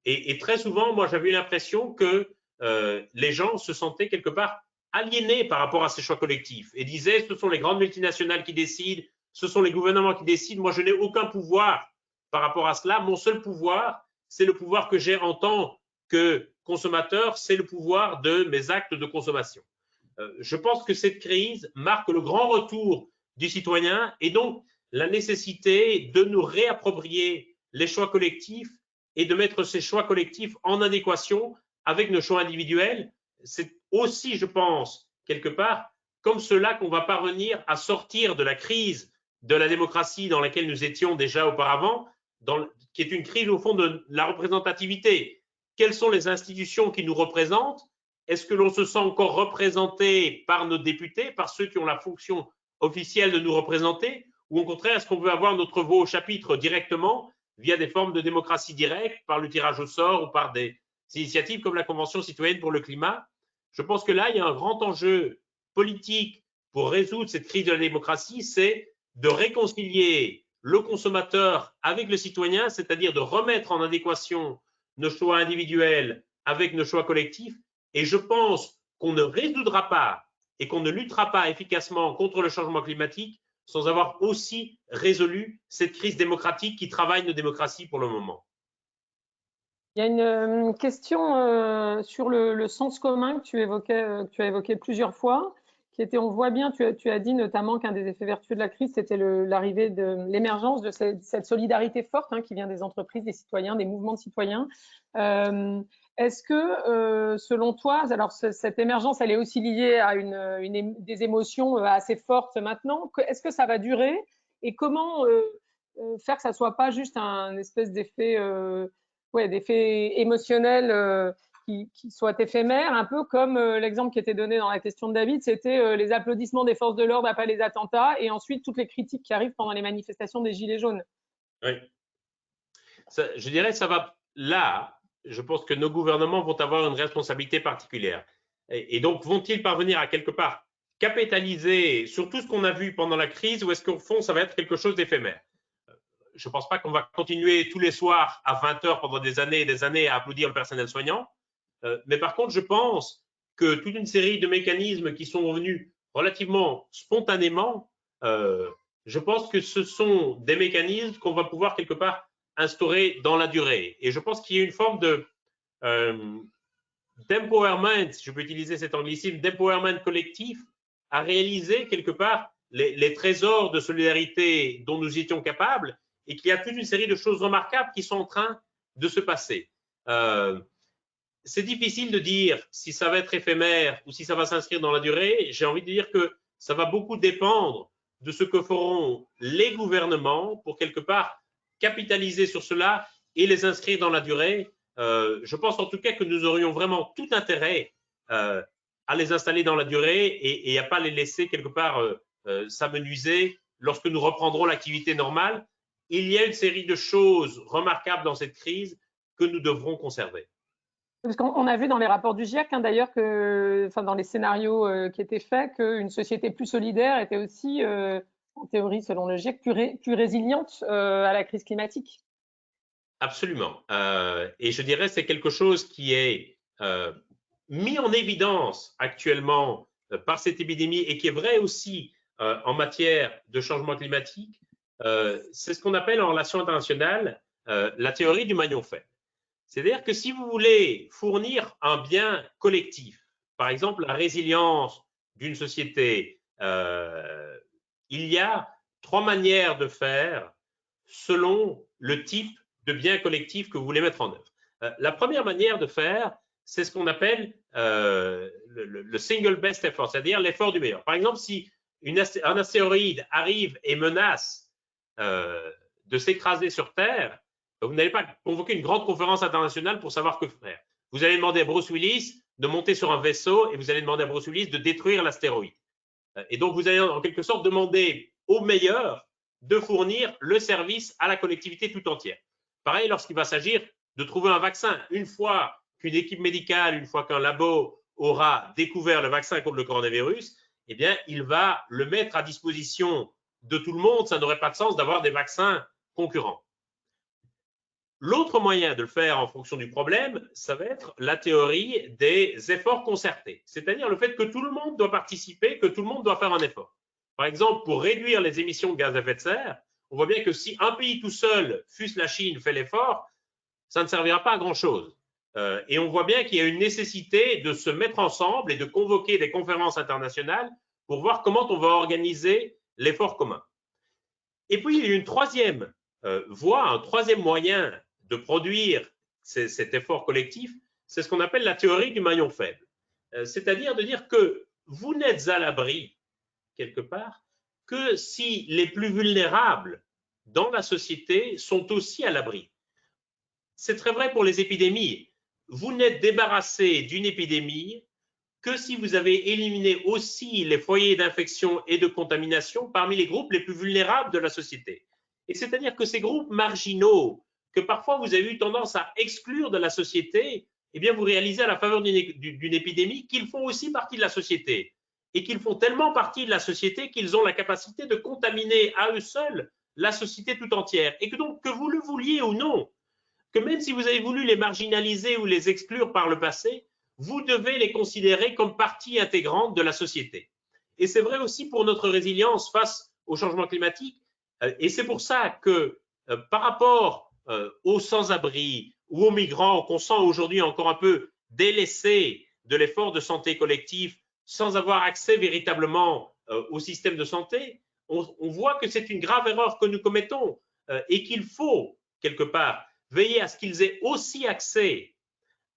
S2: Et très souvent, moi, j'avais eu l'impression que les gens se sentaient quelque part aliénés par rapport à ces choix collectifs et disaient, ce sont les grandes multinationales qui décident, ce sont les gouvernements qui décident, moi, je n'ai aucun pouvoir par rapport à cela. Mon seul pouvoir, c'est le pouvoir que j'ai en tant que consommateur, c'est le pouvoir de mes actes de consommation. Je pense que cette crise marque le grand retour du citoyen et donc la nécessité de nous réapproprier les choix collectifs et de mettre ces choix collectifs en adéquation avec nos choix individuels. C'est aussi, je pense, quelque part, comme cela qu'on va parvenir à sortir de la crise de la démocratie dans laquelle nous étions déjà auparavant, qui est une crise au fond de la représentativité. Quelles sont les institutions qui nous représentent? Est-ce que l'on se sent encore représenté par nos députés, par ceux qui ont la fonction officielle de nous représenter, ou au contraire, est-ce qu'on veut avoir notre voix au chapitre directement via des formes de démocratie directe, par le tirage au sort ou par des initiatives comme la Convention citoyenne pour le climat? Je pense que là, il y a un grand enjeu politique pour résoudre cette crise de la démocratie, c'est de réconcilier le consommateur avec le citoyen, c'est-à-dire de remettre en adéquation nos choix individuels avec nos choix collectifs. Et je pense qu'on ne résoudra pas et qu'on ne luttera pas efficacement contre le changement climatique sans avoir aussi résolu cette crise démocratique qui travaille nos démocraties pour le moment.
S1: Il y a une question sur le sens commun que tu as évoqué plusieurs fois, qui était, on voit bien, tu as dit notamment qu'un des effets vertueux de la crise, c'était l'arrivée de l'émergence de cette solidarité forte qui vient des entreprises, des citoyens, des mouvements de citoyens. Est-ce que, selon toi, alors cette émergence, elle est aussi liée à des émotions assez fortes maintenant. Est-ce que ça va durer et comment faire que ça soit pas juste un espèce d'effet d'effets émotionnels qui soient éphémères, un peu comme l'exemple qui était donné dans la question de David, c'était les applaudissements des forces de l'ordre après les attentats et ensuite toutes les critiques qui arrivent pendant les manifestations des Gilets jaunes.
S2: Oui. Je dirais que ça va là. Je pense que nos gouvernements vont avoir une responsabilité particulière. Et donc, vont-ils parvenir à quelque part capitaliser sur tout ce qu'on a vu pendant la crise ou est-ce qu'au fond, ça va être quelque chose d'éphémère? Je ne pense pas qu'on va continuer tous les soirs à 20 heures pendant des années et des années à applaudir le personnel soignant. Mais par contre, je pense que toute une série de mécanismes qui sont venus relativement spontanément, je pense que ce sont des mécanismes qu'on va pouvoir quelque part instaurer dans la durée. Et je pense qu'il y a une forme d'empowerment, si je peux utiliser cet anglicisme, d'empowerment collectif à réaliser quelque part les trésors de solidarité dont nous étions capables et qu'il y a toute une série de choses remarquables qui sont en train de se passer. C'est difficile de dire si ça va être éphémère ou si ça va s'inscrire dans la durée. J'ai envie de dire que ça va beaucoup dépendre de ce que feront les gouvernements pour quelque part capitaliser sur cela et les inscrire dans la durée. Je pense en tout cas que nous aurions vraiment tout intérêt à les installer dans la durée et à ne pas les laisser quelque part s'amenuiser lorsque nous reprendrons l'activité normale. Il y a une série de choses remarquables dans cette crise que nous devrons conserver.
S1: Parce qu'on a vu dans les rapports du GIEC, d'ailleurs, dans les scénarios qui étaient faits, qu'une société plus solidaire était aussi, en théorie, selon le GIEC, plus résiliente à la crise climatique.
S2: Absolument. Et je dirais que c'est quelque chose qui est mis en évidence actuellement par cette épidémie et qui est vrai aussi en matière de changement climatique, c'est ce qu'on appelle en relations internationales la théorie du maillon faible. C'est-à-dire que si vous voulez fournir un bien collectif, par exemple la résilience d'une société, il y a 3 manières de faire selon le type de bien collectif que vous voulez mettre en œuvre. La première manière de faire, c'est ce qu'on appelle le single best effort, c'est-à-dire l'effort du meilleur. Par exemple, si un astéroïde arrive et menace de s'écraser sur Terre, vous n'allez pas convoquer une grande conférence internationale pour savoir que faire. Vous allez demander à Bruce Willis de monter sur un vaisseau et vous allez demander à Bruce Willis de détruire l'astéroïde. Et donc, vous allez en quelque sorte demander aux meilleurs de fournir le service à la collectivité tout entière. Pareil, lorsqu'il va s'agir de trouver un vaccin. Une fois qu'une équipe médicale, une fois qu'un labo aura découvert le vaccin contre le coronavirus, eh bien, il va le mettre à disposition de tout le monde. Ça n'aurait pas de sens d'avoir des vaccins concurrents. L'autre moyen de le faire en fonction du problème, ça va être la théorie des efforts concertés, c'est-à-dire le fait que tout le monde doit participer, que tout le monde doit faire un effort. Par exemple, pour réduire les émissions de gaz à effet de serre, on voit bien que si un pays tout seul, fût-ce la Chine, fait l'effort, ça ne servira pas à grand-chose. Et on voit bien qu'il y a une nécessité de se mettre ensemble et de convoquer des conférences internationales pour voir comment on va organiser l'effort commun. Et puis, il y a une troisième voie, un troisième moyen de produire cet effort collectif, c'est ce qu'on appelle la théorie du maillon faible. C'est-à-dire de dire que vous n'êtes à l'abri, quelque part, que si les plus vulnérables dans la société sont aussi à l'abri. C'est très vrai pour les épidémies. Vous n'êtes débarrassé d'une épidémie que si vous avez éliminé aussi les foyers d'infection et de contamination parmi les groupes les plus vulnérables de la société. Et c'est-à-dire que ces groupes marginaux, que parfois vous avez eu tendance à exclure de la société, eh bien vous réalisez à la faveur d'une épidémie qu'ils font aussi partie de la société et qu'ils font tellement partie de la société qu'ils ont la capacité de contaminer à eux seuls la société tout entière. Et que donc, que vous le vouliez ou non, que même si vous avez voulu les marginaliser ou les exclure par le passé, vous devez les considérer comme partie intégrante de la société. Et c'est vrai aussi pour notre résilience face au changement climatique. Et c'est pour ça que par rapport aux sans-abri ou aux migrants qu'on sent aujourd'hui encore un peu délaissés de l'effort de santé collectif sans avoir accès véritablement au système de santé, on voit que c'est une grave erreur que nous commettons et qu'il faut, quelque part, veiller à ce qu'ils aient aussi accès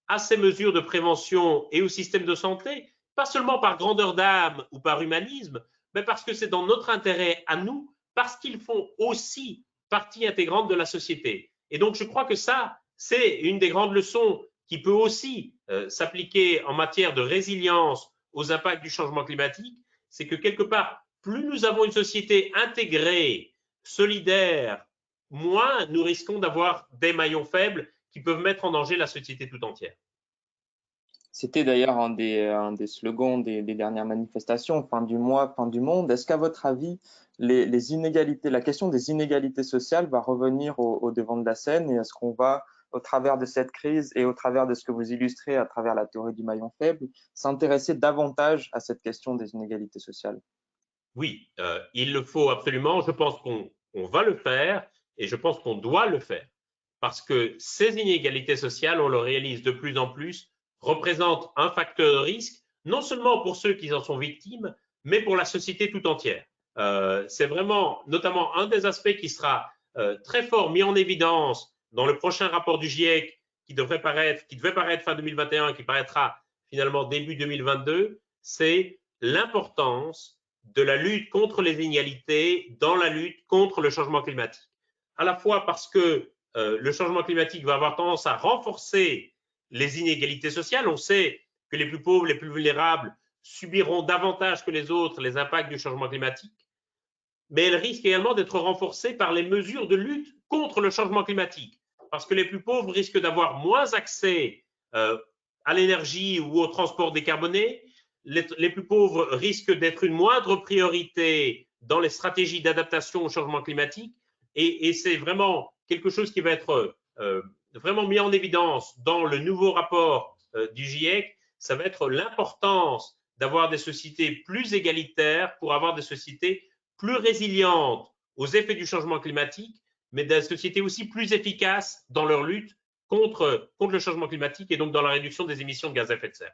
S2: à ces mesures de prévention et au système de santé, pas seulement par grandeur d'âme ou par humanisme, mais parce que c'est dans notre intérêt à nous, parce qu'ils font aussi partie intégrante de la société. Et donc, je crois que ça, c'est une des grandes leçons qui peut aussi s'appliquer en matière de résilience aux impacts du changement climatique, c'est que quelque part, plus nous avons une société intégrée, solidaire, moins nous risquons d'avoir des maillons faibles qui peuvent mettre en danger la société tout entière.
S3: C'était d'ailleurs un des slogans des dernières manifestations, fin du mois, fin du monde. Est-ce qu'à votre avis, les inégalités, la question des inégalités sociales va revenir au devant de la scène et est-ce qu'on va, au travers de cette crise et au travers de ce que vous illustrez à travers la théorie du maillon faible, s'intéresser davantage à cette question des inégalités sociales?
S2: Oui, il le faut absolument. Je pense qu'on va le faire et je pense qu'on doit le faire parce que ces inégalités sociales, on le réalise de plus en plus, représentent un facteur de risque, non seulement pour ceux qui en sont victimes, mais pour la société tout entière. C'est vraiment notamment un des aspects qui sera très fort mis en évidence dans le prochain rapport du GIEC qui devait paraître fin 2021, qui paraîtra finalement début 2022, c'est l'importance de la lutte contre les inégalités dans la lutte contre le changement climatique. À la fois parce que le changement climatique va avoir tendance à renforcer les inégalités sociales. On sait que les plus pauvres, les plus vulnérables subiront davantage que les autres les impacts du changement climatique, mais elle risque également d'être renforcée par les mesures de lutte contre le changement climatique, parce que les plus pauvres risquent d'avoir moins accès à l'énergie ou au transport décarboné. Les plus pauvres risquent d'être une moindre priorité dans les stratégies d'adaptation au changement climatique et c'est vraiment quelque chose qui va être vraiment mis en évidence dans le nouveau rapport du GIEC, ça va être l'importance d'avoir des sociétés plus égalitaires pour avoir des sociétés plus résilientes aux effets du changement climatique, mais des sociétés aussi plus efficaces dans leur lutte contre le changement climatique et donc dans la réduction des émissions de gaz à effet de serre.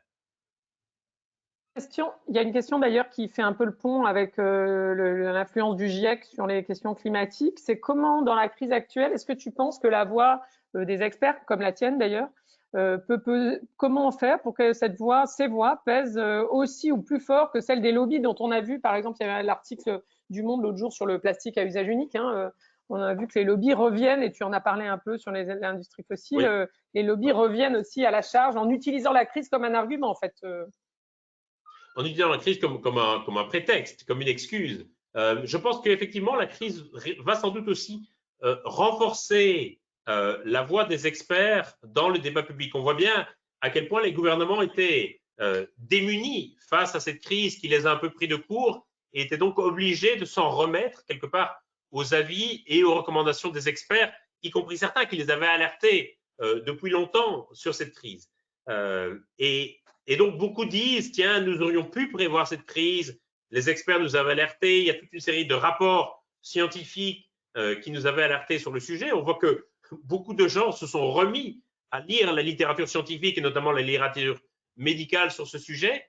S1: Il y a une question d'ailleurs qui fait un peu le pont avec l'influence du GIEC sur les questions climatiques. C'est comment, dans la crise actuelle, est-ce que tu penses que la voix des experts, comme la tienne d'ailleurs, comment faire pour que ces voix pèsent aussi ou plus fort que celles des lobbies dont on a vu, par exemple, il y avait l'article du Monde l'autre jour sur le plastique à usage unique. On a vu que les lobbies reviennent, et tu en as parlé un peu sur l'industrie fossile, oui. Les lobbies reviennent aussi à la charge en utilisant la crise comme un argument, en fait.
S2: En utilisant la crise comme un prétexte, comme une excuse. Je pense qu'effectivement, la crise va sans doute aussi renforcer la voix des experts dans le débat public. On voit bien à quel point les gouvernements étaient démunis face à cette crise qui les a un peu pris de court et étaient donc obligés de s'en remettre quelque part aux avis et aux recommandations des experts, y compris certains qui les avaient alertés depuis longtemps sur cette crise. Et donc, beaucoup disent, tiens, nous aurions pu prévoir cette crise, les experts nous avaient alertés, il y a toute une série de rapports scientifiques qui nous avaient alertés sur le sujet. On voit que beaucoup de gens se sont remis à lire la littérature scientifique et notamment la littérature médicale sur ce sujet.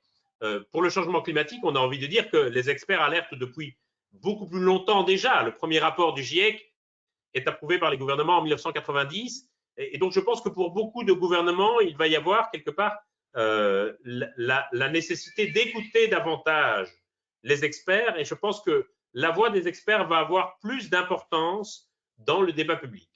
S2: Pour le changement climatique, on a envie de dire que les experts alertent depuis beaucoup plus longtemps déjà. Le premier rapport du GIEC est approuvé par les gouvernements en 1990. Et donc, je pense que pour beaucoup de gouvernements, il va y avoir quelque part la nécessité d'écouter davantage les experts, et je pense que la voix des experts va avoir plus d'importance dans le débat public.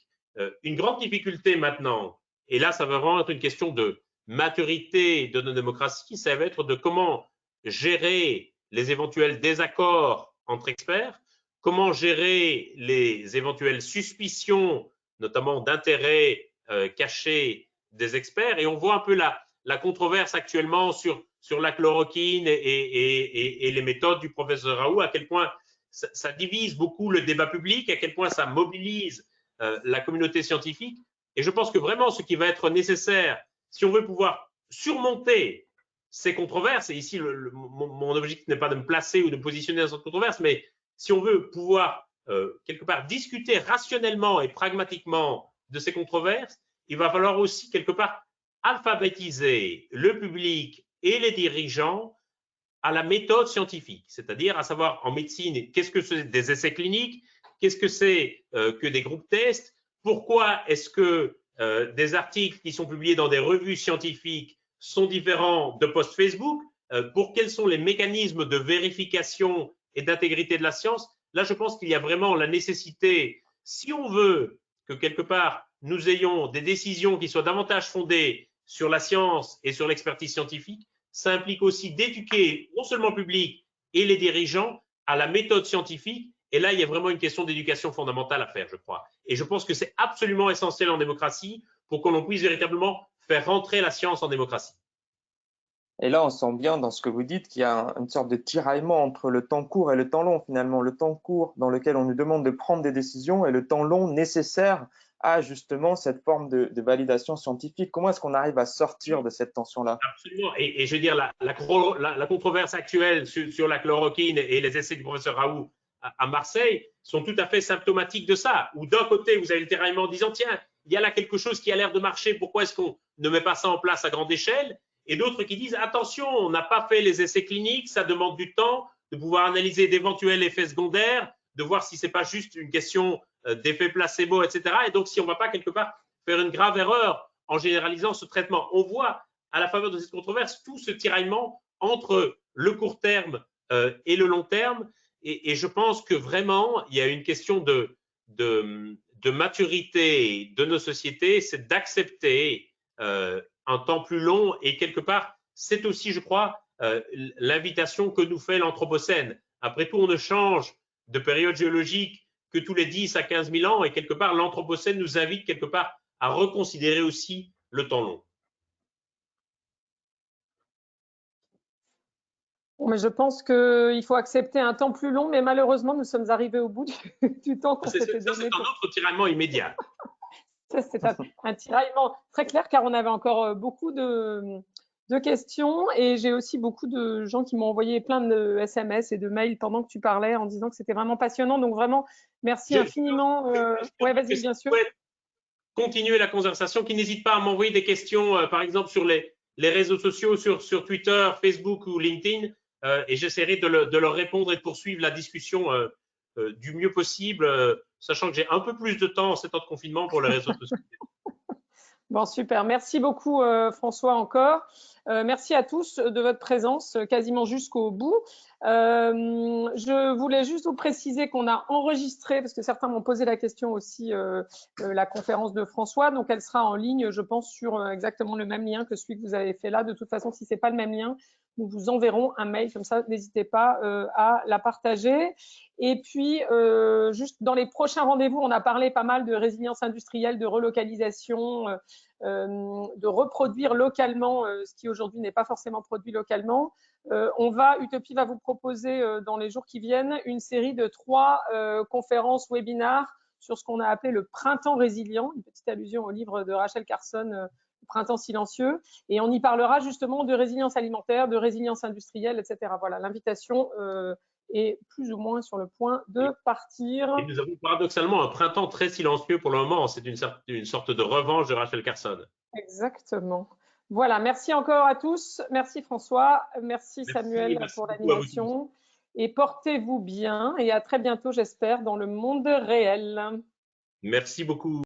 S2: Une grande difficulté maintenant, et là ça va vraiment être une question de maturité de nos démocraties, ça va être de comment gérer les éventuels désaccords entre experts, comment gérer les éventuelles suspicions, notamment d'intérêts cachés des experts, et on voit un peu la controverse actuellement sur la chloroquine et les méthodes du professeur Raoult, à quel point ça divise beaucoup le débat public, à quel point ça mobilise la communauté scientifique. Et je pense que vraiment ce qui va être nécessaire, si on veut pouvoir surmonter ces controverses, et ici mon objectif n'est pas de me placer ou de me positionner dans cette controverse, mais si on veut pouvoir quelque part discuter rationnellement et pragmatiquement de ces controverses, il va falloir aussi quelque part alphabétiser le public et les dirigeants à la méthode scientifique, c'est-à-dire à savoir en médecine, qu'est-ce que c'est des essais cliniques, qu'est-ce que c'est que des groupes tests, pourquoi est-ce que des articles qui sont publiés dans des revues scientifiques sont différents de posts Facebook, pour quels sont les mécanismes de vérification et d'intégrité de la science. Là, je pense qu'il y a vraiment la nécessité, si on veut que quelque part nous ayons des décisions qui soient davantage fondées sur la science et sur l'expertise scientifique, ça implique aussi d'éduquer non seulement le public et les dirigeants à la méthode scientifique. Et là, il y a vraiment une question d'éducation fondamentale à faire, je crois. Et je pense que c'est absolument essentiel en démocratie pour que l'on puisse véritablement faire rentrer la science en démocratie.
S3: Et là, on sent bien dans ce que vous dites qu'il y a une sorte de tiraillement entre le temps court et le temps long, finalement. Le temps court dans lequel on nous demande de prendre des décisions et le temps long nécessaire à justement cette forme de validation scientifique. Comment est-ce qu'on arrive à sortir de cette tension-là?
S2: Absolument. Et je veux dire, la controverse actuelle sur la chloroquine et les essais du professeur Raoult à Marseille sont tout à fait symptomatiques de ça. Où d'un côté, vous avez le tiraillement en disant, tiens, il y a là quelque chose qui a l'air de marcher, pourquoi est-ce qu'on ne met pas ça en place à grande échelle? Et d'autres qui disent, attention, on n'a pas fait les essais cliniques, ça demande du temps, de pouvoir analyser d'éventuels effets secondaires, de voir si ce n'est pas juste une question d'effet placebo, etc. Et donc, si on ne va pas quelque part faire une grave erreur en généralisant ce traitement, on voit à la faveur de cette controverse tout ce tiraillement entre le court terme et le long terme. Et je pense que vraiment, il y a une question de maturité de nos sociétés, c'est d'accepter un temps plus long, et quelque part, c'est aussi, je crois, l'invitation que nous fait l'Anthropocène. Après tout, on ne change de période géologique que tous les 10 à 15 000 ans, et quelque part, l'Anthropocène nous invite quelque part à reconsidérer aussi le temps long.
S1: Bon, mais je pense qu'il faut accepter un temps plus long, mais malheureusement, nous sommes arrivés au bout du temps qu'on s'était donné.
S2: C'est un autre tiraillement immédiat.
S1: Ça, c'était un tiraillement très clair car on avait encore beaucoup de questions et j'ai aussi beaucoup de gens qui m'ont envoyé plein de SMS et de mails pendant que tu parlais en disant que c'était vraiment passionnant. Donc vraiment, merci infiniment. Ouais, vas-y, bien sûr.
S2: Continuer la conversation, qui n'hésite pas à m'envoyer des questions, par exemple sur les réseaux sociaux, sur Twitter, Facebook ou LinkedIn, et j'essaierai de leur répondre et de poursuivre la discussion du mieux possible, sachant que j'ai un peu plus de temps en ces temps de confinement pour les réseaux sociaux.
S1: Bon, super. Merci beaucoup, François, encore. Merci à tous de votre présence quasiment jusqu'au bout. Je voulais juste vous préciser qu'on a enregistré, parce que certains m'ont posé la question aussi, la conférence de François. Donc, elle sera en ligne, je pense, sur exactement le même lien que celui que vous avez fait là. De toute façon, si ce n'est pas le même lien, nous vous enverrons un mail. Comme ça, n'hésitez pas à la partager. Et puis, juste dans les prochains rendez-vous, on a parlé pas mal de résilience industrielle, de relocalisation, de reproduire localement ce qui aujourd'hui n'est pas forcément produit localement. Utopie va vous proposer dans les jours qui viennent une série de 3 conférences, webinars sur ce qu'on a appelé le printemps résilient, une petite allusion au livre de Rachel Carson, Le printemps silencieux. Et on y parlera justement de résilience alimentaire, de résilience industrielle, etc. Voilà, l'invitation est plus ou moins sur le point de partir.
S2: Et nous avons paradoxalement un printemps très silencieux pour le moment. C'est une sorte de revanche de Rachel Carson.
S1: Exactement. Voilà, merci encore à tous. Merci François, merci Samuel pour l'animation. Et portez-vous bien et à très bientôt, j'espère, dans le monde réel.
S2: Merci beaucoup.